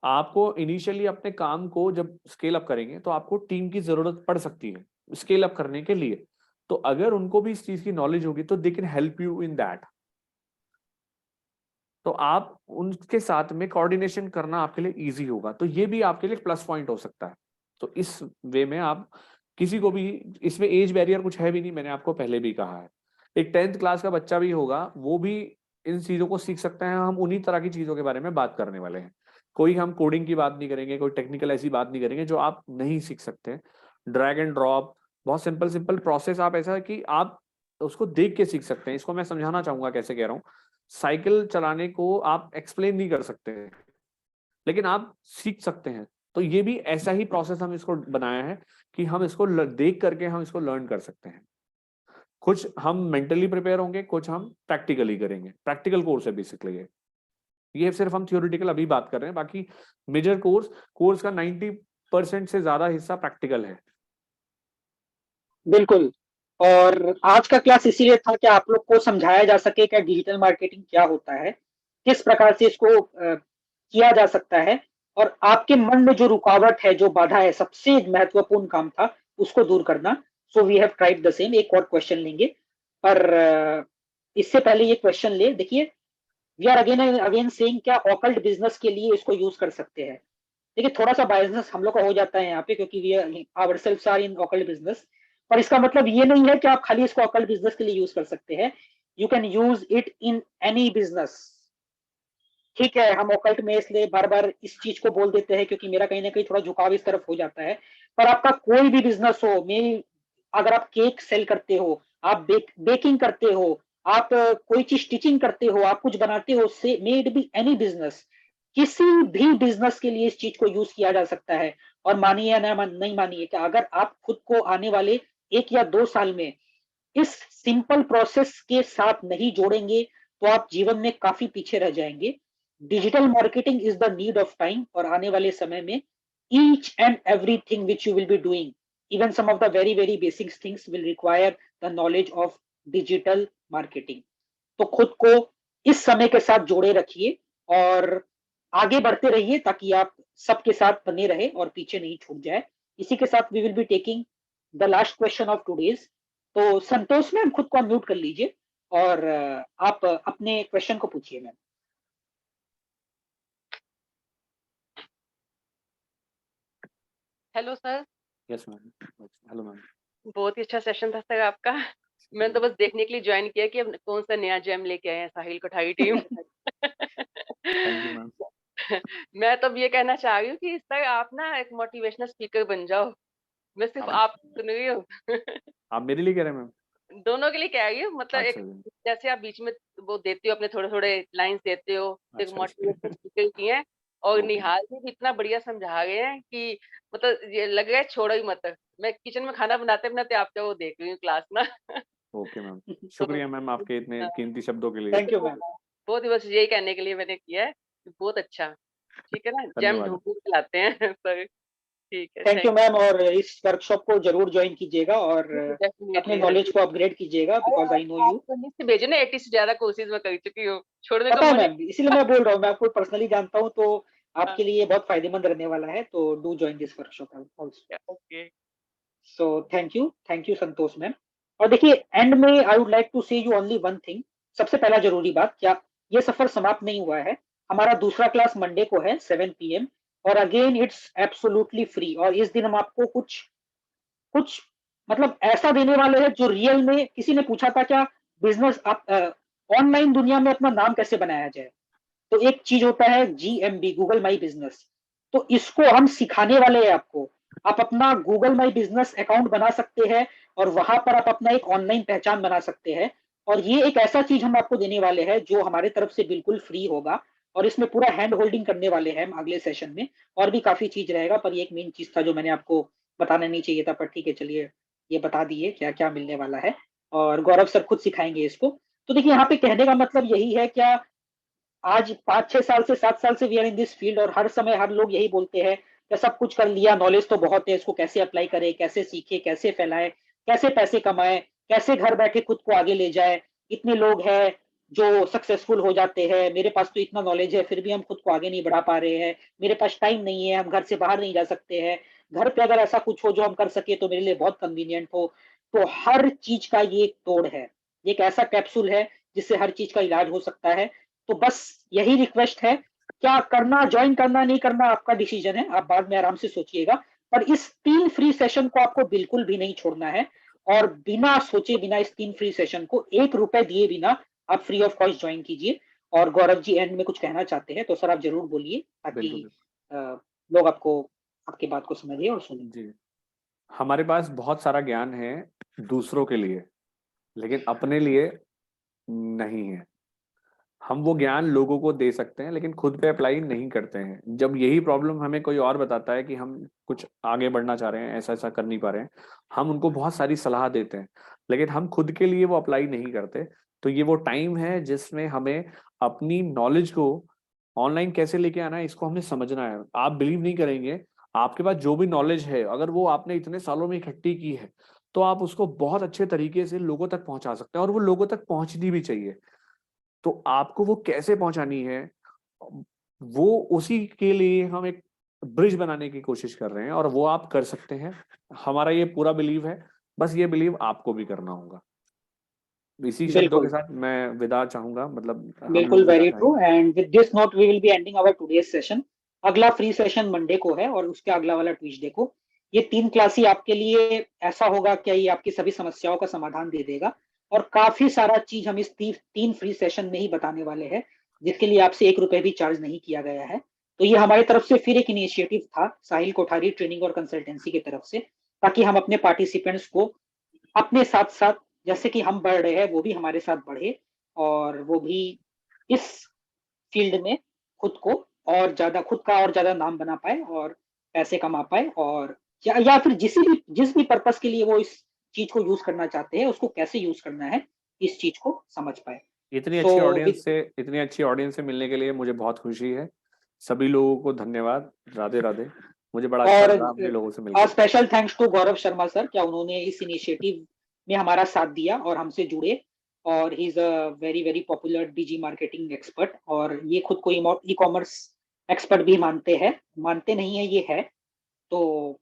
आपको इनिशियली अपने काम को जब स्केल अप करेंगे तो आपको टीम की जरूरत पड़ सकती है स्केल अप करने के लिए। तो अगर उनको भी इस चीज की नॉलेज होगी तो they can help you in that. तो आप उनके साथ में कोऑर्डिनेशन करना आपके लिए इजी होगा। तो ये भी आपके लिए प्लस पॉइंट हो सकता है। तो इस वे में आप किसी को भी, इसमें एज बैरियर कुछ है भी नहीं, मैंने आपको पहले भी कहा है। एक 10th क्लास का बच्चा भी होगा, वो भी इन चीजों को सीख सकता है। हम उन्हीं तरह की चीजों के बारे में बात करने वाले हैं। कोई हम कोडिंग की बात नहीं करेंगे, कोई टेक्निकल ऐसी बात नहीं करेंगे जो आप नहीं सीख सकते। ड्रैग एंड ड्रॉप, बहुत सिंपल सिंपल प्रोसेस आप ऐसा है कि आप उसको देख के सीख सकते हैं। इसको मैं समझाना चाहूंगा कैसे कह रहा हूँ। साइकिल चलाने को आप एक्सप्लेन नहीं कर सकते हैं, लेकिन आप सीख सकते हैं। तो ये भी ऐसा ही प्रोसेस हम इसको बनाया है कि हम इसको देख करके हम इसको लर्न कर सकते हैं। कुछ हम मेंटली प्रिपेयर होंगे, कुछ हम प्रैक्टिकली करेंगे। प्रैक्टिकल कोर्स है बेसिकली ये सिर्फ हम थियोरिटिकल अभी बात कर रहे हैं, बाकी मेजर कोर्स का 90% से ज्यादा हिस्सा प्रैक्टिकल है। बिल्कुल। और आज का क्लास इसीलिए था कि आप लोग को समझाया जा सके कि डिजिटल मार्केटिंग क्या होता है, किस प्रकार से इसको किया जा सकता है, और आपके मन में जो रुकावट है, जो बाधा है, सबसे महत्वपूर्ण काम था उसको दूर करना। So we have tried the same. एक और क्वेश्चन लेंगे, पर इससे पहले ये क्वेश्चन ले देखिए। We are again again saying क्या ऑकल्ट बिजनेस के लिए इसको यूज कर सकते हैं। देखिए थोड़ा सा बायसनेस हम लोग का हो जाता है यहाँ पे, क्योंकि we ourselves are in occult business. पर इसका मतलब ये नहीं है कि आप खाली इसको ऑकल्ट बिजनेस के लिए यूज कर सकते हैं। You can use it in any business. ठीक है, हम ऑकल्ट में इसलिए बार बार इस चीज को बोल देते हैं क्योंकि मेरा कहीं ना कहीं थोड़ा झुकाव इस तरफ हो जाता है। पर आपका कोई भी बिजनेस हो, अगर आप केक सेल करते हो, आप बेकिंग करते हो, आप कोई चीज स्टिचिंग करते हो, आप कुछ बनाते हो, से may it be any business, किसी भी बिजनेस के लिए इस चीज को यूज किया जा सकता है। और मानिए या नहीं मानिए कि अगर आप खुद को आने वाले 1 या 2 साल में इस सिंपल प्रोसेस के साथ नहीं जोड़ेंगे तो आप जीवन में काफी पीछे रह जाएंगे। Digital marketing is the need of time, और आने वाले समय में each and everything which you will be doing, even some of the very basic things will require the knowledge of digital marketing. तो खुद को इस समय के साथ जोड़े रखिए और आगे बढ़ते रहिए ताकि आप सबके साथ बने रहे और पीछे नहीं छूट जाए। इसी के साथ we will be taking the last question of today's. तो संतोष मैम खुद को अनम्यूट कर लीजिए और आप अपने क्वेश्चन को पूछिए ma'am. Hello sir. Yes ma'am. Hello ma'am. बहुत ही अच्छा सेशन था सर आपका। मैंने तो बस देखने के लिए ज्वाइन किया कि अब कौन सा नया जेम लेके आए हैं Sahil Kothari team. Thank you ma'am. मैं तो अब ये कहना चाह रही हूँ कि सर आप ना एक मोटिवेशनल स्पीकर बन जाओ। मैं सिर्फ आप सुन रही हूँ। आप मेरे लिए कह रहे हैं मैम? दोनों के लिए कह रही हूँ, मतलब अच्छा एक जी। जैसे आप बीच में वो देते हो अपने थोड़े थोड़े लाइंस देते हो, एक अच्छा मोटिवेशनल स्पीकर की है। और ओके निहाल जी भी इतना बढ़िया समझा रहे हैं कि मतलब ये लग रहा है छोड़ो ही मत। मैं किचन में खाना बनाते बनाते आपका वो देख रही हूँ क्लास ना। Okay ma'am. तो शुक्रिया मैम आपके इतने कीमती शब्दों के लिए। Thank you ma'am. बहुत ही बस यही कहने के लिए मैंने किया है कि बहुत अच्छा। ठीक है ना, जेम धन्यवाद। ढूंढ के लाते हैं सर। ठीक है, थैंक यू थैंक मैम। और इस वर्कशॉप को जरूर ज्वाइन कीजिएगा और यू। अपने डेफिनेटली नॉलेज को अपग्रेड कीजिएगा, अरे बिकॉज आई नो आप यू। तो लिस्ट भेजो ना, 80 से ज्यादा कोर्सेज में कर चुकी हूँ, छोड़ने का पता है मन मैम, इसीलिए मैं बोल रहा हूँ, मैं आपको पर्सनली जानता हूँ, तो ही। आपके लिए बहुत फायदेमंद रहने वाला है। तो do join this workshop also. Okay. So thank you Santosh ma'am. और देखिए एंड में आई वुड लाइक टू से यू ओनली वन थिंग। सबसे पहला जरूरी बात, क्या ये सफर समाप्त नहीं हुआ है। हमारा दूसरा क्लास मंडे को है 7 PM, और अगेन इट्स एब्सोल्युटली फ्री। और इस दिन हम आपको कुछ कुछ मतलब ऐसा देने वाले हैं जो रियल में, किसी ने पूछा था क्या बिजनेस आप ऑनलाइन दुनिया में अपना नाम कैसे बनाया जाए, तो एक चीज होता है GMB, गूगल माई बिजनेस। तो इसको हम सिखाने वाले हैं आपको। आप अपना गूगल माई बिजनेस अकाउंट बना सकते हैं और वहां पर आप अपना एक ऑनलाइन पहचान बना सकते हैं। और ये एक ऐसा चीज हम आपको देने वाले हैं जो हमारे तरफ से बिल्कुल फ्री होगा, और इसमें पूरा हैंड होल्डिंग करने वाले हैं हम अगले सेशन में। और भी काफी चीज रहेगा, पर ये एक मेन चीज था जो मैंने आपको बताना नहीं चाहिए था, पर ठीक है चलिए ये बता दिए क्या क्या मिलने वाला है। और गौरव सर खुद सिखाएंगे इसको। तो देखिए यहाँ पे कहने का मतलब यही है, क्या आज 5-6 साल से 7 साल से we are in this field, और हर समय हर लोग यही बोलते हैं कि सब कुछ कर लिया, नॉलेज तो बहुत है, इसको कैसे अप्लाई करें, कैसे सीखे, कैसे फैलाएं, कैसे पैसे कमाएं, कैसे घर बैठे खुद को आगे ले जाए। इतने लोग हैं जो सक्सेसफुल हो जाते हैं, मेरे पास तो इतना नॉलेज है फिर भी हम खुद को आगे नहीं बढ़ा पा रहे हैं, मेरे पास टाइम नहीं है, हम घर से बाहर नहीं जा सकते हैं, घर पे अगर ऐसा कुछ हो जो हम कर सके तो मेरे लिए बहुत कन्वीनियंट हो। तो हर चीज का ये एक तोड़ है, ये एक ऐसा कैप्सूल है जिससे हर चीज का इलाज हो सकता है। तो बस यही रिक्वेस्ट है, क्या करना, ज्वाइन करना नहीं करना आपका डिसीजन है, आप बाद में आराम से सोचिएगा। पर इस 3 फ्री सेशन को आपको बिल्कुल भी नहीं छोड़ना है, और बिना सोचे बिना इस 3 फ्री सेशन को 1 रुपए दिए बिना आप फ्री ऑफ कॉस्ट ज्वाइन कीजिए। और गौरव जी एंड में कुछ कहना चाहते हैं तो सर आप जरूर बोलिए, ताकि बिल्कुल लोग आपको, आपकी बात को समझिए और सुने। जी। हमारे पास बहुत सारा ज्ञान है दूसरों के लिए, लेकिन अपने लिए नहीं है। हम वो ज्ञान लोगों को दे सकते हैं लेकिन खुद पे अप्लाई नहीं करते हैं। जब यही प्रॉब्लम हमें कोई और बताता है कि हम कुछ आगे बढ़ना चाह रहे हैं, ऐसा ऐसा कर नहीं पा रहे हैं, हम उनको बहुत सारी सलाह देते हैं लेकिन हम खुद के लिए वो अप्लाई नहीं करते। तो ये वो टाइम है जिसमें हमें अपनी नॉलेज को ऑनलाइन कैसे लेके आना है, इसको हमें समझना है। आप बिलीव नहीं करेंगे, आपके पास जो भी नॉलेज है अगर वो आपने इतने सालों में इकट्ठी की है तो आप उसको बहुत अच्छे तरीके से लोगों तक पहुंचा सकते हैं, और वो लोगों तक पहुंचनी भी चाहिए। तो आपको वो कैसे पहुंचानी है, वो उसी के लिए हम एक ब्रिज बनाने की कोशिश कर रहे हैं, और वो आप कर सकते हैं। हमारा ये पूरा बिलीव है, बस ये बिलीव आपको भी करना होगा। इसी शब्दों के बिल्कुल साथ मैं विदा चाहूंगा, मतलब हम बिल्कुल, लोग विदा वेरी ट्रू। चाहेंगे। And with this note we will be ending our today's session. अगला फ्री सेशन मंडे को है और उसके अगला वाला ट्यूसडे को। ये 3 क्लास ही आपके लिए ऐसा होगा कि ये आपकी सभी समस्याओं का समाधान दे देगा, और काफी सारा चीज हम इस 3 फ्री सेशन में ही बताने वाले हैं, जिसके लिए आपसे 1 रुपए भी चार्ज नहीं किया गया है। तो ये हमारी तरफ से फिर एक इनिशिएटिव था साहिल कोठारी ट्रेनिंग और कंसल्टेंसी की तरफ से, ताकि हम अपने पार्टिसिपेंट्स को अपने साथ साथ, जैसे कि हम बढ़ रहे हैं वो भी हमारे साथ बढ़े, और वो भी इस फील्ड में खुद को और ज्यादा, खुद का और ज्यादा नाम बना पाए और पैसे कमा पाए, और या फिर जिस भी पर्पस के लिए वो इस चीज को यूज करना चाहते हैं उसको कैसे यूज करना है, इस चीज को समझ पाए। इतनी So, अच्छी ऑडियंस से मिलने के लिए मुझे बहुत खुशी है। सभी लोगों को धन्यवाद। राधे राधे। मुझे बड़ा अच्छा लगा अपने लोगों से मिलकर। Special thanks to Gaurav Sharma sir, क्या उन्होंने इस इनिशिएटिव में हमारा साथ दिया और हमसे जुड़े, और he is a very very popular DG marketing expert, और ये खुद को ई कॉमर्स एक्सपर्ट भी मानते नहीं है, ये है। तो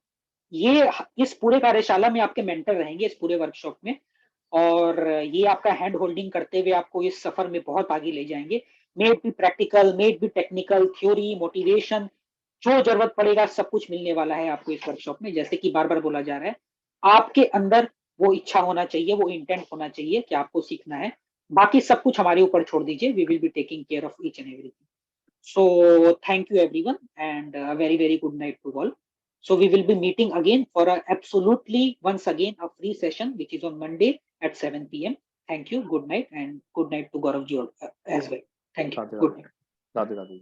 ये इस पूरे कार्यशाला में आपके मेंटर रहेंगे, इस पूरे वर्कशॉप में, और ये आपका हैंड होल्डिंग करते हुए आपको इस सफर में बहुत आगे ले जाएंगे। May it be practical, may it be technical, theory, motivation, जो जरूरत पड़ेगा सब कुछ मिलने वाला है आपको इस वर्कशॉप में। जैसे कि बार बार बोला जा रहा है, आपके अंदर वो इच्छा होना चाहिए, वो इंटेंट होना चाहिए कि आपको सीखना है। बाकी सब कुछ हमारे ऊपर छोड़ दीजिए, we will be taking care of each and everything. So thank you everyone, and a very very good night to all. So we will be meeting again for a absolutely once again a free session which is on Monday at 7 p.m. Thank you, good night, and good night to Gaurav ji as well. Thank you. Radhe Good Radhe. night. Radhe Radhe.